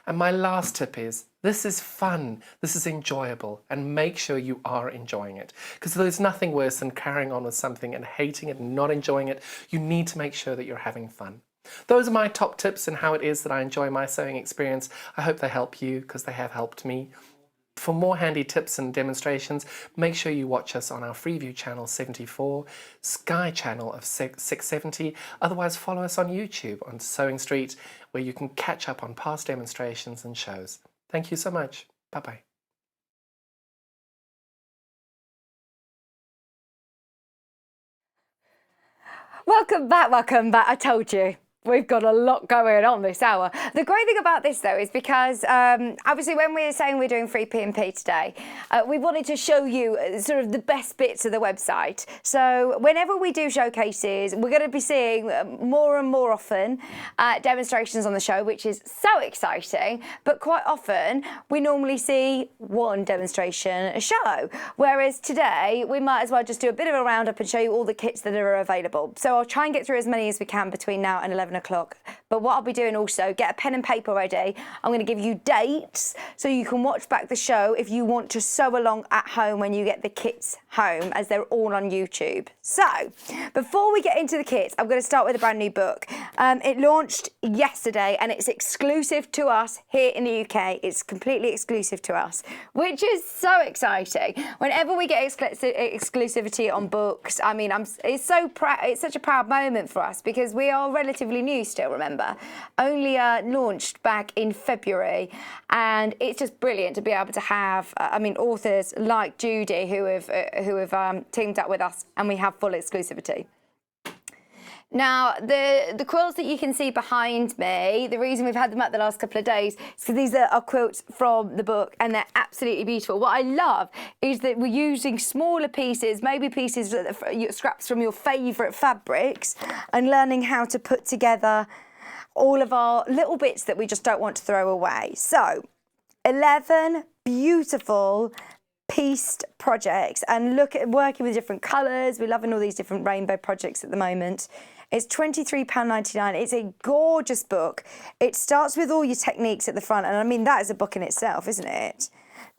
And my last tip is, this is fun, this is enjoyable, and make sure you are enjoying it. Because there's nothing worse than carrying on with something and hating it and not enjoying it. You need to make sure that you're having fun. Those are my top tips and how it is that I enjoy my sewing experience. I hope they help you, because they have helped me. For more handy tips and demonstrations, make sure you watch us on our Freeview channel 74, Sky channel of 670. Otherwise, follow us on YouTube on Sewing Street, where you can catch up on past demonstrations and shows. Thank you so much. Bye-bye. Welcome back. I told you. We've got a lot going on this hour. The great thing about this, though, is because obviously when we were saying we're doing free P&P today, we wanted to show you sort of the best bits of the website. So whenever we do showcases, we're going to be seeing more and more often demonstrations on the show, which is so exciting. But quite often, we normally see one demonstration a show. Whereas today, we might as well just do a bit of a roundup and show you all the kits that are available. So I'll try and get through as many as we can between now and 11 o'clock. But what I'll be doing also, get a pen and paper ready. I'm going to give you dates so you can watch back the show if you want to sew along at home when you get the kits home, as they're all on YouTube. So before we get into the kits, I'm going to start with a brand new book. It launched yesterday and it's exclusive to us here in the UK. It's completely exclusive to us, which is so exciting. Whenever we get exclusivity on books, I mean, it's such a proud moment for us, because we are relatively new still, remember, only launched back in February, and it's just brilliant to be able to have authors like Judy who have teamed up with us, and we have full exclusivity. Now, the quilts that you can see behind me, the reason we've had them out the last couple of days is because these are quilts from the book, and they're absolutely beautiful. What I love is that we're using smaller pieces, maybe pieces, scraps from your favourite fabrics, and learning how to put together all of our little bits that we just don't want to throw away. So, 11 beautiful pieced projects, and look at working with different colours. We're loving all these different rainbow projects at the moment. It's £23.99. It's a gorgeous book. It starts with all your techniques at the front, and I mean, that is a book in itself, isn't it?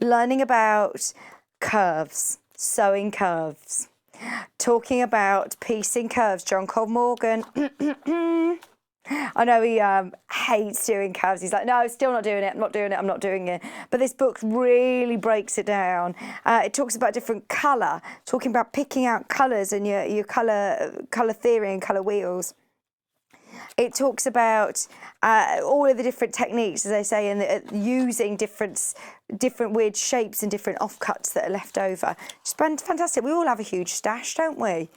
Learning about curves, sewing curves, talking about piecing curves. John Cole Morgan. I know he hates doing curves. He's like, no, still not doing it. I'm not doing it. But this book really breaks it down. It talks about different colour, talking about picking out colours and your colour theory and colour wheels. It talks about all of the different techniques, as they say, and using different weird shapes and different offcuts that are left over. Just fantastic. We all have a huge stash, don't we?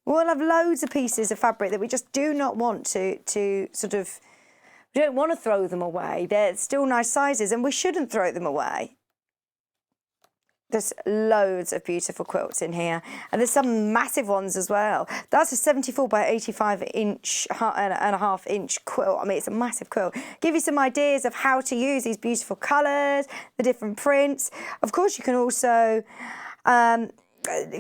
We'll have loads of pieces of fabric that we just do not want to sort of, we don't want to throw them away. They're still nice sizes, and we shouldn't throw them away. There's loads of beautiful quilts in here, and there's some massive ones as well. That's a 74 by 85 inch and a half inch quilt. I mean, it's a massive quilt. Give you some ideas of how to use these beautiful colours, the different prints. Of course, you can also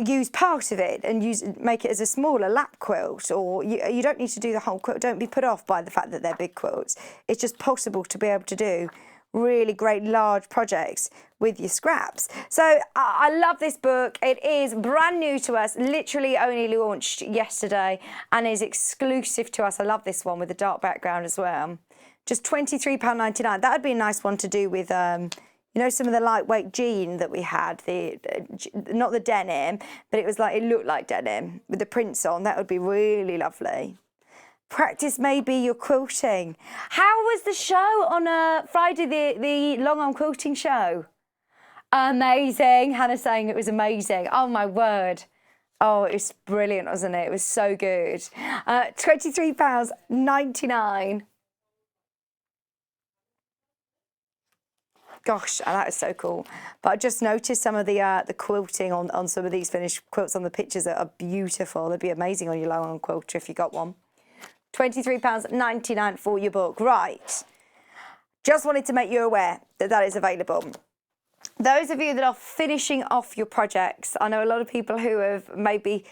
use part of it and make it as a smaller lap quilt, or you don't need to do the whole quilt. Don't be put off by the fact that they're big quilts. It's just possible to be able to do really great large projects with your scraps. So I love this book. It is brand new to us, literally only launched yesterday, and is exclusive to us. I love this one with the dark background as well. Just £23.99. That would be a nice one to do with you know, some of the lightweight jean that we had, not the denim, but it looked like denim with the prints on. That would be really lovely. Practice maybe your quilting. How was the show on Friday, the long arm quilting show? Amazing. Hannah's saying it was amazing. Oh my word. Oh, it was brilliant, wasn't it? It was so good. £23.99. Gosh, that is so cool. But I just noticed some of the quilting on some of these finished quilts on the pictures that are beautiful. They'd be amazing on your low-on quilter if you got one. £23.99 for your book. Right. Just wanted to make you aware that that is available. Those of you that are finishing off your projects, I know a lot of people who have maybe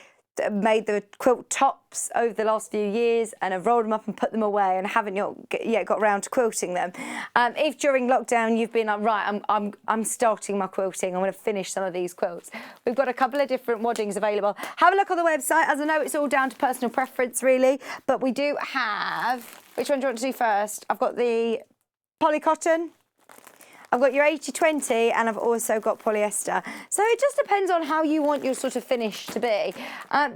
made the quilt tops over the last few years and have rolled them up and put them away and haven't yet got around to quilting them. If during lockdown you've been like, right, I'm starting my quilting, I'm going to finish some of these quilts. We've got a couple of different waddings available. Have a look on the website. As I know, it's all down to personal preference really, but we do have, which one do you want to do first? I've got the polycotton. I've got your 80-20 and I've also got polyester. So it just depends on how you want your sort of finish to be.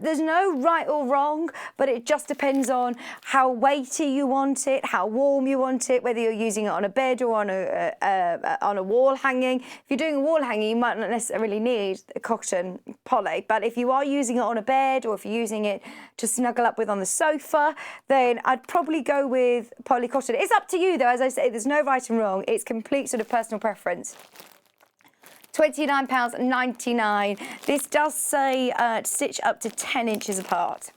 There's no right or wrong, but it just depends on how weighty you want it, how warm you want it, whether you're using it on a bed or on a wall hanging. If you're doing a wall hanging, you might not necessarily need a cotton poly, but if you are using it on a bed or if you're using it to snuggle up with on the sofa, then I'd probably go with polycotton. It's up to you though, as I say, there's no right and wrong. It's complete sort of personal preference. £29.99. This does say stitch up to 10 inches apart.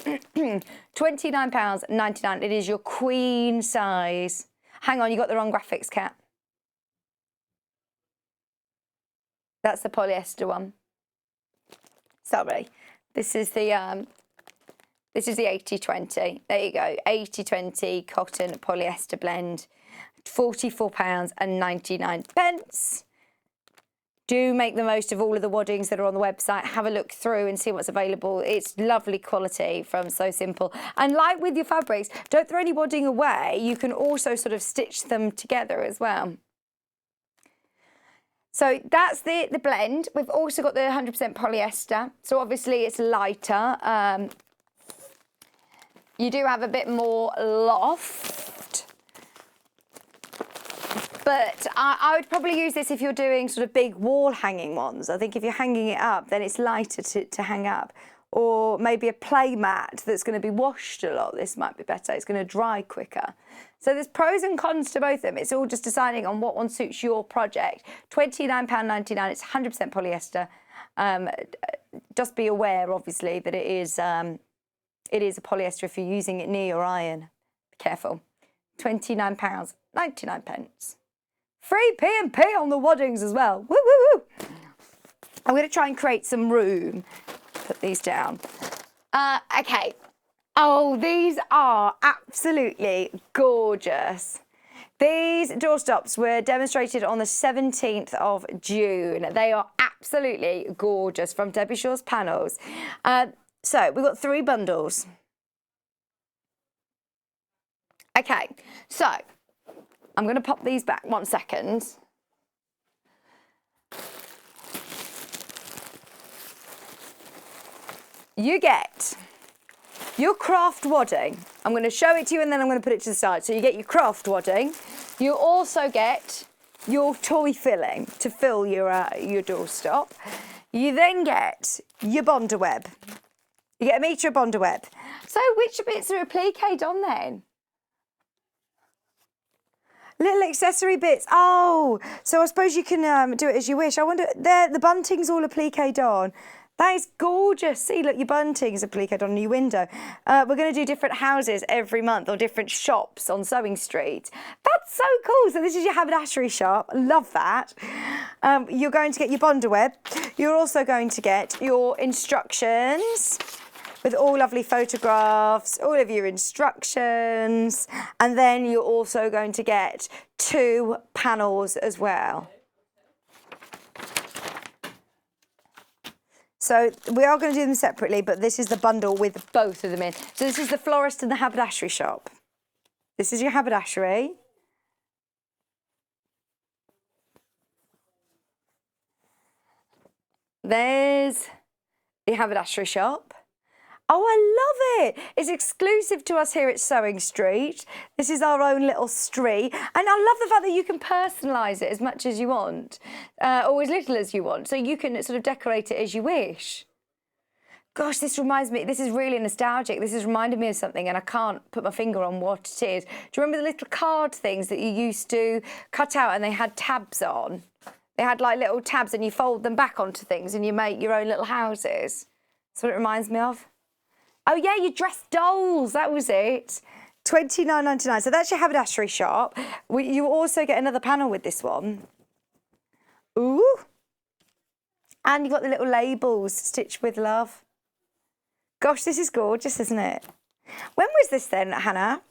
£29.99. It is your queen size. Hang on, you got the wrong graphics, Kat. That's the polyester one. Sorry. This is the 80-20. There you go. 80-20 cotton polyester blend. £44.99. Do make the most of all of the waddings that are on the website. Have a look through and see what's available. It's lovely quality from So Simple. And like with your fabrics, don't throw any wadding away. You can also sort of stitch them together as well. So that's the blend. We've also got the 100% polyester. So obviously it's lighter. You do have a bit more loft. But I would probably use this if you're doing sort of big wall hanging ones. I think if you're hanging it up, then it's lighter to hang up. Or maybe a play mat that's going to be washed a lot. This might be better. It's going to dry quicker. So there's pros and cons to both of them. It's all just deciding on what one suits your project. £29.99. It's 100% polyester. Just be aware, obviously, that it is a polyester if you're using it near your iron. Be careful. £29.99. Free P&P on the waddings as well. Woo, woo, woo. I'm going to try and create some room. Put these down. Okay. Oh, these are absolutely gorgeous. These doorstops were demonstrated on the 17th of June. They are absolutely gorgeous from Debbie Shaw's panels. So we've got 3 bundles. Okay, so I'm going to pop these back 1 second. You get your craft wadding. I'm going to show it to you and then I'm going to put it to the side. So you get your craft wadding. You also get your toy filling to fill your doorstop. You then get your Bonder web. You get a metre of Bonder web. So which bits are appliqued on then? Little accessory bits. Oh, so I suppose you can do it as you wish. I wonder, there, the bunting's all appliqued on. That is gorgeous. See, look, your bunting's appliqued on your window. We're going to do different houses every month or different shops on Sewing Street. That's so cool. So this is your haberdashery shop. I love that. You're going to get your Bonder web. You're also going to get your instructions with all lovely photographs, all of your instructions, and then you're also going to get 2 panels as well. So we are going to do them separately, but this is the bundle with both of them in. So this is the florist and the haberdashery shop. This is your haberdashery. There's the haberdashery shop. Oh, I love it. It's exclusive to us here at Sewing Street. This is our own little street. And I love the fact that you can personalise it as much as you want, or as little as you want. So you can sort of decorate it as you wish. Gosh, this reminds me, this is really nostalgic. This has reminded me of something and I can't put my finger on what it is. Do you remember the little card things that you used to cut out and they had tabs on? They had like little tabs and you fold them back onto things and you make your own little houses. That's what it reminds me of. Oh yeah, you dress dolls, that was it. $29.99, so that's your haberdashery shop. You also get another panel with this one. Ooh. And you've got the little labels, stitched with love. Gosh, this is gorgeous, isn't it? When was this then, Hannah?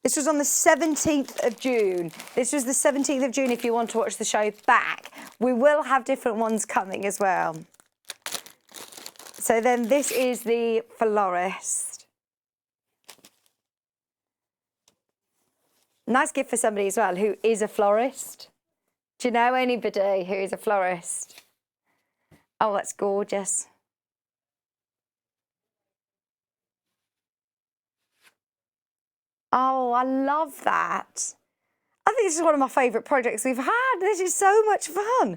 This was on the 17th of June. This was the 17th of June if you want to watch the show back. We will have different ones coming as well. So then this is the florist. Nice gift for somebody as well who is a florist. Do you know anybody who is a florist? Oh, that's gorgeous. Oh, I love that. I think this is one of my favourite projects we've had. This is so much fun.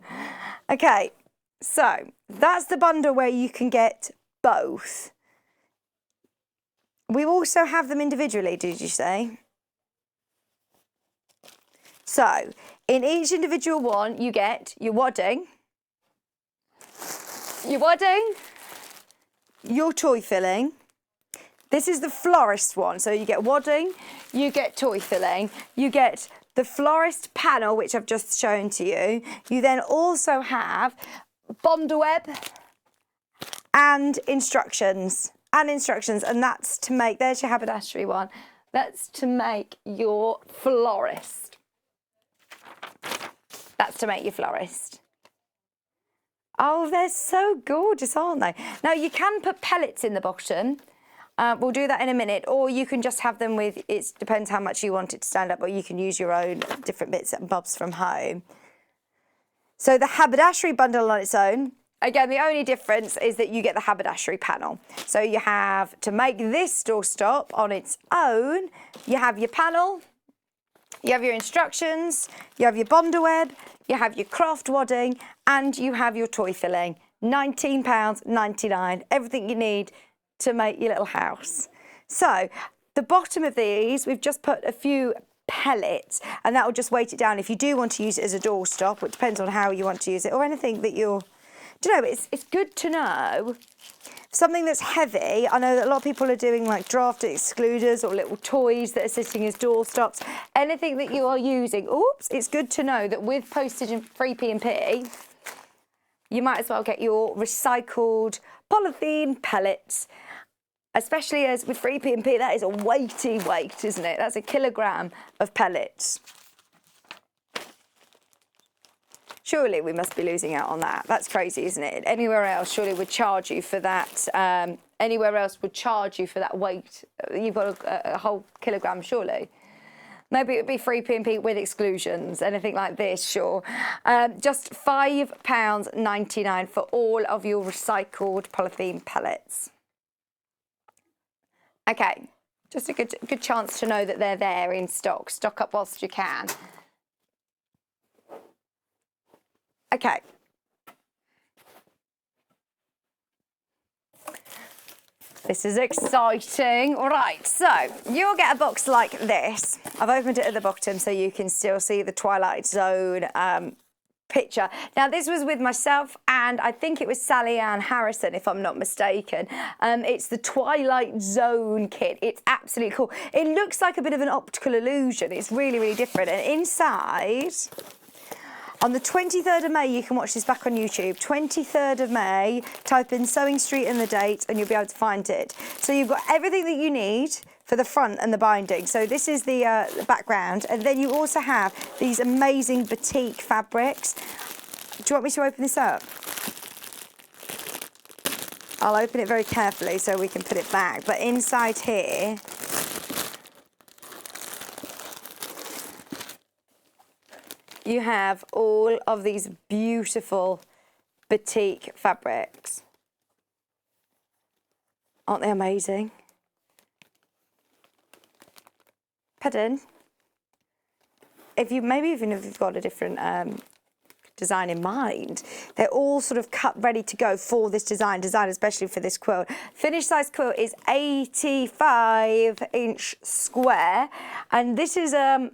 Okay, so that's the bundle where you can get both. We also have them individually, did you say? So, in each individual one, you get your wadding, your toy filling. This is the florist one, so you get wadding, you get toy filling, you get the florist panel, which I've just shown to you. You then also have bonder web and instructions, and that's to make, there's your haberdashery one, that's to make your florist. That's to make your florist. Oh, they're so gorgeous, aren't they? Now, you can put pellets in the bottom. We'll do that in a minute, or you can just have them with, it depends how much you want it to stand up, or you can use your own different bits and bobs from home. So the haberdashery bundle on its own, again, the only difference is that you get the haberdashery panel. So you have, to make this doorstop on its own, you have your panel, you have your instructions, you have your bonder web, you have your craft wadding, and you have your toy filling. £19.99, everything you need to make your little house. So the bottom of these, we've just put a few pellets, and that will just weight it down if you do want to use it as a doorstop, which depends on how you want to use it, or anything that you're, do you know, it's good to know. Something that's heavy, I know that a lot of people are doing like drafted excluders or little toys that are sitting as doorstops. Anything that you are using, oops, it's good to know that with postage and free P&P, you might as well get your recycled polythene pellets, especially as with free P&P, that is a weighty weight, isn't it? That's a kilogram of pellets. Surely we must be losing out on that. That's crazy, isn't it? Anywhere else surely would charge you for that. Anywhere else would charge you for that weight. You've got a whole kilogram, surely. Maybe it would be free P&P with exclusions, anything like this, sure. Just £5.99 for all of your recycled polythene pellets. Okay, just a good chance to know that they're there in stock. Stock up whilst you can. Okay. This is exciting. All right, so you'll get a box like this. I've opened it at the bottom so you can still see the Twilight Zone picture. Now, this was with myself and I think it was Sally Ann Harrison, if I'm not mistaken. It's the Twilight Zone kit. It's absolutely cool. It looks like a bit of an optical illusion. It's really, really different. And inside, on the 23rd of May, you can watch this back on YouTube. 23rd of May, type in Sewing Street and the date and you'll be able to find it. So you've got everything that you need for the front and the binding. So this is the background. And then you also have these amazing batik fabrics. Do you want me to open this up? I'll open it very carefully so we can put it back. But inside here, you have all of these beautiful batik fabrics. Aren't they amazing? Pardon? Maybe even if you've got a different design in mind. They're all sort of cut ready to go for this design especially for this quilt. Finished size quilt is 85-inch square, and this is a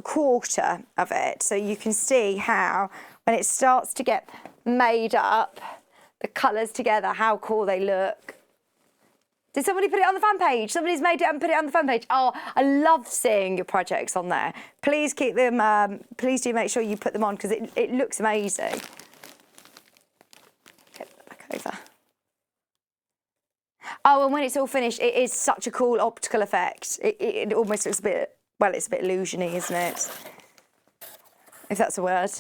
quarter of it. So you can see how when it starts to get made up, the colours together, how cool they look. Did somebody put it on the fan page? Somebody's made it and put it on the fan page. Oh, I love seeing your projects on there. Please keep them, please do make sure you put them on because it looks amazing. Get that back over. Oh, and when it's all finished, it is such a cool optical effect. It almost looks a bit, well, it's a bit illusion-y, isn't it? If that's a word.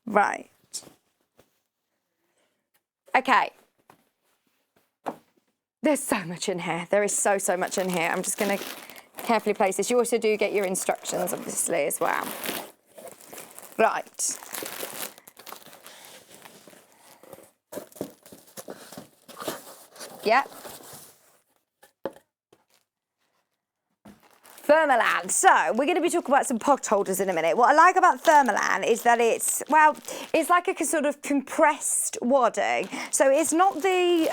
Right. Okay. There's so much in here. There is so much in here. I'm just going to carefully place this. You also do get your instructions, obviously, as well. Right. Yep. Thermolan. So we're going to be talking about some pot holders in a minute. What I like about Thermolan is that it's like a sort of compressed wadding. So it's not the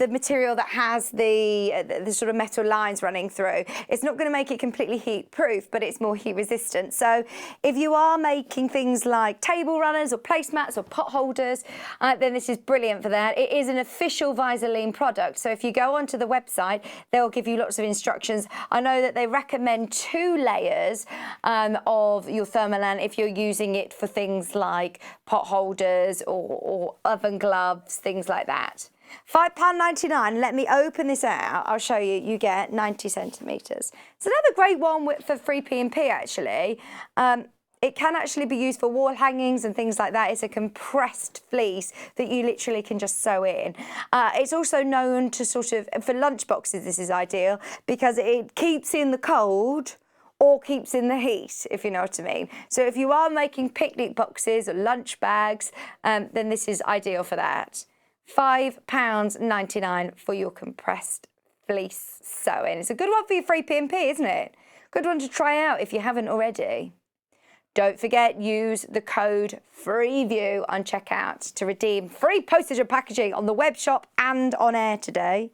material that has the sort of metal lines running through. It's not going to make it completely heat proof, but it's more heat resistant. So if you are making things like table runners or placemats or pot holders, then this is brilliant for that. It is an official Visaline product. So if you go onto the website, they'll give you lots of instructions. I know that they recommend 2 layers of your Thermolan if you're using it for things like pot holders or oven gloves, things like that. £5.99. Let me open this out. I'll show you. You get 90 centimetres. It's another great one for free P&P actually. It can actually be used for wall hangings and things like that. It's a compressed fleece that you literally can just sew in. It's also known to sort of, for lunch boxes, this is ideal because it keeps in the cold or keeps in the heat, if you know what I mean. So if you are making picnic boxes or lunch bags, then this is ideal for that. £5.99 for your compressed fleece sewing. It's a good one for your free P&P, isn't it? Good one to try out if you haven't already. Don't forget, use the code FREEVIEW on checkout to redeem free postage and packaging on the web shop and on air today,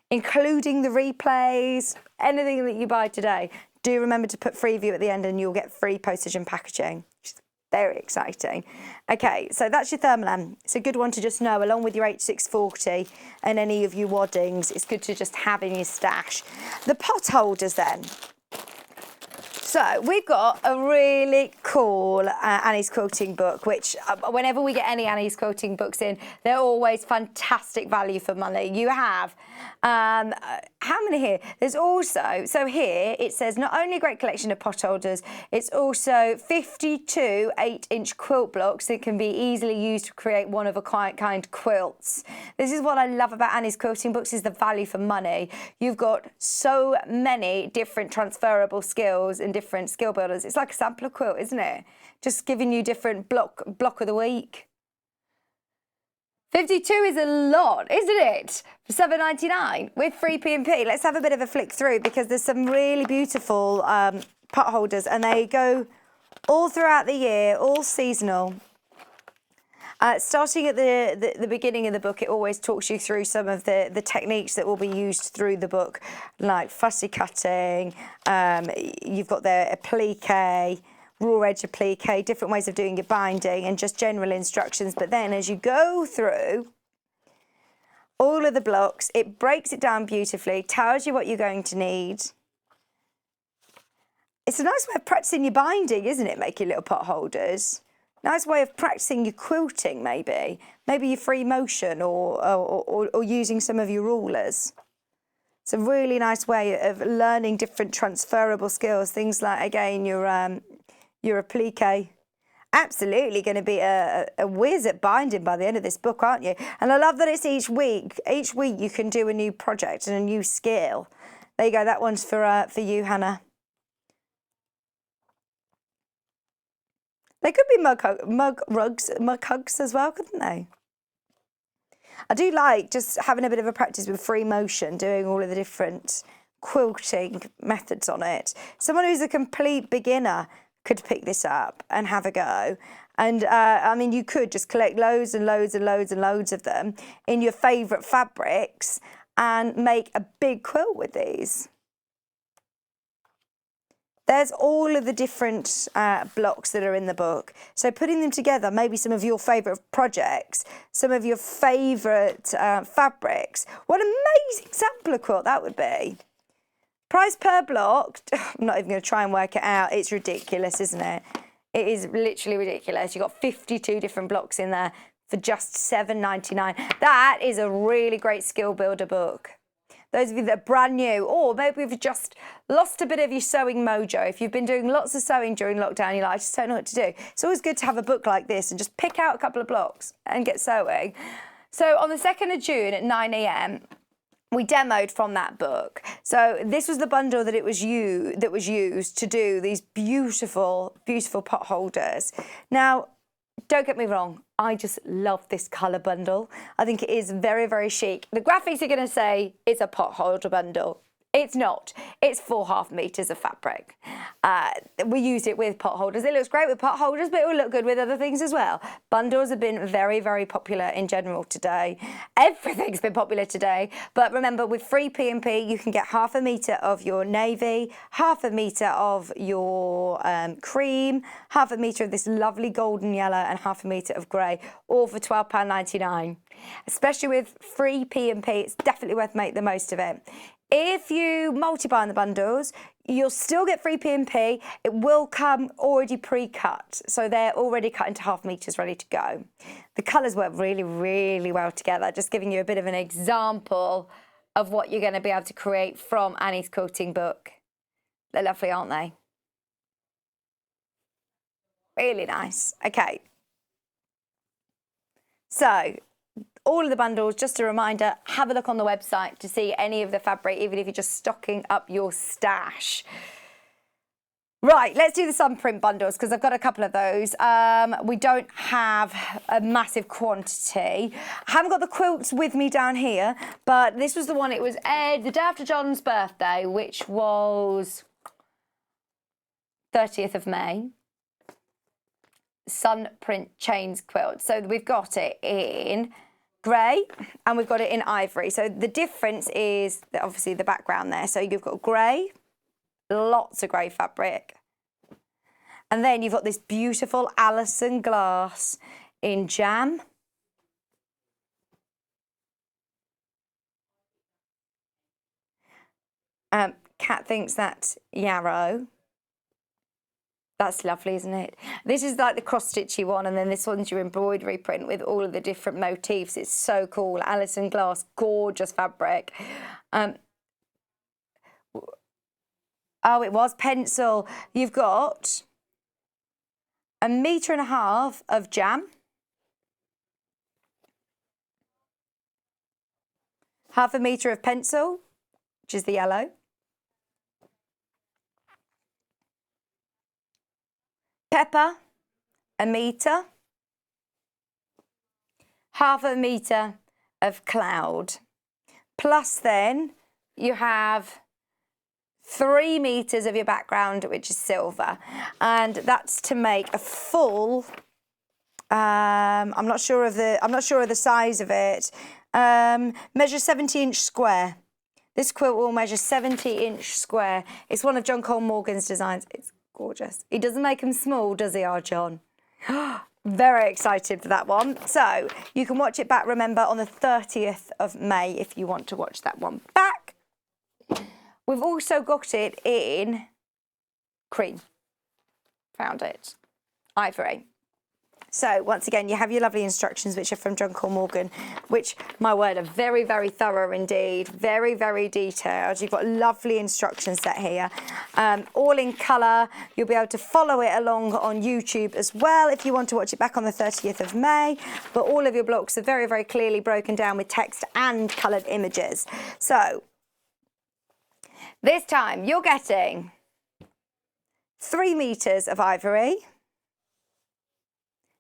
including the replays, anything that you buy today. Do remember to put FREEVIEW at the end and you'll get free postage and packaging, which is very exciting. Okay, so that's your Thermolan. It's a good one to just know, along with your H640 and any of your waddings. It's good to just have in your stash. The pot holders then. So we've got a really cool Annie's Quilting book, which whenever we get any Annie's Quilting books in, they're always fantastic value for money. You have, how many here? There's also, so here it says not only a great collection of pot holders, it's also 52 8-inch quilt blocks that can be easily used to create one-of-a-kind quilts. This is what I love about Annie's Quilting books, is the value for money. You've got so many different transferable skills and different skill builders. It's like a sampler quilt, isn't it? Just giving you different block of the week. 52 is a lot, isn't it? For $7.99 with free P&P. Let's have a bit of a flick through because there's some really beautiful pot holders and they go all throughout the year, all seasonal. Starting at the beginning of the book, it always talks you through some of the techniques that will be used through the book, like fussy cutting, you've got the applique, raw edge applique, different ways of doing your binding and just general instructions. But then as you go through all of the blocks, it breaks it down beautifully, tells you what you're going to need. It's a nice way of practicing your binding, isn't it, making little pot holders? Nice way of practicing your quilting, maybe your free motion or using some of your rulers. It's a really nice way of learning different transferable skills. Things like, again, your applique. Absolutely going to be a whiz at binding by the end of this book, aren't you? And I love that it's each week. Each week you can do a new project and a new skill. There you go. That one's for you, Hannah. They could be mug hugs as well, couldn't they? I do like just having a bit of a practice with free motion, doing all of the different quilting methods on it. Someone who's a complete beginner could pick this up and have a go. And I mean, you could just collect loads and loads and loads and loads of them in your favourite fabrics and make a big quilt with these. There's all of the different blocks that are in the book. So putting them together, maybe some of your favourite projects, some of your favourite fabrics. What an amazing sampler quilt that would be. Price per block, I'm not even going to try and work it out. It's ridiculous, isn't it? It is literally ridiculous. You've got 52 different blocks in there for just $7.99. That is a really great skill builder book. Those of you that are brand new, or maybe you've just lost a bit of your sewing mojo. If you've been doing lots of sewing during lockdown, you're like, I just don't know what to do. It's always good to have a book like this and just pick out a couple of blocks and get sewing. So on the 2nd of June at 9 a.m, we demoed from that book. So this was the bundle that was used to do these beautiful, beautiful pot holders. Now, don't get me wrong, I just love this colour bundle. I think it is very, very chic. The graphics are going to say it's a pot holder bundle. It's not. It's 4.5 meters of fabric. We used it with pot holders. It looks great with pot holders, but it will look good with other things as well. Bundles have been very, very popular in general today. Everything's been popular today. But remember, with free P&P, you can get 1/2 meter of your navy, 1/2 meter of your cream, 1/2 meter of this lovely golden yellow, and 1/2 meter of grey, all for £12.99. Especially with free P&P, it's definitely worth making the most of it. If you multi-buy on the bundles, you'll still get free P&P. It will come already pre-cut, so they're already cut into 1/2 meters, ready to go. The colours work really, really well together. Just giving you a bit of an example of what you're going to be able to create from Annie's quilting book. They're lovely, aren't they? Really nice. Okay. So, all of the bundles, just a reminder, have a look on the website to see any of the fabric, even if you're just stocking up your stash. Right, let's do the sun print bundles because I've got a couple of those. We don't have a massive quantity. I haven't got the quilts with me down here, but this was the one, it was the day after John's birthday, which was 30th of May. Sun print chains quilt. So we've got it in grey and we've got it in ivory. So the difference is obviously the background there. So you've got grey, lots of grey fabric. And then you've got this beautiful Alison glass in jam. Kat thinks that's yarrow. That's lovely, isn't it? This is like the cross-stitchy one, and then this one's your embroidery print with all of the different motifs. It's so cool. Alison glass, gorgeous fabric. Oh, it was pencil. You've got 1.5 meters of jam. 1/2 meter of pencil, which is the yellow. Pepper, 1 meter. 1/2 meter of cloud. Plus then you have 3 meters of your background, which is silver. And that's to make a full, I'm not sure of the size of it. Measure 70-inch square. This quilt will measure 70-inch square. It's one of John Cole Morgan's designs. It's gorgeous. He doesn't make them small, does he, our John? Very excited for that one. So you can watch it back, remember, on the 30th of May if you want to watch that one back. We've also got it in cream. Found it. Ivory. So once again, you have your lovely instructions, which are from John Cole Morgan, which, my word, are very, very thorough indeed. Very, very detailed. You've got a lovely instruction set here, all in colour. You'll be able to follow it along on YouTube as well if you want to watch it back on the 30th of May. But all of your blocks are very, very clearly broken down with text and coloured images. So this time you're getting 3 meters of ivory.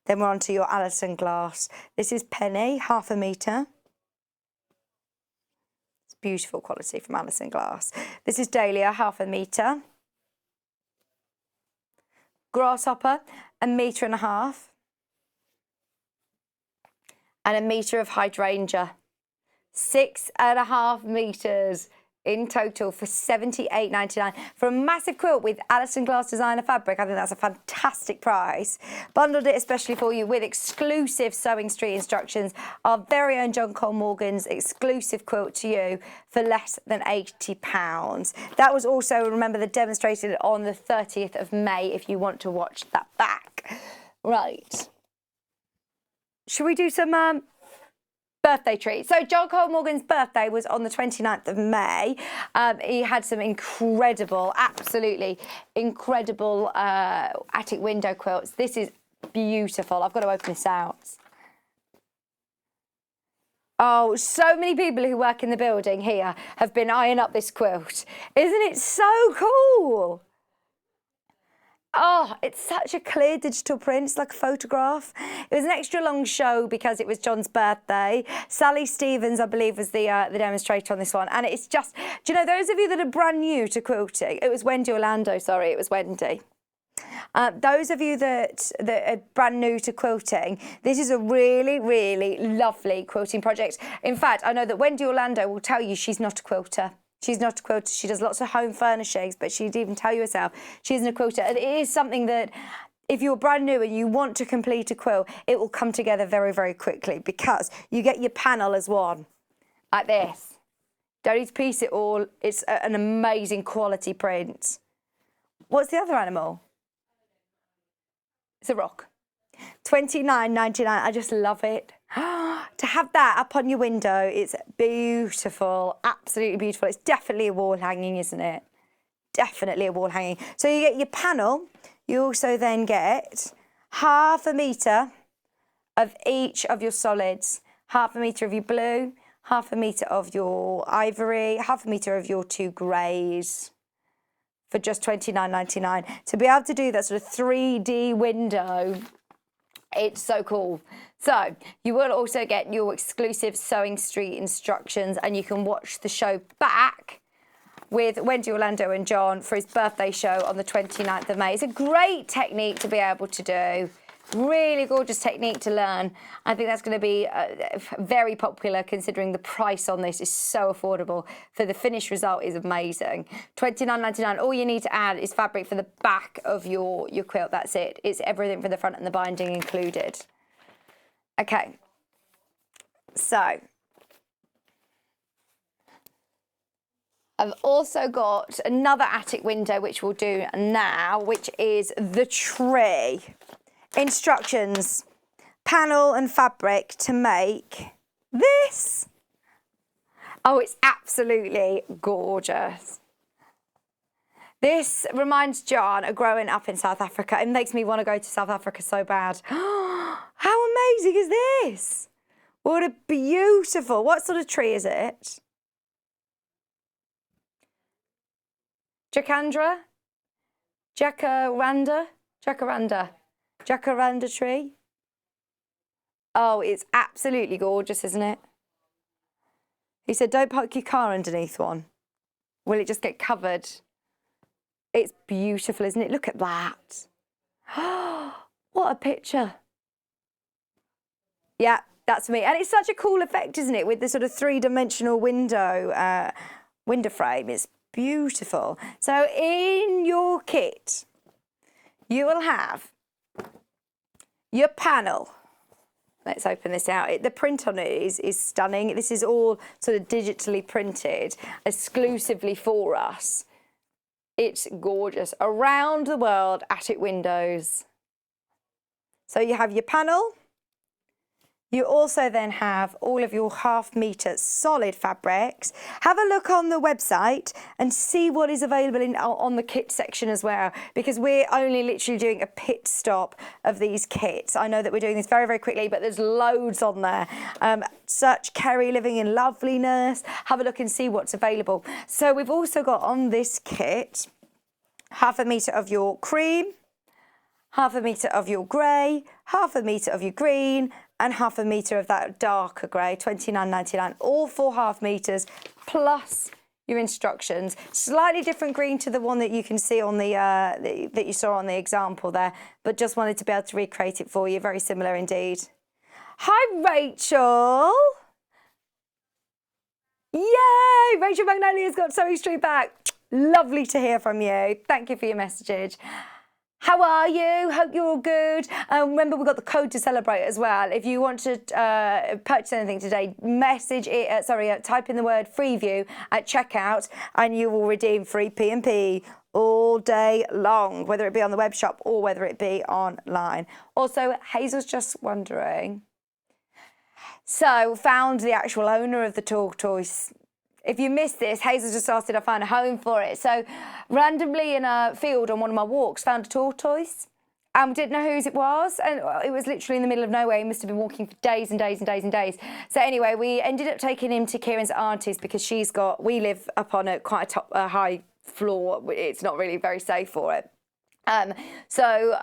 Then we're on to your Alison glass. This is penny, 1/2 meter. It's beautiful quality from Alison glass. This is dahlia, 1/2 meter. Grasshopper, 1.5 meters. And 1 meter of hydrangea. 6.5 meters in total for £78.99 for a massive quilt with Alison Glass designer fabric. I think that's a fantastic price. Bundled it especially for you with exclusive Sewing Street instructions. Our very own John Cole Morgan's exclusive quilt to you for less than £80. That was also, remember, the demonstrated on the 30th of May if you want to watch that back. Right. Should we do some birthday treats? So John Cole Morgan's birthday was on the 29th of May. He had some incredible, absolutely incredible attic window quilts. This is beautiful. I've got to open this out. Oh, so many people who work in the building here have been eyeing up this quilt. Isn't it so cool? Oh, it's such a clear digital print. It's like a photograph. It was an extra long show because it was John's birthday. Sally Stevens, I believe, was the demonstrator on this one. And it's just, do you know, those of you that are brand new to quilting, it was Wendy Orlando, sorry, it was Wendy. Those of you that are brand new to quilting, this is a really, really lovely quilting project. In fact, I know that Wendy Orlando will tell you she's not a quilter. She's not a quilter. She does lots of home furnishings, but she'd even tell you herself she isn't a quilter. And it is something that if you're brand new and you want to complete a quilt, it will come together very, very quickly because you get your panel as one, like this. Don't need to piece it all. It's an amazing quality print. What's the other animal? It's a rock. £29.99. I just love it. To have that up on your window, it's beautiful, absolutely beautiful. It's definitely a wall hanging, isn't it? Definitely a wall hanging. So you get your panel. You also then get 1/2 meter of each of your solids. 1/2 meter of your blue, 1/2 meter of your ivory, 1/2 meter of your 2 greys for just £29.99. To be able to do that sort of 3D window, it's so cool. So you will also get your exclusive Sewing Street instructions and you can watch the show back with Wendy Orlando and John for his birthday show on the 29th of May. It's a great technique to be able to do. Really gorgeous technique to learn. I think that's going to be very popular considering the price on this is so affordable. For the finished result is amazing. £29.99. All you need to add is fabric for the back of your quilt. That's it. It's everything from the front and the binding included. Okay. So I've also got another attic window which we'll do now, which is the tree. Instructions, panel and fabric to make this. Oh, it's absolutely gorgeous. This reminds John of growing up in South Africa. It makes me want to go to South Africa so bad. How amazing is this? What a beautiful, what sort of tree is it? Jacaranda? Jacaranda tree. Oh, it's absolutely gorgeous, isn't it? He said, don't park your car underneath one. Will it just get covered? It's beautiful, isn't it? Look at that. What a picture. Yeah, that's me. And it's such a cool effect, isn't it? With the sort of 3-dimensional window frame. It's beautiful. So in your kit, you will have your panel. Let's open this out. The print on it is stunning. This is all sort of digitally printed exclusively for us. It's gorgeous. Around the world, attic windows. So you have your panel. You also then have all of your 1/2 meter solid fabrics. Have a look on the website and see what is available on the kit section as well, because we're only literally doing a pit stop of these kits. I know that we're doing this very, very quickly, but there's loads on there. Search Kerry Living in Loveliness. Have a look and see what's available. So we've also got on this kit 1/2 meter of your cream, 1/2 meter of your grey, 1/2 meter of your green, and 1/2 meter of that darker grey, £29.99, all for 1/2 meters, plus your instructions. Slightly different green to the one that you can see on the that you saw on the example there, but just wanted to be able to recreate it for you. Very similar indeed. Hi, Rachel. Yay! Rachel Magnolia's got Sewing Street back. Lovely to hear from you. Thank you for your message. How are you? Hope you're all good. Remember, we've got the code to celebrate as well. If you want to purchase anything today, message it. Type in the word Freeview at checkout, and you will redeem free P&P all day long, whether it be on the web shop or whether it be online. Also, Hazel's just wondering. So, found the actual owner of the tortoise. If you missed this, Hazel just asked, did I find a home for it? So randomly in a field on one of my walks, found a tortoise. Didn't know whose it was. And it was literally in the middle of nowhere. He must have been walking for days and days and days and days. So anyway, we ended up taking him to Kieran's auntie's because we live up on quite a high floor. It's not really very safe for it. So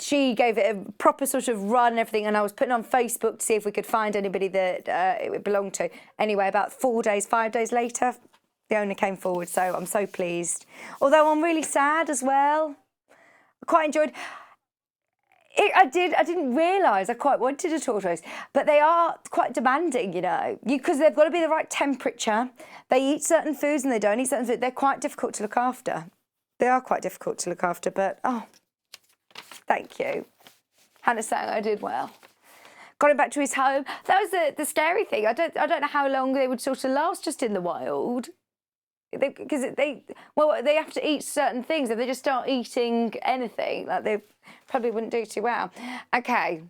she gave it a proper sort of run and everything, and I was putting on Facebook to see if we could find anybody that it belonged to. Anyway, about 5 days later, the owner came forward, so I'm so pleased. Although I'm really sad as well. I quite enjoyed it. I didn't realise I quite wanted a tortoise, but they are quite demanding, you know, because they've got to be the right temperature. They eat certain foods and they don't eat certain foods. They're quite difficult to look after. They are quite difficult to look after, but, oh, thank you. Hannah's saying I did well. Got him back to his home. That was the scary thing. I don't know how long they would sort of last just in the wild. Because they have to eat certain things. If they just start eating anything, like they probably wouldn't do too well. Okay.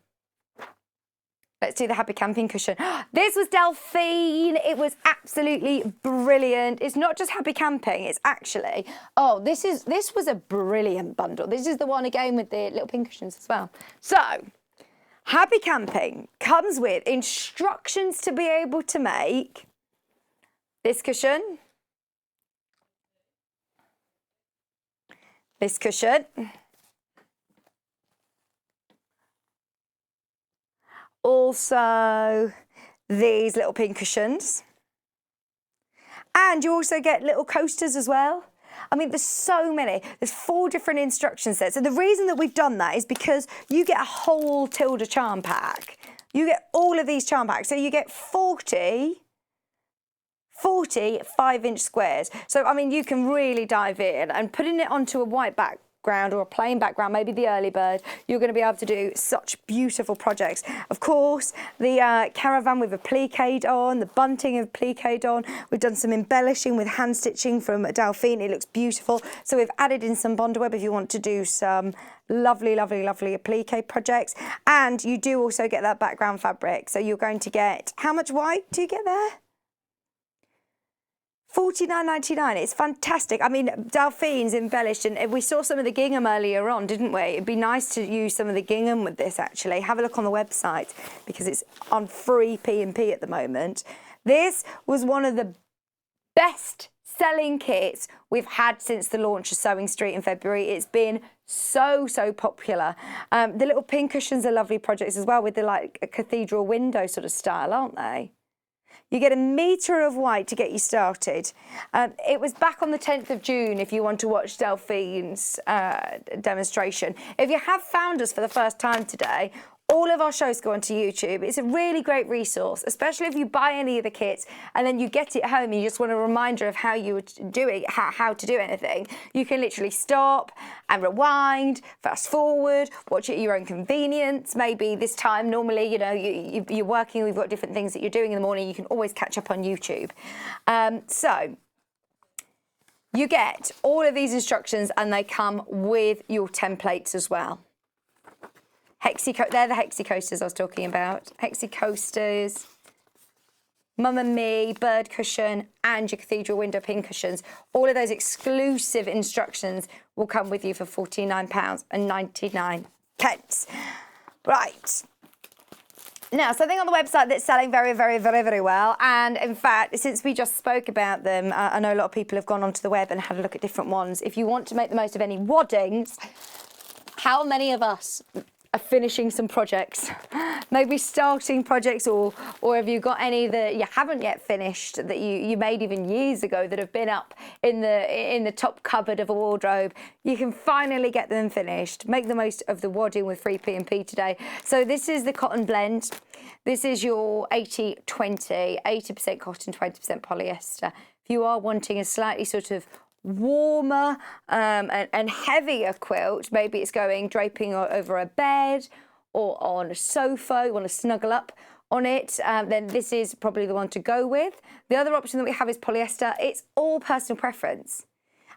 Let's do the happy camping cushion. This was Delphine. It was absolutely brilliant. It's not just happy camping. It's actually, this was a brilliant bundle. This is the one again with the little pin cushions as well. So, happy camping comes with instructions to be able to make this cushion, this cushion, also these little pin cushions, and you also get little coasters as well. I mean, there's so many. There's 4 different instruction sets. So the reason that we've done that is because you get a whole Tilda charm pack. You get all of these charm packs. So you get 40 5-inch squares. So, I mean, you can really dive in, and putting it onto a white background or a plain background, maybe the early bird, you're going to be able to do such beautiful projects. Of course, the caravan with a pliqued on, the bunting of pliqued on. We've done some embellishing with hand stitching from Delphine. It looks beautiful. So we've added in some bondweb if you want to do some lovely, lovely, lovely applique projects. And you do also get that background fabric. So you're going to get, how much white do you get there? $49.99. It's fantastic. I mean, Delphine's embellished, and we saw some of the gingham earlier on, didn't we? It'd be nice to use some of the gingham with this, actually. Have a look on the website because it's on free P&P at the moment. This was one of the best selling kits we've had since the launch of Sewing Street in February. It's been so popular. The little pin cushions are lovely projects as well, with the like a cathedral window sort of style, aren't they? You get a metre of white to get you started. It was back on the 10th of June if you want to watch Delphine's demonstration. If you have found us for the first time today, all of our shows go onto YouTube. It's a really great resource, especially if you buy any of the kits and then you get it home and you just want a reminder of how you would do it, how to do anything. You can literally stop and rewind, fast forward, watch it at your own convenience. Maybe this time, normally, you know, you're working, we've got different things that you're doing in the morning. You can always catch up on YouTube. So you get all of these instructions and they come with your templates as well. They're the Hexi coasters I was talking about. Hexi coasters, Mum and Me, bird cushion, and your cathedral window pin cushions. All of those exclusive instructions will come with you for £49.99. Right. Now, something on the website that's selling very, very, very, very well. And in fact, since we just spoke about them, I know a lot of people have gone onto the web and had a look at different ones. If you want to make the most of any waddings, how many of us finishing some projects, maybe starting projects, or have you got any that you haven't yet finished that you made even years ago that have been up in the top cupboard of a wardrobe? You can finally get them finished. Make the most of the wadding with free P&P today. So this is the cotton blend. This is your 80-20, 80% cotton, 20% polyester. If you are wanting a slightly sort of warmer and heavier quilt, maybe it's going draping over a bed or on a sofa, you want to snuggle up on it, then this is probably the one to go with. The other option that we have is polyester. It's all personal preference.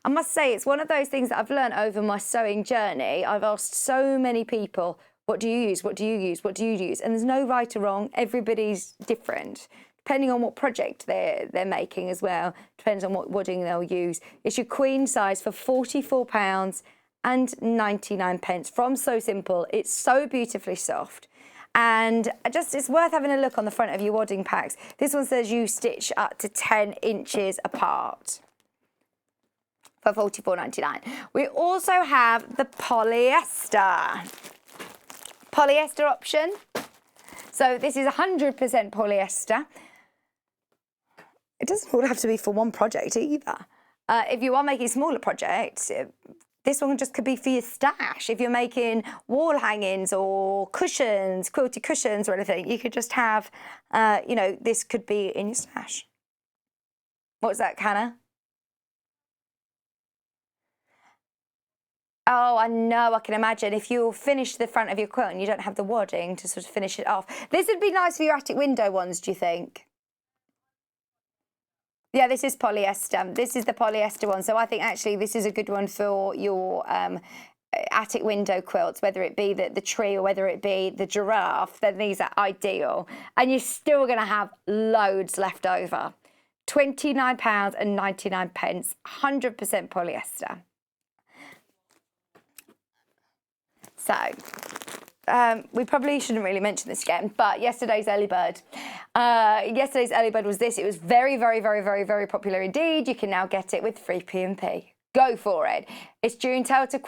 I must say, it's one of those things that I've learned over my sewing journey. I've asked so many people, what do you use? What do you use? What do you use? And there's no right or wrong. Everybody's different, depending on what project they're making as well. Depends on what wadding they'll use. It's your queen size for £44.99 from So Simple. It's so beautifully soft. And it's worth having a look on the front of your wadding packs. This one says you stitch up to 10 inches apart for £44.99. We also have the polyester option. So this is 100% polyester. It doesn't all have to be for one project either. If you are making smaller projects, this one just could be for your stash. If you're making wall hangings or cushions, quilted cushions or anything, you could just have, this could be in your stash. What's that, Hannah? Oh, I know, I can imagine. If you finish the front of your quilt and you don't have the wadding to sort of finish it off. This would be nice for your attic window ones, do you think? Yeah, this is polyester. This is the polyester one. So I think actually this is a good one for your attic window quilts, whether it be the tree or whether it be the giraffe, then these are ideal. And you're still going to have loads left over. £29.99, 100% polyester. So we probably shouldn't really mention this again, but yesterday's early bird. Yesterday's early bird was this. It was very, very, very, very, very popular indeed. You can now get it with free P&P. Go for it. It's Untitled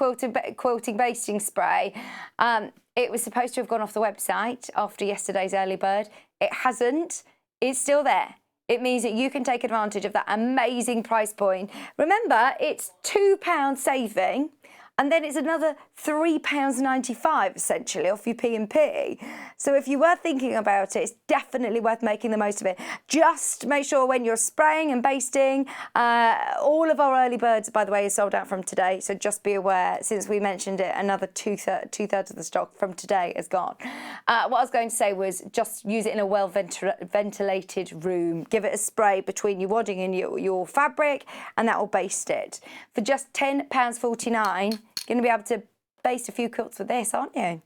quilting basting spray. It was supposed to have gone off the website after yesterday's early bird. It hasn't. It's still there. It means that you can take advantage of that amazing price point. Remember, it's £2 saving. And then it's another £3.95 essentially off your P&P. So if you were thinking about it, it's definitely worth making the most of it. Just make sure when you're spraying and basting, all of our early birds, by the way, is sold out from today. So just be aware, since we mentioned it, another two-thirds of the stock from today is gone. What I was going to say was just use it in a well-ventilated room. Give it a spray between your wadding and your fabric, and that will baste it. For just £10.49, you're going to be able to baste a few quilts with this, aren't you?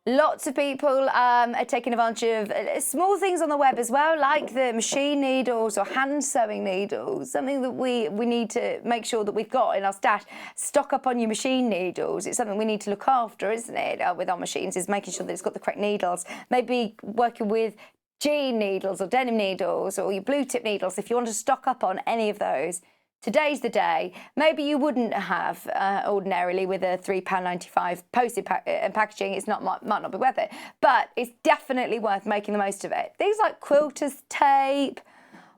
Lots of people are taking advantage of small things on the web as well, like the machine needles or hand sewing needles, something that we need to make sure that we've got in our stash. Stock up on your machine needles. It's something we need to look after, isn't it, with our machines, is making sure that it's got the correct needles. Maybe working with jean needles or denim needles or your blue tip needles. If you want to stock up on any of those, today's the day. Maybe you wouldn't have ordinarily with a £3.95 postage and packaging. It's might not be worth it, but it's definitely worth making the most of it. Things like quilter's tape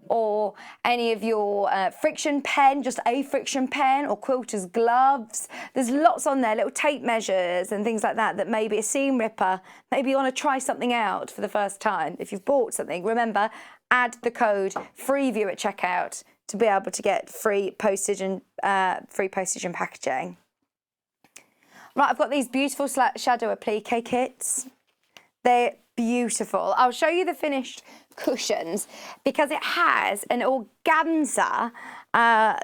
or any of your friction pen, just a friction pen, or quilter's gloves. There's lots on there, little tape measures and things like that, that maybe a seam ripper, maybe you want to try something out for the first time. If you've bought something, remember, add the code FREEVIEW at checkout to be able to get free postage and packaging. Right, I've got these beautiful shadow applique kits. They're beautiful. I'll show you the finished cushions because it has an organza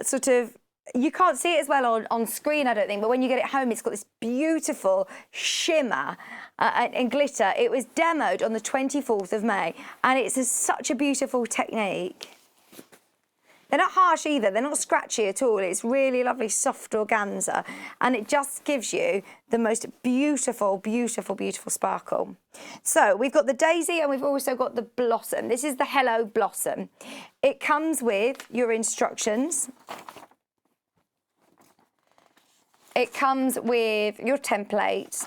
sort of, you can't see it as well on screen, I don't think, but when you get it home, it's got this beautiful shimmer and glitter. It was demoed on the 24th of May, and it's such a beautiful technique. They're not harsh either, they're not scratchy at all. It's really lovely soft organza, and it just gives you the most beautiful, beautiful, beautiful sparkle. So we've got the daisy and we've also got the blossom. This is the Hello Blossom. It comes with your instructions. it comes with your template,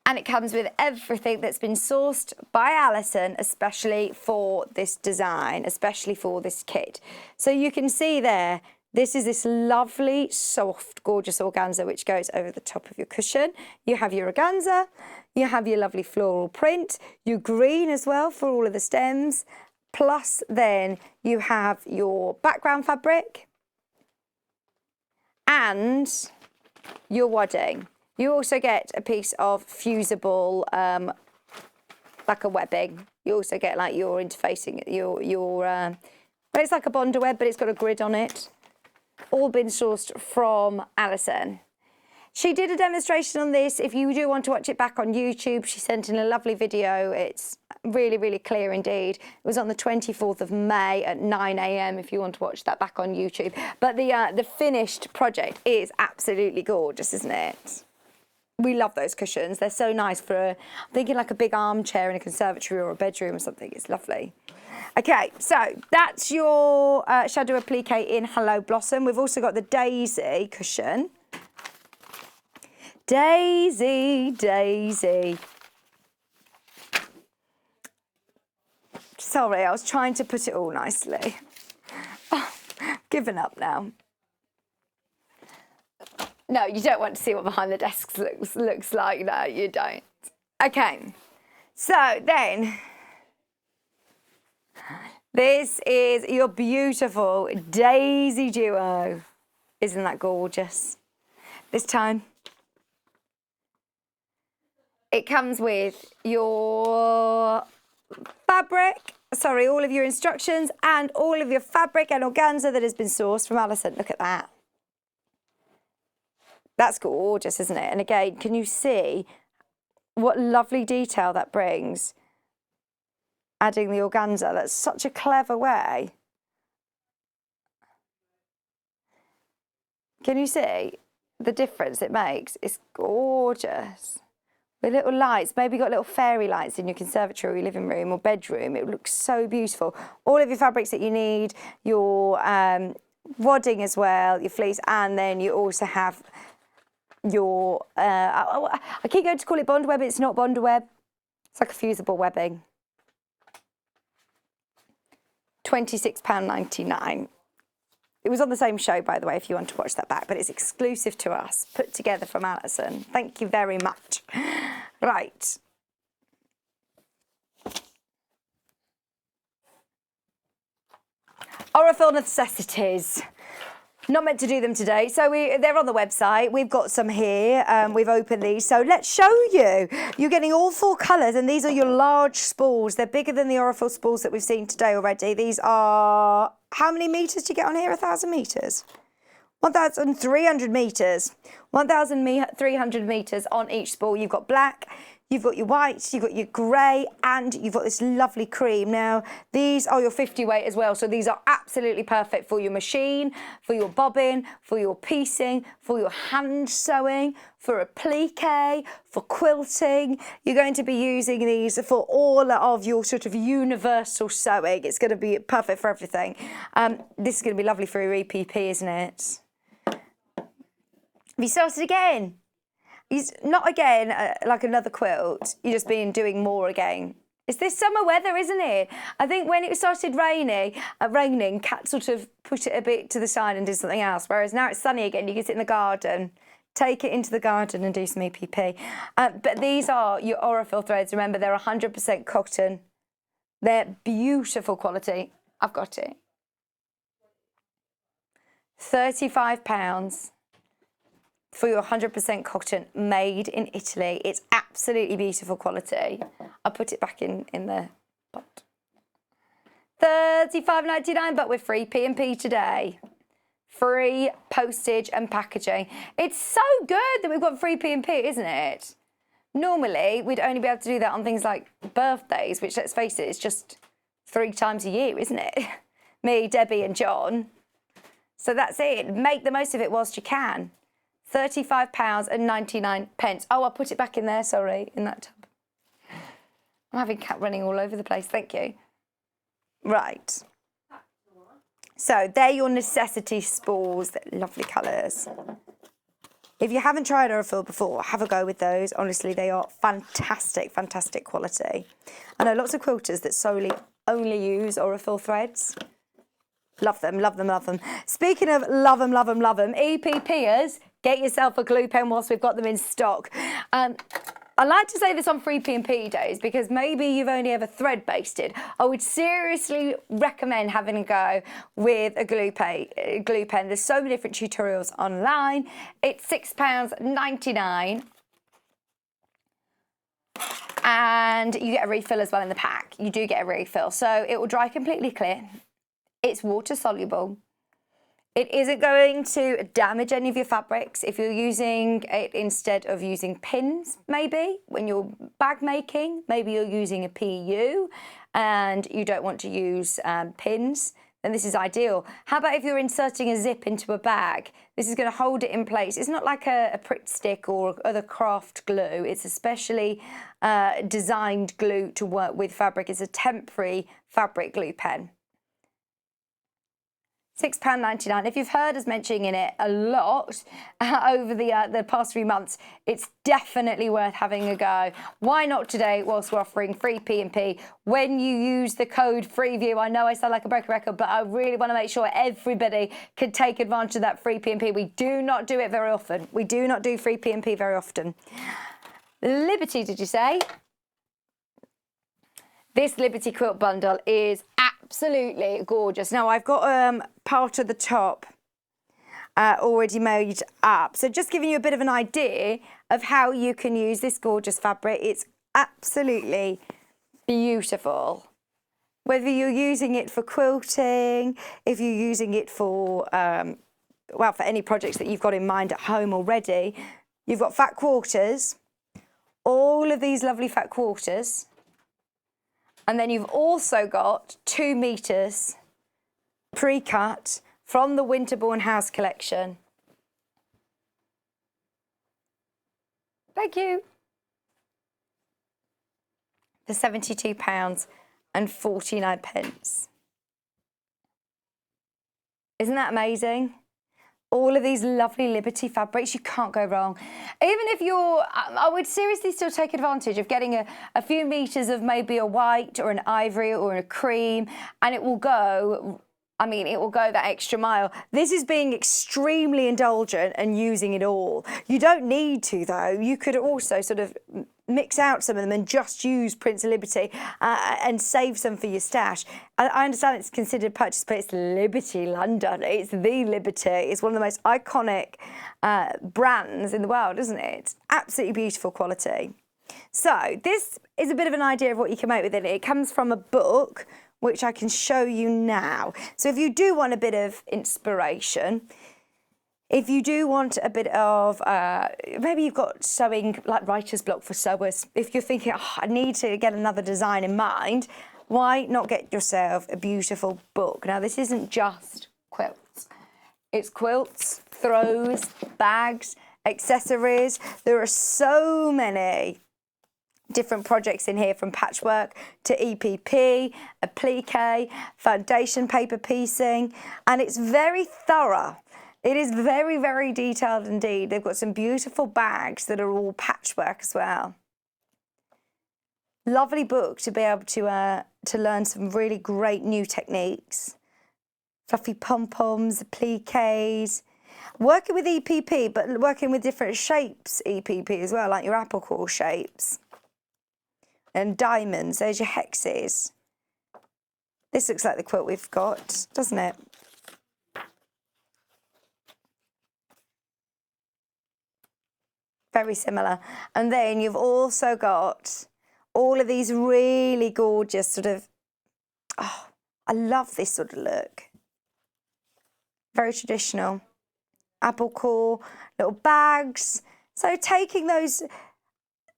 and it comes with everything that's been sourced by Alison, especially for this design, especially for this kit. So you can see there, this is this lovely, soft, gorgeous organza which goes over the top of your cushion. You have your organza, you have your lovely floral print, your green as well for all of the stems, plus then you have your background fabric and your wadding. You also get a piece of fusible, like a webbing. You also get like your interfacing, well, it's like a Bonder web, but it's got a grid on it. All been sourced from Alison. She did a demonstration on this. If you do want to watch it back on YouTube, she sent in a lovely video. It's really, really clear indeed. It was on the 24th of May at 9 a.m. if you want to watch that back on YouTube. But the finished project is absolutely gorgeous, isn't it? We love those cushions. They're so nice for, I'm thinking like a big armchair in a conservatory or a bedroom or something. It's lovely. Okay, so that's your Shadow Applique in Hello Blossom. We've also got the Daisy cushion. Daisy, Daisy. Sorry, I was trying to put it all nicely. Oh, given up now. No, you don't want to see what behind the desk looks like. No, you don't. Okay, so then... this is your beautiful Daisy duo. Isn't that gorgeous? This time, it comes with your fabric, sorry, all of your instructions and all of your fabric and organza that has been sourced from Alison. Look at that. That's gorgeous, isn't it? And again, can you see what lovely detail that brings? Adding the organza, that's such a clever way. Can you see the difference it makes? It's gorgeous. With little lights, maybe got little fairy lights in your conservatory or your living room or bedroom. It looks so beautiful. All of your fabrics that you need, your wadding as well, your fleece, and then you also have your, I keep going to call it Bonder web, it's not Bonder web. It's like a fusible webbing. £26.99. It was on the same show, by the way, if you want to watch that back, but it's exclusive to us, put together from Alison. Thank you very much. Right. Aurifil necessities. Not meant to do them today, so they're on the website. We've got some here. We've opened these, so let's show you. You're getting all 4 colours, and these are your large spools. They're bigger than the Aurifil spools that we've seen today already. These are, how many metres do you get on here? 1,000 metres? 1,300 metres. 1,300 metres on each spool. You've got black, you've got your white, you've got your grey, and you've got this lovely cream. Now, these are your 50 weight as well, so these are absolutely perfect for your machine, for your bobbin, for your piecing, for your hand sewing, for applique, for quilting. You're going to be using these for all of your sort of universal sewing. It's going to be perfect for everything. This is going to be lovely for your EPP, isn't it? Have you started again? Not again, like another quilt. You've just been doing more again. It's this summer weather, isn't it? I think when it started raining, Kat sort of put it a bit to the side and did something else. Whereas now it's sunny again, you can sit in the garden, take it into the garden and do some EPP. But these are your Aurifil threads. Remember, they're 100% cotton. They're beautiful quality. I've got it. £35. For your 100% cotton, made in Italy. It's absolutely beautiful quality. I'll put it back in the pot. £35.99, but with free P&P today. Free postage and packaging. It's so good that we've got free P&P, isn't it? Normally, we'd only be able to do that on things like birthdays, which, let's face it, is just 3 times a year, isn't it? Me, Debbie and John. So that's it. Make the most of it whilst you can. £35.99. Oh, I'll put it back in there, sorry, in that tub. I'm having Cat running all over the place, thank you. Right. So they're your necessity spools, lovely colours. If you haven't tried Aurifil before, have a go with those. Honestly, they are fantastic, fantastic quality. I know lots of quilters that solely only use Aurifil threads. Love them, love them, love them. Speaking of love them, love them, love them, EPPers, get yourself a glue pen whilst we've got them in stock. I like to say this on free P&P days because maybe you've only ever thread basted. I would seriously recommend having a go with a glue pen. There's so many different tutorials online. It's £6.99. And you get a refill as well in the pack. You do get a refill. So it will dry completely clear. It's water soluble. It isn't going to damage any of your fabrics if you're using it instead of using pins, maybe. When you're bag making, maybe you're using a PU and you don't want to use pins, then this is ideal. How about if you're inserting a zip into a bag? This is going to hold it in place. It's not like a Pritt stick or other craft glue. It's a specially designed glue to work with fabric. It's a temporary fabric glue pen. £6.99. If you've heard us mentioning it a lot over the past few months, it's definitely worth having a go. Why not today whilst we're offering free P&P when you use the code FREEVIEW? I know I sound like a broken record, but I really want to make sure everybody can take advantage of that free P&P. We do not do it very often. We do not do free P&P very often. Liberty, did you say? This Liberty quilt bundle is absolutely gorgeous. Now I've got part of the top already made up. So just giving you a bit of an idea of how you can use this gorgeous fabric. It's absolutely beautiful. Whether you're using it for quilting, if you're using it for, well, for any projects that you've got in mind at home already. You've got fat quarters, all of these lovely fat quarters. And then you've also got 2 meters pre-cut from the Winterbourne House collection. Thank you. For £72.49. Isn't that amazing? All of these lovely Liberty fabrics, you can't go wrong. Even if you're, I would seriously still take advantage of getting a few meters of maybe a white or an ivory or a cream, and it will go, I mean, it will go that extra mile. This is being extremely indulgent and using it all. You don't need to, though. You could also sort of mix out some of them and just use Prince of Liberty and save some for your stash. I understand it's considered purchase, but it's Liberty London. It's the Liberty. It's one of the most iconic brands in the world, isn't it? It's absolutely beautiful quality. So this is a bit of an idea of what you can make with it. It comes from a book, which I can show you now. So if you do want a bit of inspiration, if you do want a bit of, maybe you've got sewing, like writer's block for sewers. If you're thinking, oh, I need to get another design in mind, why not get yourself a beautiful book? Now, this isn't just quilts. It's quilts, throws, bags, accessories. There are so many different projects in here, from patchwork to EPP, applique, foundation paper piecing, and it's very thorough. It is very, very detailed indeed. They've got some beautiful bags that are all patchwork as well. Lovely book to be able to learn some really great new techniques. Fluffy pom-poms, appliques. Working with EPP, but working with different shapes EPP as well, like your apple core shapes. And diamonds, there's your hexes. This looks like the quilt we've got, doesn't it? Very similar. And then you've also got all of these really gorgeous sort of, oh, I love this sort of look. Very traditional. Apple core, little bags. So taking those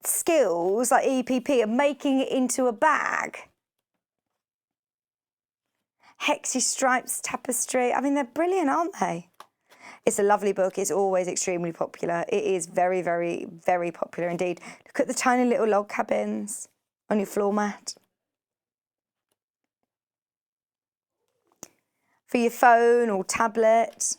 skills like EPP and making it into a bag. Hexy stripes, tapestry. I mean, they're brilliant, aren't they? It's a lovely book. It's always extremely popular. It is very, very, very popular indeed. Look at the tiny little log cabins on your floor mat. For your phone or tablet.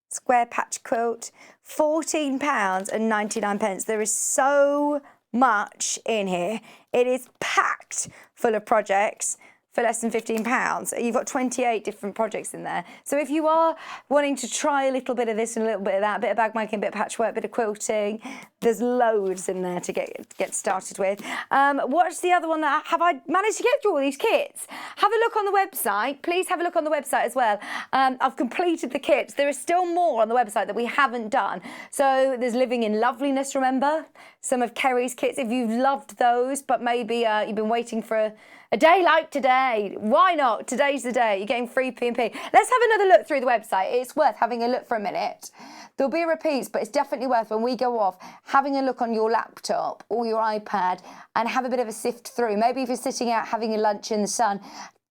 It's square patch quilt, £14.99. There is so much in here. It is packed full of projects for less than £15. You've got 28 different projects in there. So if you are wanting to try a little bit of this and a little bit of that, a bit of bag making, a bit of patchwork, a bit of quilting, there's loads in there to get started with. What's the other one that have I managed to get through all these kits? Have a look on the website. Please have a look on the website as well. I've completed the kits. There is still more on the website that we haven't done. So there's Living in Loveliness, remember? Some of Kerry's kits, if you've loved those, but maybe you've been waiting for a day like today. Why not? Today's the day. You're getting free P&P. Let's have another look through the website. It's worth having a look for a minute. There'll be repeats, but it's definitely worth, when we go off, having a look on your laptop or your iPad and have a bit of a sift through. Maybe if you're sitting out having a lunch in the sun,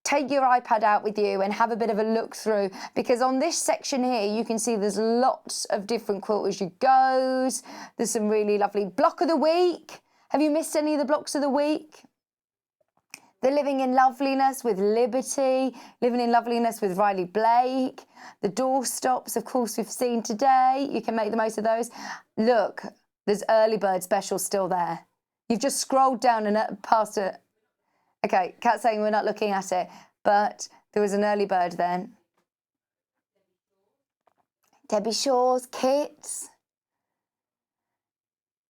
take your iPad out with you and have a bit of a look through, because on this section here you can see there's lots of different quilt as you goes. There's some really lovely block of the week. Have you missed any of the blocks of the week? The Living in Loveliness with Liberty, Living in Loveliness with Riley Blake, the doorstops, of course, we've seen today. You can make the most of those. Look, there's early bird specials still there. You've just scrolled down and past it. Okay, Kat's saying we're not looking at it, but there was an early bird then. Debbie Shaw's kits.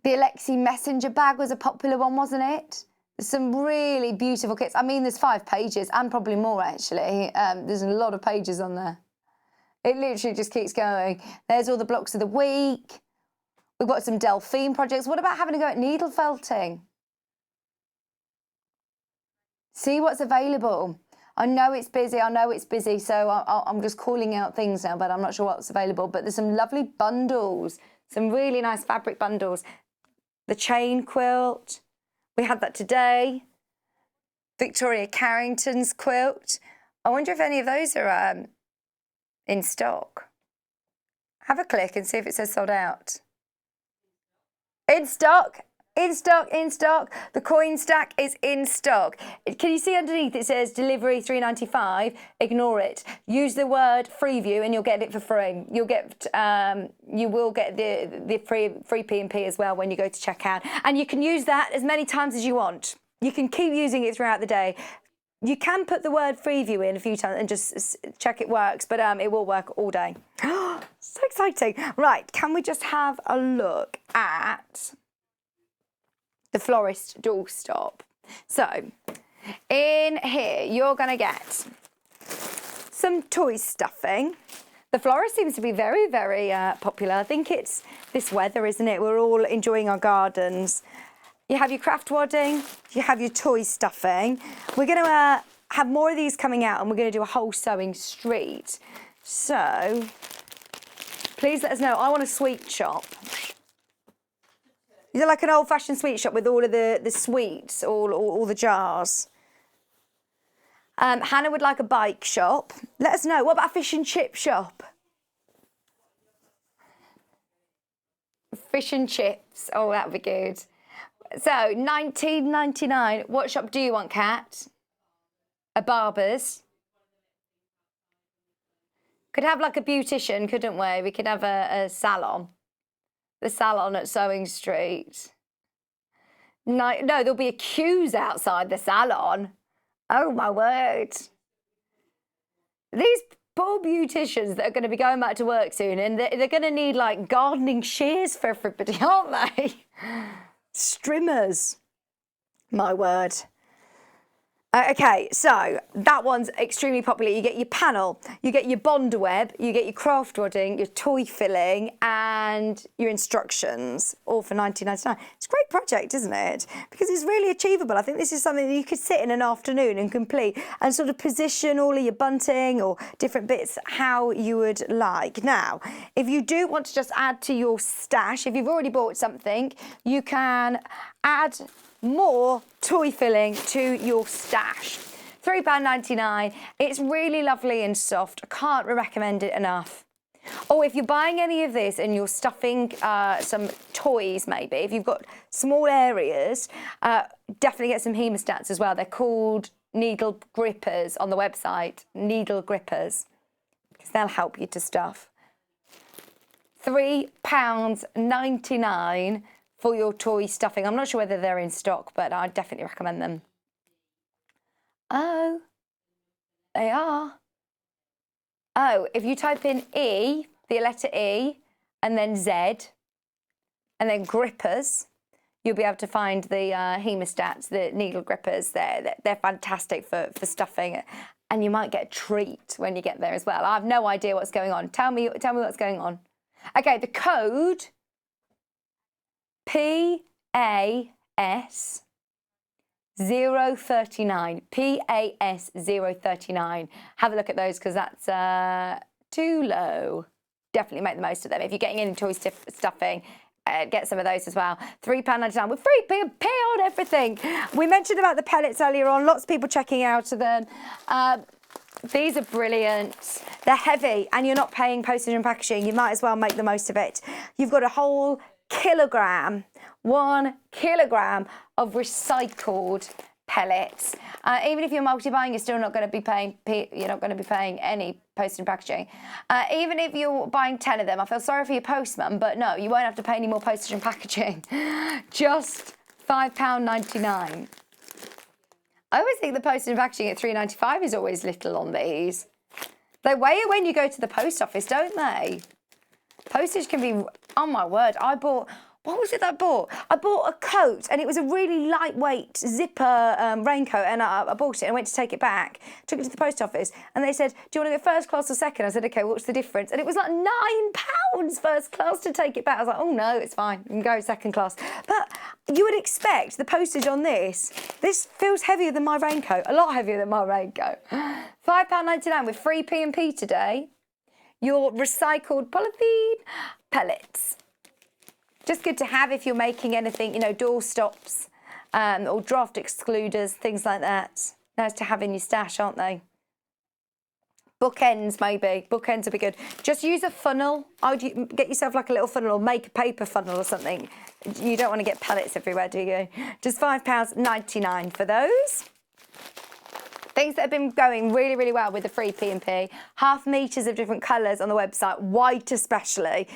The Alexi Messenger bag was a popular one, wasn't it? There's some really beautiful kits. I mean, there's 5 pages and probably more, actually. There's a lot of pages on there. It literally just keeps going. There's all the blocks of the week. We've got some Delphine projects. What about having a go at needle felting? See what's available. I know it's busy, so I'm just calling out things now, but I'm not sure what's available. But there's some lovely bundles, some really nice fabric bundles. The chain quilt. We had that today. Victoria Carrington's quilt. I wonder if any of those are in stock. Have a click and see if it says sold out. In stock, in stock, in stock. The coin stack is in stock. Can you see underneath it says delivery £3.95? Ignore it. Use the word Freeview and you'll get it for free. You will get the free P&P as well when you go to checkout. And you can use that as many times as you want. You can keep using it throughout the day. You can put the word Freeview in a few times and just check it works, but it will work all day. So exciting. Right, can we just have a look at the florist doorstop? So, in here, you're going to get some toy stuffing. The florist seems to be very, very popular. I think it's this weather, isn't it? We're all enjoying our gardens. You have your craft wadding, you have your toy stuffing. We're going to have more of these coming out and we're going to do a whole sewing street. So, please let us know. I want a sweet shop. Is it like an old-fashioned sweet shop with all of the sweets, all the jars? Hannah would like a bike shop. Let us know. What about a fish and chip shop? Fish and chips. Oh, that would be good. So, £19.99. What shop do you want, Kat? A barber's. Could have like a beautician, couldn't we? We could have a salon. The salon at Sewing Street. No, there'll be queues outside the salon. Oh, my word. These poor beauticians that are going to be going back to work soon, and they're going to need, like, gardening shears for everybody, aren't they? Strimmers. My word. Okay, so that one's extremely popular. You get your panel, you get your bond web, you get your craft wadding, your toy filling, and your instructions, all for £19.99. It's a great project, isn't it? Because it's really achievable. I think this is something that you could sit in an afternoon and complete and sort of position all of your bunting or different bits how you would like. Now, if you do want to just add to your stash, if you've already bought something, you can add more toy filling to your stash. £3.99. It's really lovely and soft. I can't recommend it enough. Or if you're buying any of this and you're stuffing some toys, maybe, if you've got small areas, definitely get some hemostats as well. They're called needle grippers on the website, needle grippers, because they'll help you to stuff. £3.99 for your toy stuffing. I'm not sure whether they're in stock, but I definitely recommend them. Oh, they are. Oh, if you type in E, the letter E, and then Z, and then grippers, you'll be able to find the hemostats, the needle grippers. They're fantastic for stuffing, and you might get a treat when you get there as well. I have no idea what's going on. Tell me what's going on. Okay, the code PAS 039, PAS 039. Have a look at those because that's too low. Definitely make the most of them. If you're getting any toy stuffing, get some of those as well. £3.99 with free P&P on everything. We mentioned about the pellets earlier on. Lots of people checking out of them. These are brilliant. They're heavy and you're not paying postage and packaging. You might as well make the most of it. You've got a whole kilogram, 1 kilogram of recycled pellets. Even if you're multi-buying, you're still not going to be paying. You're not going to be paying any postage and packaging. Even if you're buying 10 of them, I feel sorry for your postman, but no, you won't have to pay any more postage and packaging. Just £5.99. I always think the postage and packaging at £3.95 is always little on these. They weigh it when you go to the post office, don't they? Postage can be, oh my word, what was it that I bought? I bought a coat and it was a really lightweight zipper raincoat and I bought it and went to take it back. Took it to the post office and they said, do you want to go first class or second? I said, okay, what's the difference? And it was like £9 first class to take it back. I was like, oh no, it's fine, you can go second class. But you would expect the postage on this feels heavier than my raincoat, a lot heavier than my raincoat. £5.99 with free P&P today. Your recycled polythene pellets. Just good to have if you're making anything, you know, door stops or draft excluders, things like that. Nice to have in your stash, aren't they? Bookends, maybe. Bookends would be good. Just use a funnel. I would get yourself like a little funnel or make a paper funnel or something. You don't want to get pellets everywhere, do you? Just £5.99 for those. Things that have been going really, really well with the free P&P. 1/2 meters of different colours on the website, white especially.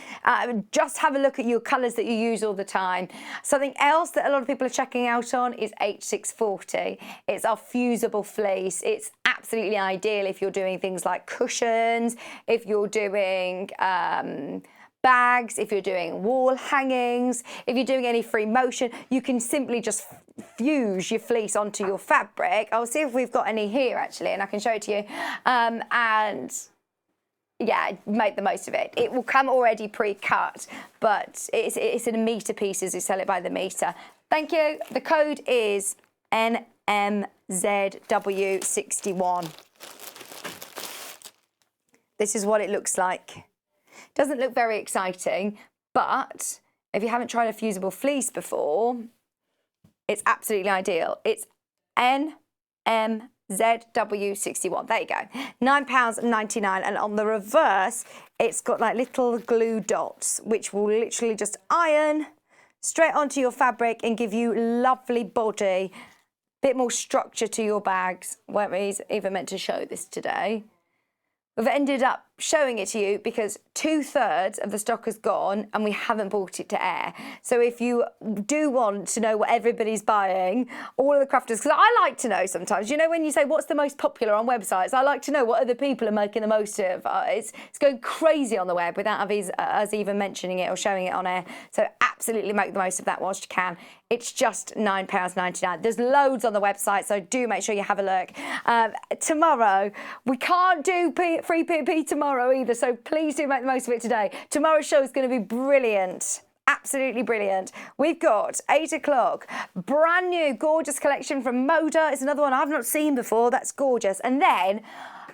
Just have a look at your colours that you use all the time. Something else that a lot of people are checking out on is H640. It's our fusible fleece. It's absolutely ideal if you're doing things like cushions, if you're doing bags, if you're doing wall hangings, if you're doing any free motion, you can simply just fuse your fleece onto your fabric. I'll see if we've got any here actually and I can show it to you. And yeah, make the most of it. It will come already pre-cut, but it's in metre pieces. We sell it by the metre. Thank you. The code is NMZW61. This is what it looks like. Doesn't look very exciting, but if you haven't tried a fusible fleece before, it's absolutely ideal. It's NMZW61. There you go. £9.99. And on the reverse, it's got like little glue dots, which will literally just iron straight onto your fabric and give you lovely body, bit more structure to your bags. Weren't even meant to show this today. We've ended up showing it to you because 2/3 of the stock has gone and we haven't brought it to air. So if you do want to know what everybody's buying, all of the crafters, because I like to know sometimes, you know, when you say what's the most popular on websites, I like to know what other people are making the most of. It's going crazy on the web without us even mentioning it or showing it on air. So absolutely make the most of that whilst you can. It's just £9.99. There's loads on the website, so do make sure you have a look. Tomorrow, we can't do free P&P tomorrow either, so please do make the most of it today. Tomorrow's show is going to be brilliant. Absolutely brilliant. We've got 8 o'clock, brand new gorgeous collection from Moda. It's another one I've not seen before. That's gorgeous. And then,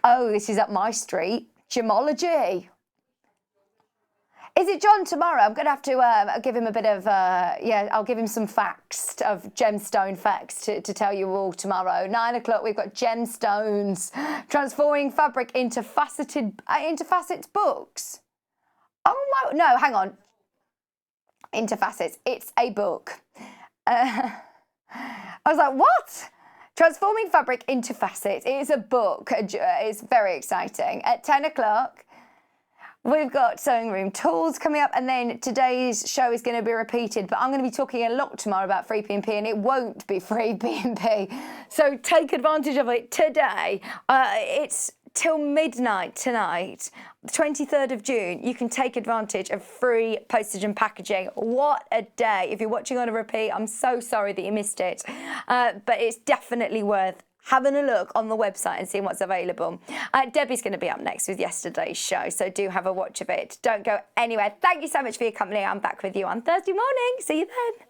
oh, this is up my street, Gemology. Is it John tomorrow? I'm going to have to give him a bit of, I'll give him some facts, of gemstone facts to tell you all tomorrow. 9 o'clock, we've got gemstones, transforming fabric into facets books. Oh my, no, hang on. Into facets, it's a book. I was like, what? Transforming fabric into facets. It is a book. It's very exciting. At 10 o'clock, We've got sewing room tools coming up, and then today's show is going to be repeated, but I'm going to be talking a lot tomorrow about free P&P, and it won't be free P&P. So take advantage of it today. It's till midnight tonight, the 23rd of June. You can take advantage of free postage and packaging. What a day. If you're watching on a repeat, I'm so sorry that you missed it, but it's definitely worth having a look on the website and seeing what's available. Debbie's going to be up next with yesterday's show, so do have a watch of it. Don't go anywhere. Thank you so much for your company. I'm back with you on Thursday morning. See you then.